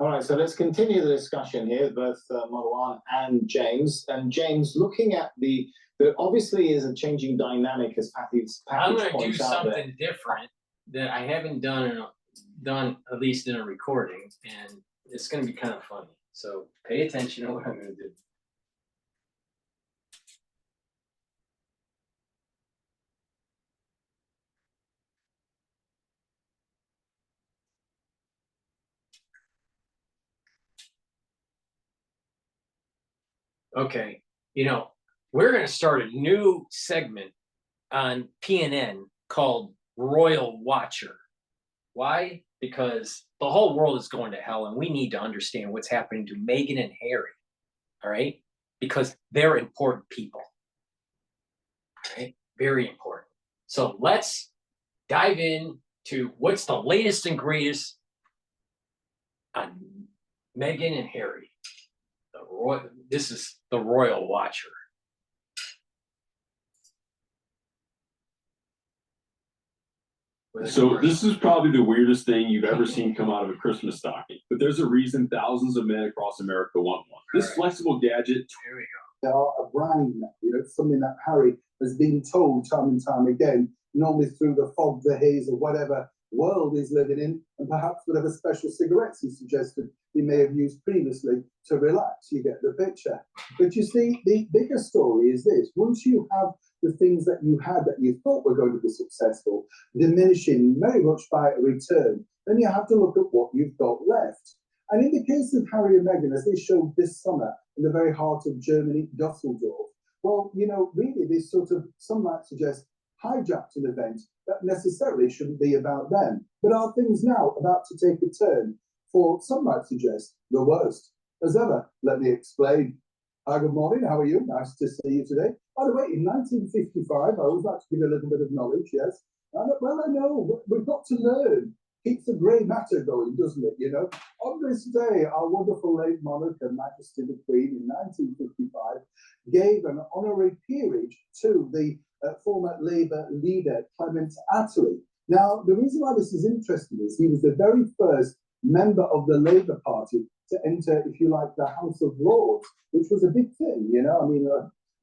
All right, so let's continue the discussion here, both Marwan and James. And James, looking at there obviously is a changing dynamic as Patty's I'm package going to do points out there. something different that I haven't done at least in a recording, and it's going to be kind of funny. So pay attention to what I'm going to do. Okay, we're going to start a new segment on PNN called Royal Watcher. Why? Because the whole world is going to hell, and we need to understand what's happening to Meghan and Harry. All right? Because they're important people. All right? Very important. So let's dive in to what's the latest and greatest on Meghan and Harry. This is the Royal Watcher. So this is probably the weirdest thing you've ever seen come out of a Christmas stocking, but there's a reason thousands of men across America want one. This flexible gadget. Here we go. They are a brand, something that Harry has been told time and time again, normally through the fog, the haze, or whatever world he's living in, and perhaps whatever special cigarettes he suggested he may have used previously to relax. You get the picture. But you see, the bigger story is this. Once you have the things that you had that you thought were going to be successful diminishing very much by a return, then you have to look at what you've got left. And in the case of Harry and Meghan, as they showed this summer in the very heart of Germany, Dusseldorf, well, really this sort of, some might suggest, hijacked an event that necessarily shouldn't be about them, but are things now about to take a turn for, some might suggest, the worst. As ever, let me explain. Hi, good morning, how are you? Nice to see you today. By the way, in 1955, I always like to give you a little bit of knowledge, yes? Well, I know, we've got to learn. Keeps the grey matter going, doesn't it, On this day, our wonderful late monarch, Her Majesty the Queen, in 1955, gave an honorary peerage to the former Labour leader, Clement Attlee. Now, the reason why this is interesting is he was the very first member of the Labour Party to enter, if you like, the House of Lords, which was a big thing,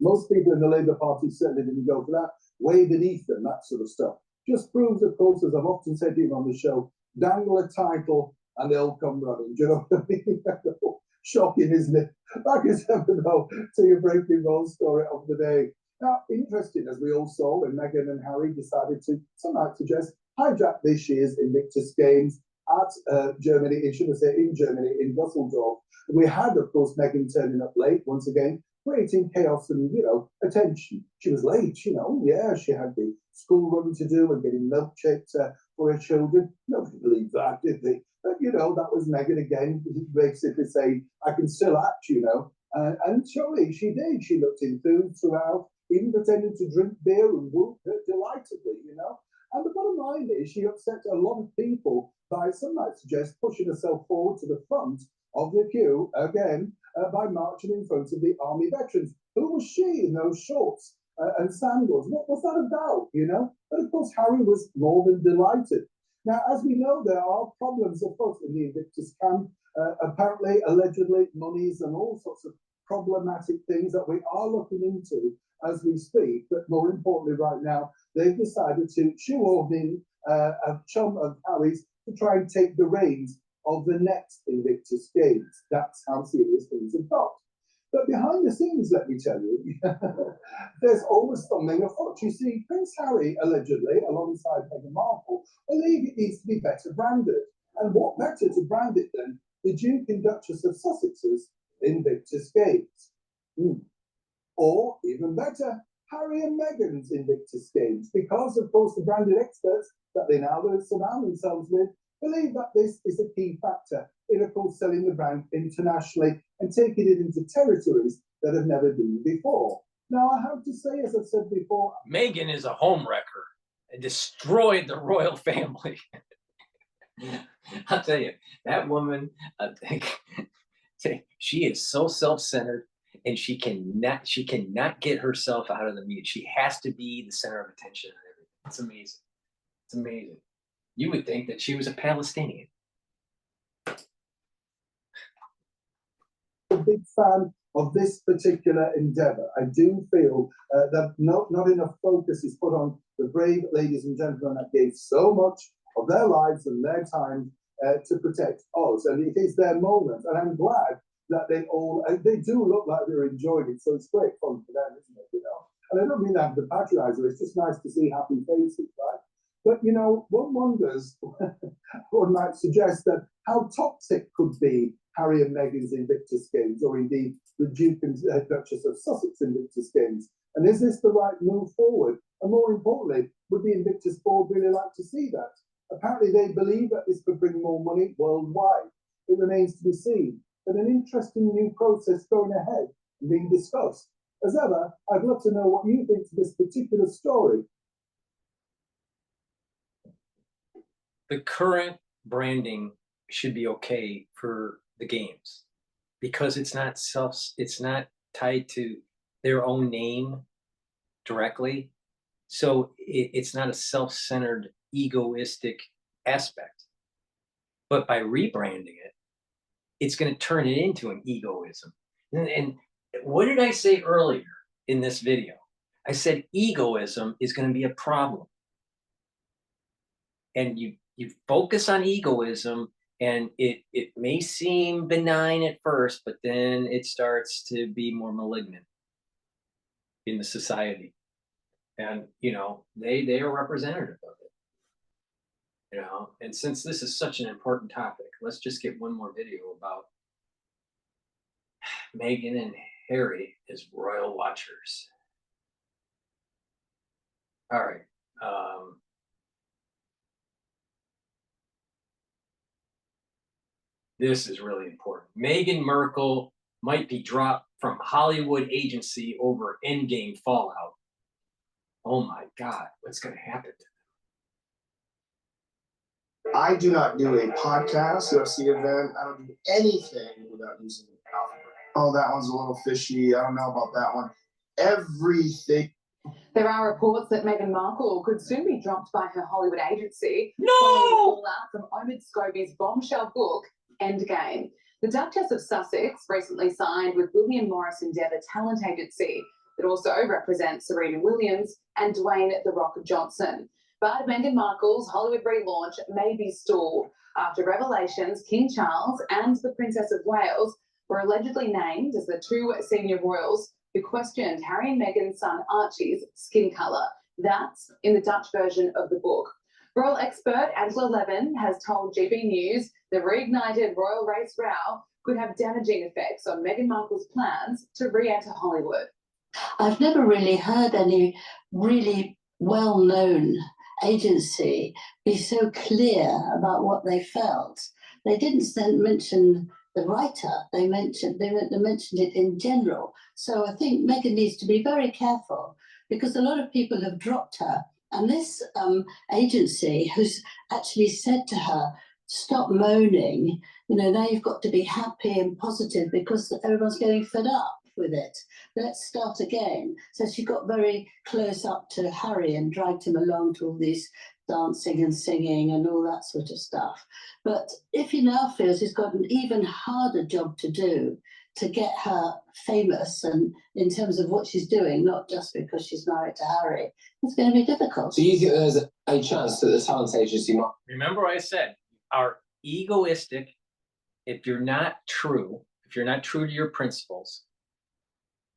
most people in the Labour Party certainly didn't go for that, way beneath them, that sort of stuff. Just proves, of course, as I've often said even on the show, dangle a title and they'll come running. Do you know what I mean? Shocking, isn't it? Back as ever, though, to your breaking ball story of the day. Now, interesting, as we all saw when Meghan and Harry decided to, some might suggest, hijack this year's Invictus Games at Germany, in Germany, in Dusseldorf. We had, of course, Meghan turning up late, once again, creating chaos and, attention. She was late, she had the school run to do and getting milkshakes for her children. Nobody believed that, did they? But, that was Meghan again, basically saying, I can still act, and surely she did. She looked enthused throughout, even pretending to drink beer and whoop delightedly, And the bottom line is she upset a lot of people by, some might suggest, pushing herself forward to the front of the queue, again, by marching in front of the army veterans. Who was she in those shorts and sandals? What was that about, But of course, Harry was more than delighted. Now, as we know, there are problems afoot in the Invictus camp. Apparently, allegedly, monies and all sorts of problematic things that we are looking into as we speak. But more importantly, right now, they've decided to shoehorn in a chum of Harry's to try and take the reins of the next Invictus Games. That's how serious things have got. But behind the scenes, let me tell you, there's always something afoot. You see, Prince Harry, allegedly, alongside Meghan Markle, believe it needs to be better branded. And what better to brand it than the Duke and Duchess of Sussex's Invictus Games? Or, even better, Harry and Meghan's Invictus Games, because, of course, the branded experts that they now surround themselves with believe that this is a key factor in, of course, selling the brand internationally and taking it into territories that have never been before. Now, I have to say, as I've said before, Meghan is a homewrecker and destroyed the royal family. I'll tell you, that woman, she is so self-centered, and she cannot get herself out of the media. She has to be the center of attention and everything. It's amazing. It's amazing. You would think that she was a Palestinian. a big fan of this particular endeavor. I do feel that not enough focus is put on the brave ladies and gentlemen that gave so much of their lives and their time to protect us. And it is their moment. And I'm glad that they do look like they're enjoying it. So it's great fun for them, isn't it? You know? And I don't mean that to patronize her. It's just nice to see happy faces, right? But, you know, one wonders, one might suggest that how toxic could be Harry and Meghan's Invictus Games, or indeed the Duke and Duchess of Sussex Invictus Games. And is this the right move forward? And more importantly, would the Invictus board really like to see that? Apparently they believe that this could bring more money worldwide. It remains to be seen. But an interesting new process going ahead and being discussed. As ever, I'd love to know what you think to this particular story. The current branding should be okay for the games because it's not tied to their own name directly. So it's not a self-centered, egoistic aspect. But by rebranding it, it's going to turn it into an egoism. And what did I say earlier in this video? I said egoism is going to be a problem. And you focus on egoism, and it may seem benign at first, but then it starts to be more malignant in the society. And, you know, they are representative of it. You know, and since this is such an important topic, let's just get one more video about Meghan and Harry as royal watchers. All right. This is really important. Meghan Markle might be dropped from Hollywood agency over Endgame fallout. Oh my God, what's going to happen to them? I do not do a podcast, UFC event. I don't do anything without using the alphabet. Oh, that one's a little fishy. I don't know about that one. Everything. There are reports that Meghan Markle could soon be dropped by her Hollywood agency. No! Following the fallout from Omid Scobie's bombshell book, Endgame. The Duchess of Sussex recently signed with William Morris Endeavour Talent Agency that also represents Serena Williams and Dwayne "The Rock" Johnson. But Meghan Markle's Hollywood relaunch may be stalled after revelations King Charles and the Princess of Wales were allegedly named as the two senior royals who questioned Harry and Meghan's son Archie's skin colour. That's in the Dutch version of the book. Royal expert Angela Levin has told GB News the reignited royal race row could have damaging effects on Meghan Markle's plans to re-enter Hollywood. I've never really heard any really well-known agency be so clear about what they felt. They didn't mention the writer, they mentioned it in general. So I think Meghan needs to be very careful because a lot of people have dropped her. And this agency who's actually said to her, stop moaning, you know, now you've got to be happy and positive because everyone's getting fed up with it. Let's start again. So she got very close up to Harry and dragged him along to all these dancing and singing and all that sort of stuff. But if he now feels he's got an even harder job to do to get her famous and in terms of what she's doing, not just because she's married to Harry, it's going to be difficult. Do you think there's a chance that the talent agency might? Remember I said, are egoistic if you're not true to your principles,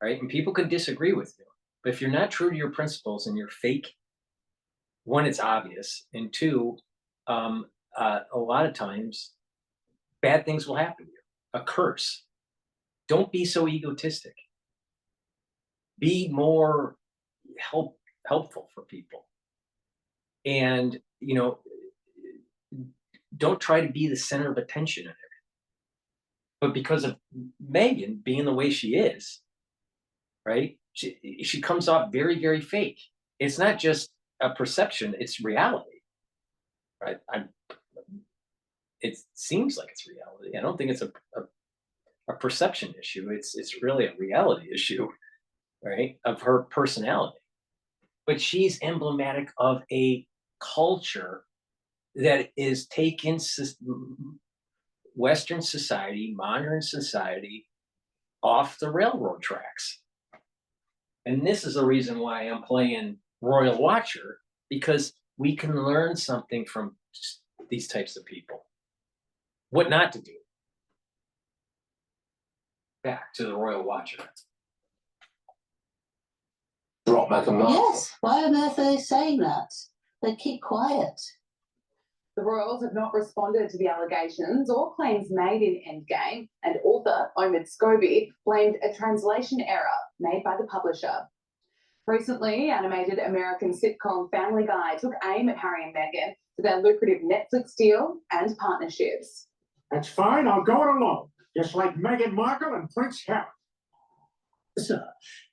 right? And people can disagree with you, but if you're not true to your principles and you're fake, one, it's obvious, and two, a lot of times bad things will happen to you. A curse. Don't be so egotistic. Be more helpful for people. And, you know, don't try to be the center of attention in everything. But because of Meghan being the way she is, right? She comes off very, very fake. It's not just a perception, it's reality. Right? It seems like it's reality. I don't think it's a perception issue. It's really a reality issue, right? Of her personality. But she's emblematic of a culture that is taking Western society, modern society, off the railroad tracks. And this is the reason why I'm playing Royal Watcher, because we can learn something from these types of people. What not to do. Back to the Royal Watcher. Drop back a mask. Yes, why on earth are they saying that? They keep quiet. The royals have not responded to the allegations or claims made in Endgame, and author Omid Scobie blamed a translation error made by the publisher. Recently, animated American sitcom Family Guy took aim at Harry and Meghan for their lucrative Netflix deal and partnerships. That's fine, I'll go it alone, just like Meghan Markle and Prince Harry. Sir,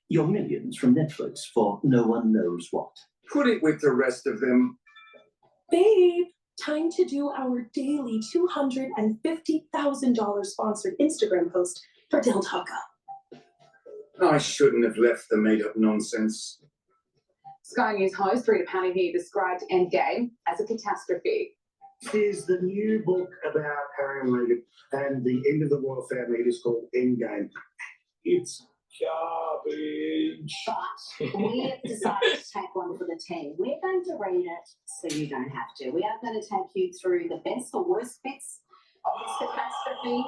your millions from Netflix for no one knows what. Put it with the rest of them. Babe, time to do our daily $250,000 sponsored Instagram post for Del Taco. I shouldn't have left the made-up nonsense. Sky News host Rita Panahi described Endgame as a catastrophe. Is the new book about Harry and Meghan and the end of the royal family. It is called Endgame. It's garbage. But we have decided to take one for the team. We're going to read it so you don't have to. We are going to take you through the best or worst bits of this catastrophe.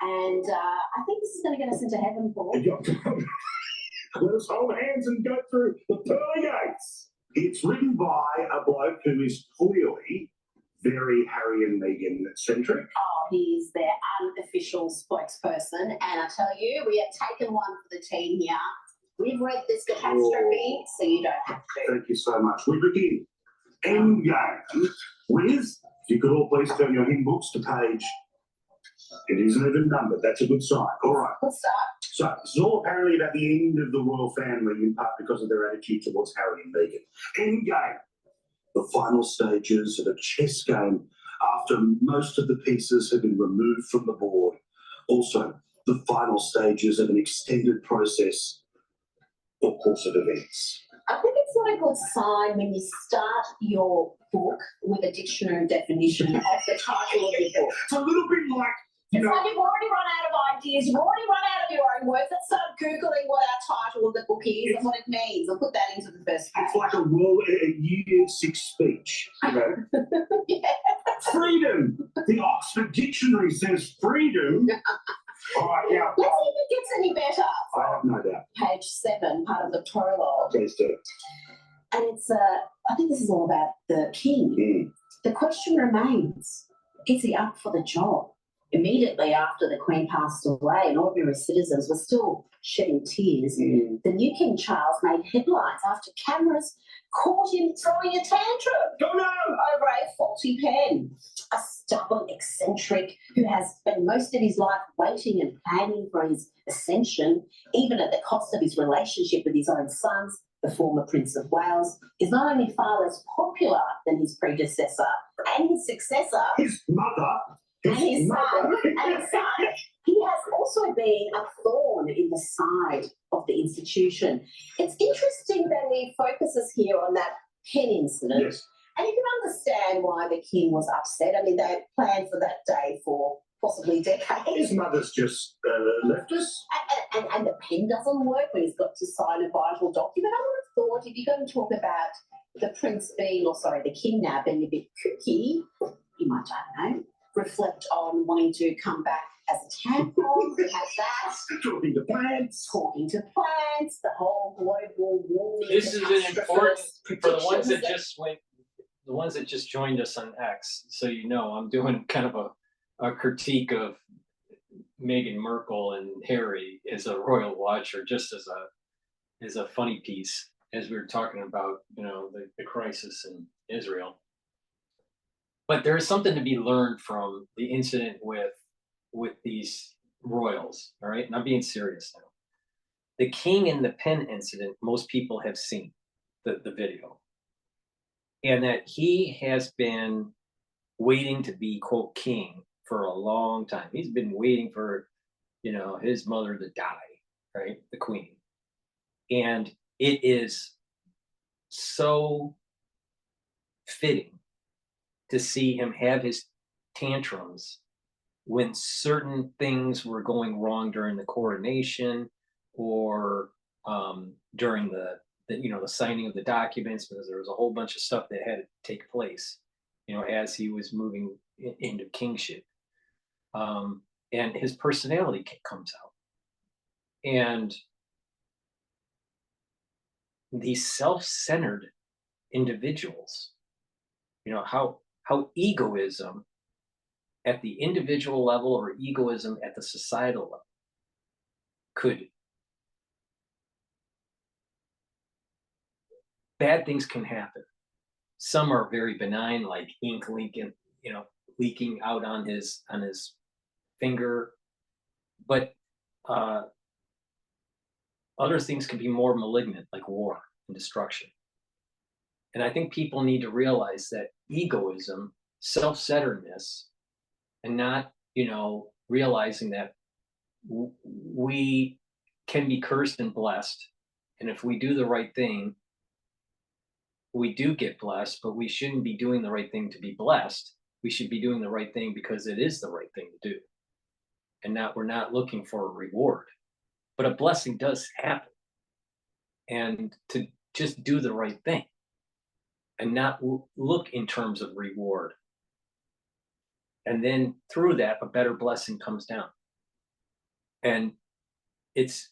And I think this is going to get us into heaven, Paul. Let us hold hands and go through the pearly gates. It's written by a bloke who is clearly very Harry and Meghan centric. Oh, he's their unofficial spokesperson. And I tell you, we have taken one for the team here. We've read this catastrophe, so you don't have to. Thank you so much. We begin Endgame with, if you could all please turn your hymn books to page. It isn't even numbered. That's a good sign. All right. Good start. So this is all apparently about the end of the royal family, in part because of their attitude towards Harry and Meghan. Endgame. The final stages of a chess game after most of the pieces have been removed from the board. Also, the final stages of an extended process or course of events. I think it's not a good sign when you start your book with a dictionary definition of the title of your book. It's a little bit like, it's like you've already run out of ideas, you've already run out of your own words. Let's start Googling what our title of the book is and what it means. I'll put that into the first page. It's like a year 6 speech, you know. Yeah. Freedom. The Oxford Dictionary says freedom. All right, now. Let's see if it gets any better. I have no doubt. Page 7, part of the prologue. Please do. And it's, I think this is all about the king. The question remains, is he up for the job? Immediately after the Queen passed away and ordinary citizens were still shedding tears, the new King Charles made headlines after cameras caught him throwing a tantrum over a faulty pen. A stubborn eccentric who has spent most of his life waiting and planning for his ascension, even at the cost of his relationship with his own sons, the former Prince of Wales, is not only far less popular than his predecessor and his successor, his mother, and his son. He has also been a thorn in the side of the institution. It's interesting that he focuses here on that pen incident. Yes. And you can understand why the king was upset. I mean, they had planned for that day for possibly decades. His mother's just left us. And the pen doesn't work when he's got to sign a vital document. I would have thought if you're going to talk about the the king now being a bit kooky, you might, I don't know, reflect on wanting to come back as a tampon, have that. Talking to plants, the whole global warming. This is an important for the ones that just went, the ones that just joined us on X. So you know, I'm doing kind of a critique of Meghan Markle and Harry as a royal watcher, just as a funny piece, as we were talking about, you know, the crisis in Israel. But there is something to be learned from the incident with these royals. All right, and I'm being serious now. The king in the pen incident, most people have seen the video, and that he has been waiting to be quote king for a long time. He's been waiting for, you know, his mother to die, right? The queen. And it is so fitting to see him have his tantrums when certain things were going wrong during the coronation or during the signing of the documents, because there was a whole bunch of stuff that had to take place, you know, as he was moving into kingship. And his personality comes out. And these self-centered individuals, you know, how egoism at the individual level or egoism at the societal level bad things can happen. Some are very benign, like ink leaking, you know, leaking out on his finger. But other things can be more malignant, like war and destruction. And I think people need to realize that egoism, self-centeredness, and not, you know, realizing that we can be cursed and blessed. And if we do the right thing, we do get blessed, but we shouldn't be doing the right thing to be blessed. We should be doing the right thing because it is the right thing to do. And that we're not looking for a reward. But a blessing does happen. And to just do the right thing and not look in terms of reward. And then through that, a better blessing comes down. And it's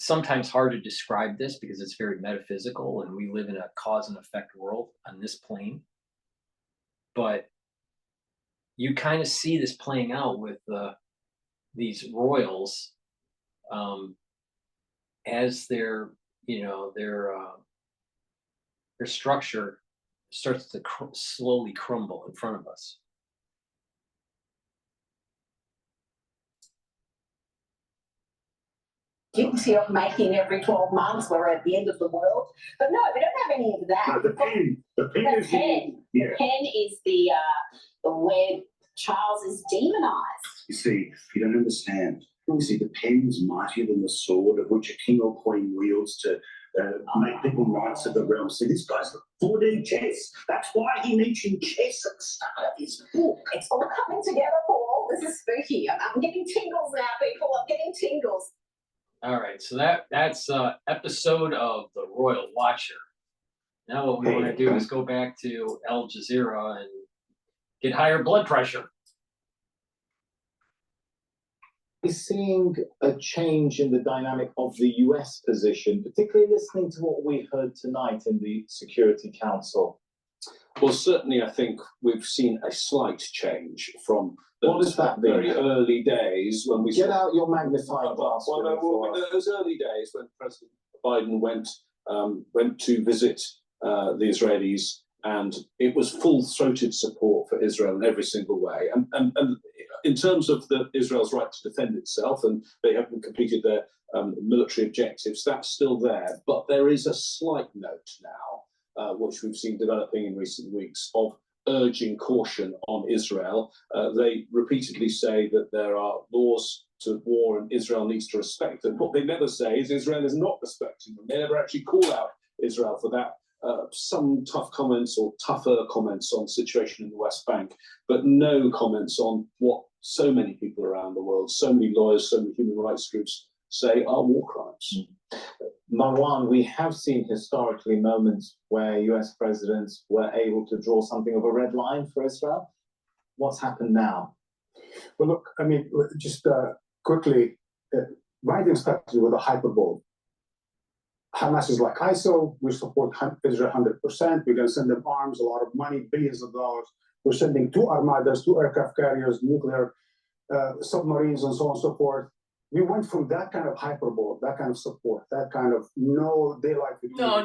sometimes hard to describe this because it's very metaphysical and we live in a cause and effect world on this plane. But you kind of see this playing out with these royals as their structure starts to slowly crumble in front of us. Guilty of making every 12 months we're at the end of the world. But no, we don't have any of that. No, the pen. The pen is the pen is the where Charles is demonized. You see, you don't understand. You see, the pen's mightier than the sword of which a king or queen wields to make people knights of the realm. See, this guy's got 4D chess. That's why he mentioned chess at the start of his book. It's all coming together, Paul. This is spooky. I'm getting tingles now, people. I'm getting tingles. All right, so that's episode of The Royal Watcher. Now what we want to do is go back to Al Jazeera and get higher blood pressure. Is seeing a change in the dynamic of the US position, particularly listening to what we heard tonight in the Security Council? Well, certainly I think we've seen a slight change from those very early days when we get out your magnifying glass. Those early days when President Biden went to visit the Israelis, and it was full-throated support for Israel in every single way. And in terms of Israel's right to defend itself, and they haven't completed their military objectives, that's still there. But there is a slight note now, which we've seen developing in recent weeks, of urging caution on Israel. They repeatedly say that there are laws to war and Israel needs to respect them. What they never say is Israel is not respecting them. They never actually call out Israel for that. Some tough comments or tougher comments on the situation in the West Bank, but no comments on what so many people around the world, so many lawyers, so many human rights groups say are war crimes. Marwan, we have seen historically moments where US presidents were able to draw something of a red line for Israel. What's happened now? Well, look, I mean, just quickly, Biden started with a hyperbole. Hamas is like ISIL. We support Israel 100%. We're going to send them arms, a lot of money, billions of dollars. We're sending 2 armadas, 2 aircraft carriers, nuclear submarines, and so on and so forth. We went from that kind of hyperbole, that kind of support, that kind of no daylight. No.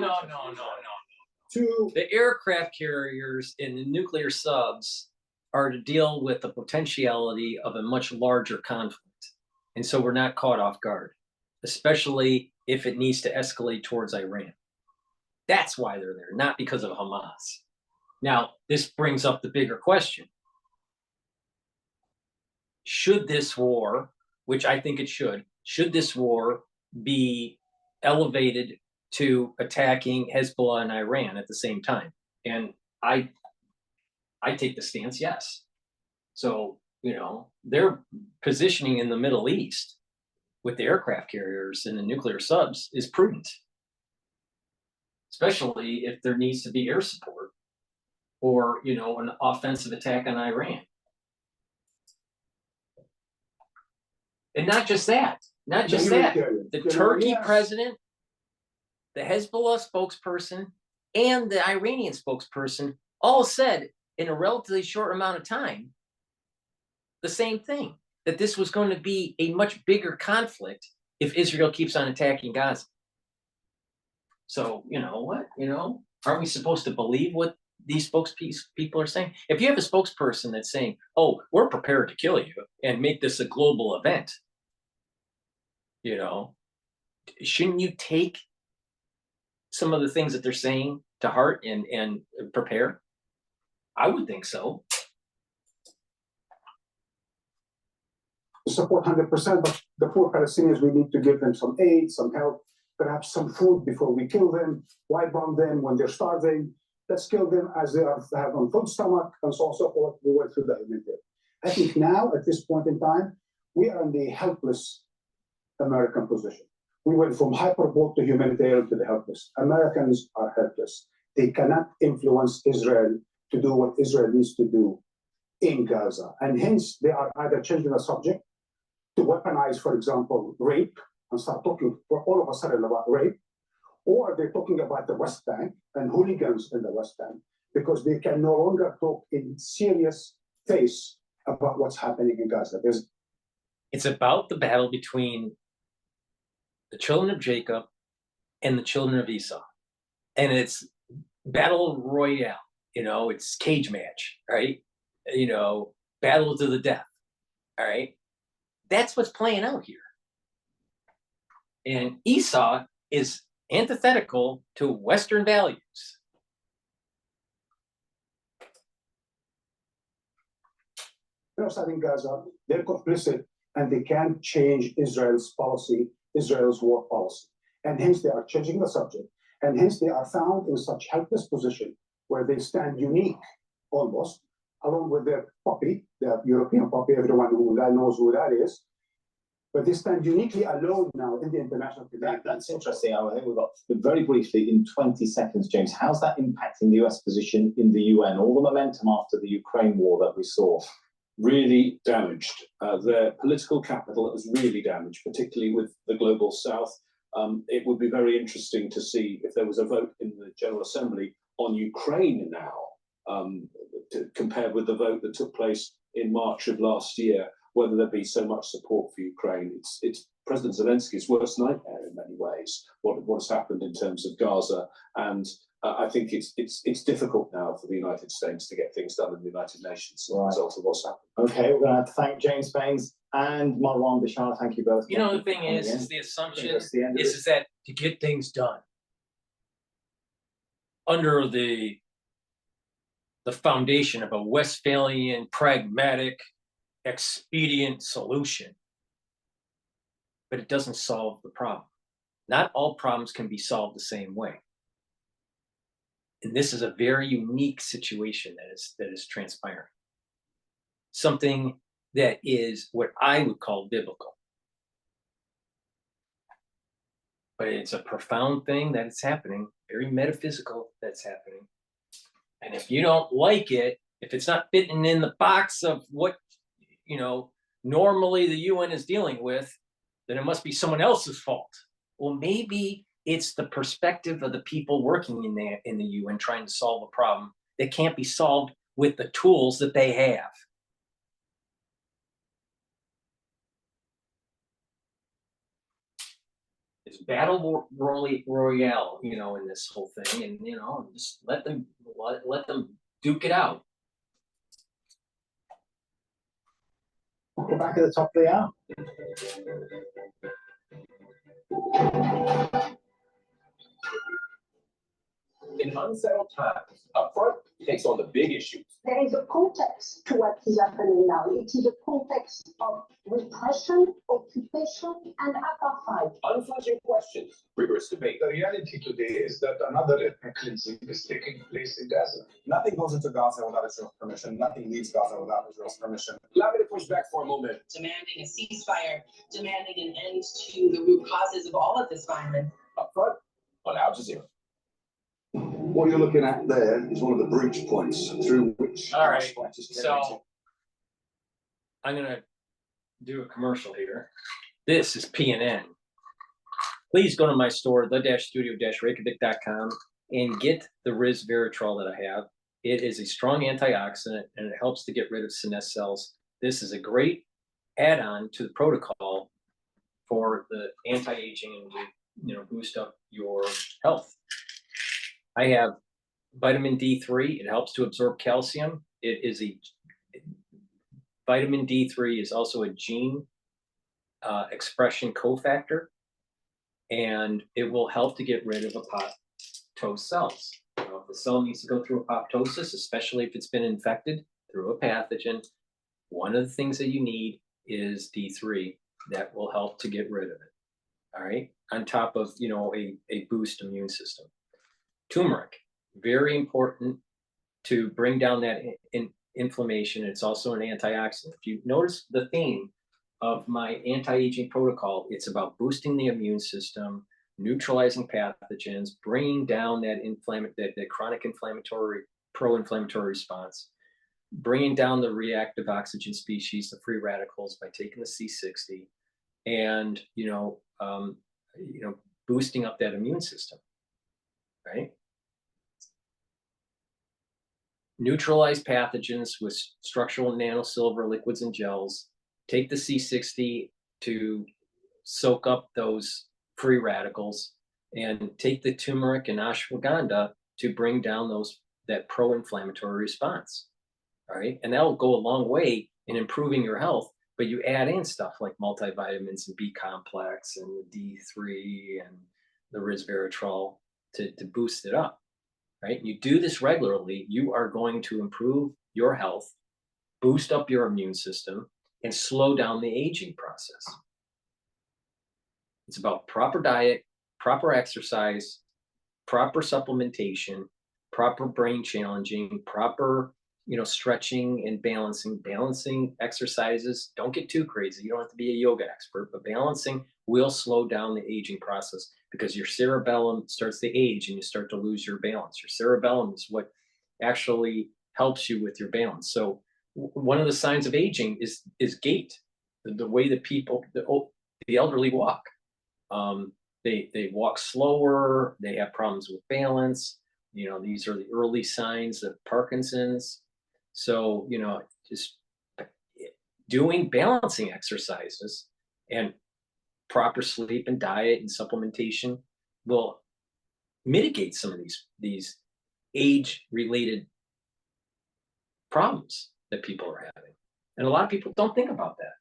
to the aircraft carriers and the nuclear subs are to deal with the potentiality of a much larger conflict. And so we're not caught off guard, especially if it needs to escalate towards Iran. That's why they're there, not because of Hamas. Now, this brings up the bigger question. Should this war, which I think it should this war be elevated to attacking Hezbollah and Iran at the same time? And I take the stance, yes. So, you know, their positioning in the Middle East with the aircraft carriers and the nuclear subs is prudent, especially if there needs to be air support or, you know, an offensive attack on Iran. And not just that, the Turkey president, the Hezbollah spokesperson, and the Iranian spokesperson all said in a relatively short amount of time the same thing, that this was going to be a much bigger conflict if Israel keeps on attacking Gaza. So, you know what, aren't we supposed to believe what these spokespeople are saying? If you have a spokesperson that's saying, oh, we're prepared to kill you and make this a global event, you know, shouldn't you take some of the things that they're saying to heart and prepare? I would think so. Support 100%, but the poor Palestinians, we need to give them some aid, some help, perhaps some food before we kill them. Why bomb them when they're starving? Let's kill them as they have on full stomach, and so on and so forth. We went through the humanitarian. I think now, at this point in time, we are in the helpless American position. We went from hyperbole to humanitarian to the helpless. Americans are helpless. They cannot influence Israel to do what Israel needs to do in Gaza. And hence, they are either changing the subject to weaponize, for example, rape, and start talking for all of a sudden about rape, or they're talking about the West Bank and hooligans in the West Bank, because they can no longer talk in serious face about what's happening in Gaza. It's about the battle between the children of Jacob and the children of Esau. And it's battle royale, it's cage match, right? Battle to the death, all right? That's what's playing out here. And Esau is antithetical to Western values. In Gaza, they're complicit and they can't change Israel's policy, Israel's war policy. And hence they are changing the subject. And hence they are found in such helpless position where they stand unique almost, along with their puppy, the European puppy, everyone who knows who that is. But they stand uniquely alone now in the international community. That's interesting. I think we've got very briefly in 20 seconds, James. How's that impacting the US position in the UN? All the momentum after the Ukraine war that we saw. Really damaged. Their political capital is really damaged, particularly with the global south. It would be very interesting to see if there was a vote in the General Assembly on Ukraine now, compared with the vote that took place in March of last year, whether there be so much support for Ukraine. It's President Zelensky's worst nightmare in many ways, what has happened in terms of Gaza. And I think it's difficult now for the United States to get things done in the United Nations as a result of what's happened. Okay, we're going to have to thank James Baines and Marwan Bashar. Thank you both. The thing is the assumption is that to get things done under the foundation of a Westphalian pragmatic expedient solution, but it doesn't solve the problem. Not all problems can be solved the same way. And this is a very unique situation that is transpiring. Something that is what I would call biblical. But it's a profound thing that is happening, very metaphysical that's happening. And if you don't like it, if it's not fitting in the box of what normally the UN is dealing with, then it must be someone else's fault. Well, maybe it's the perspective of the people working in the UN trying to solve a problem that can't be solved with the tools that they have. battle royale, you know, in this whole thing, and you know, just let them duke it out. We're back at the top of the hour. In unsettled times, upfront takes on the big issues. There is a context to what is happening now. It is a context of repression, occupation, and apartheid. Unflinching questions, rigorous debate. The reality today is that another ethnic cleansing is taking place in Gaza. Nothing goes into Gaza without Israel's permission. Nothing leaves Gaza without Israel's permission. Allow me to push back for a moment. Demanding a ceasefire, demanding an end to the root causes of all of this violence. Upfront on Al Jazeera. What you're looking at there is one of the breach points through which. All right, so I'm gonna do a commercial here. This is PNN. Please go to my store, the-studio-reykjavik.com, and get the resveratrol that I have. It is a strong antioxidant and it helps to get rid of senescent cells. This is a great add-on to the protocol for the anti-aging and to, you know, boost up your health. I have vitamin D3. It helps to absorb calcium. It is vitamin D3 is also a gene expression cofactor, and it will help to get rid of apoptosis cells. You know, if the cell needs to go through apoptosis, especially if it's been infected through a pathogen, one of the things that you need is D3 that will help to get rid of it. All right, on top of, you know, a boost immune system. Turmeric, very important to bring down that inflammation. It's also an antioxidant. If you notice the theme of my anti-aging protocol, it's about boosting the immune system, neutralizing pathogens, bringing down that chronic inflammatory, pro-inflammatory response, bringing down the reactive oxygen species, the free radicals, by taking the C60, and boosting up that immune system. Right? Neutralize pathogens with structural nanosilver liquids and gels. Take the C60 to soak up those free radicals, and take the turmeric and ashwagandha to bring down that pro-inflammatory response. All right, and that'll go a long way in improving your health. But you add in stuff like multivitamins and B complex and the D3 and the resveratrol to boost it up, right? You do this regularly, you are going to improve your health, boost up your immune system, and slow down the aging process. It's about proper diet, proper exercise, proper supplementation, proper brain challenging, proper, stretching and balancing exercises. Don't get too crazy. You don't have to be a yoga expert, but balancing will slow down the aging process, because your cerebellum starts to age and you start to lose your balance. Your cerebellum is what actually helps you with your balance. So one of the signs of aging is gait, the way that people, the elderly walk. They walk slower, they have problems with balance. These are the early signs of Parkinson's. So, just doing balancing exercises and proper sleep and diet and supplementation will mitigate some of these age-related problems that people are having. And a lot of people don't think about that.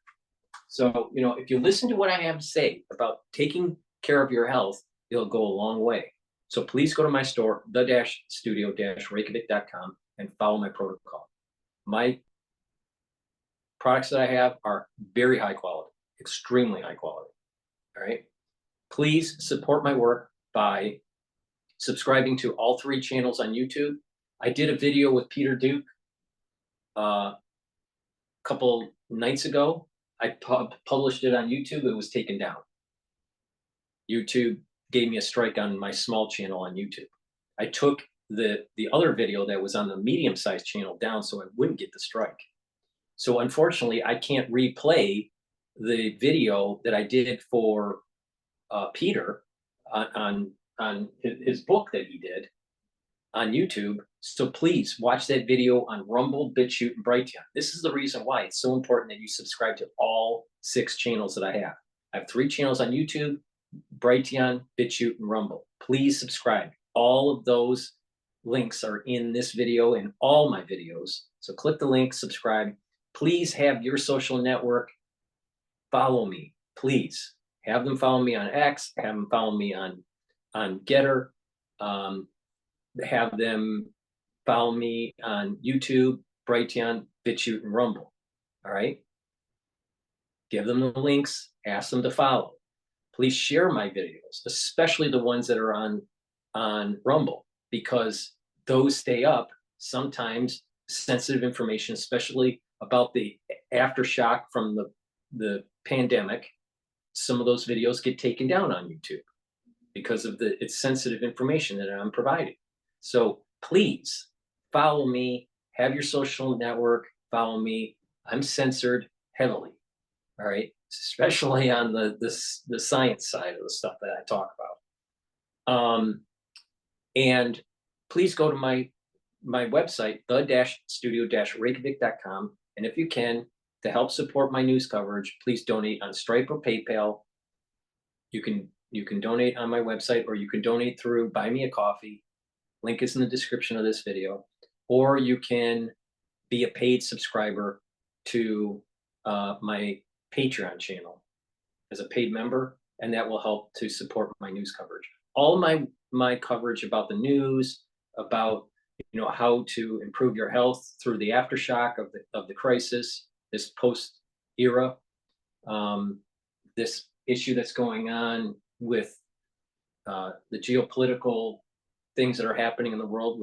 So, if you listen to what I have to say about taking care of your health, it'll go a long way. So please go to my store, the-studio-reykjavik.com, and follow my protocol. My products that I have are very high quality, extremely high quality. All right. Please support my work by subscribing to all 3 channels on YouTube. I did a video with Peter Duke a couple nights ago. I published it on YouTube. It was taken down. YouTube gave me a strike on my small channel on YouTube. I took the other video that was on the medium-sized channel down so I wouldn't get the strike. So unfortunately, I can't replay the video that I did for Peter on his book that he did on YouTube. So please watch that video on Rumble, Bitchute, and Brighteon. This is the reason why it's so important that you subscribe to all 6 channels that I have. I have 3 channels on YouTube, Brighteon, Bitchute, and Rumble. Please subscribe. All of those links are in this video and all my videos. So click the link, subscribe. Please have your social network follow me. Please have them follow me on X, have them follow me on GETTR, have them follow me on YouTube, Brighteon, Bitchute, and Rumble. All right. Give them the links, ask them to follow. Please share my videos, especially the ones that are on Rumble, because those stay up. Sometimes sensitive information, especially about the aftershock from the pandemic, some of those videos get taken down on YouTube because of it's sensitive information that I'm providing. So please follow me, have your social network follow me. I'm censored heavily, all right, especially on the science side of the stuff that I talk about. And please go to my website, the-studio-reykjavik.com, and if you can, to help support my news coverage, please donate on Stripe or PayPal. You can donate on my website, or you can donate through Buy Me a Coffee. Link is in the description of this video. Or you can be a paid subscriber to my Patreon channel as a paid member, and that will help to support my news coverage. All my coverage about the news, about how to improve your health through the aftershock of the crisis, this post era, this issue that's going on with the geopolitical things that are happening in the world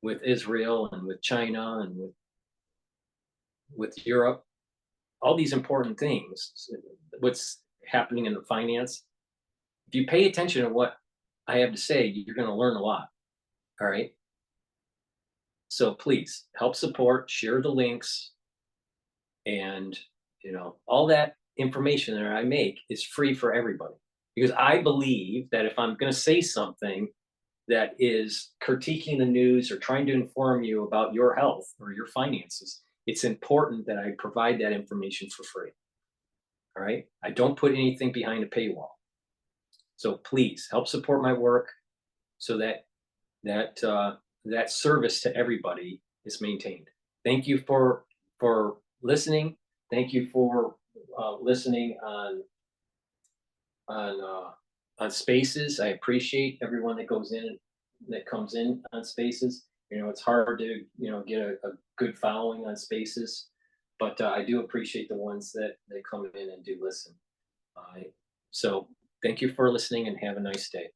with Israel and with China and with Europe, all these important things, what's happening in the finance. If you pay attention to what I have to say, you're going to learn a lot. All right. So please help support, share the links, and all that information that I make is free for everybody, because I believe that if I'm going to say something that is critiquing the news or trying to inform you about your health or your finances, it's important that I provide that information for free. All right. I don't put anything behind a paywall. So please help support my work so that that service to everybody is maintained. Thank you for listening. Thank you for listening on Spaces. I appreciate everyone that comes in on Spaces. It's hard to get a good following on Spaces, but I do appreciate the ones that come in and do listen. So thank you for listening, and have a nice day.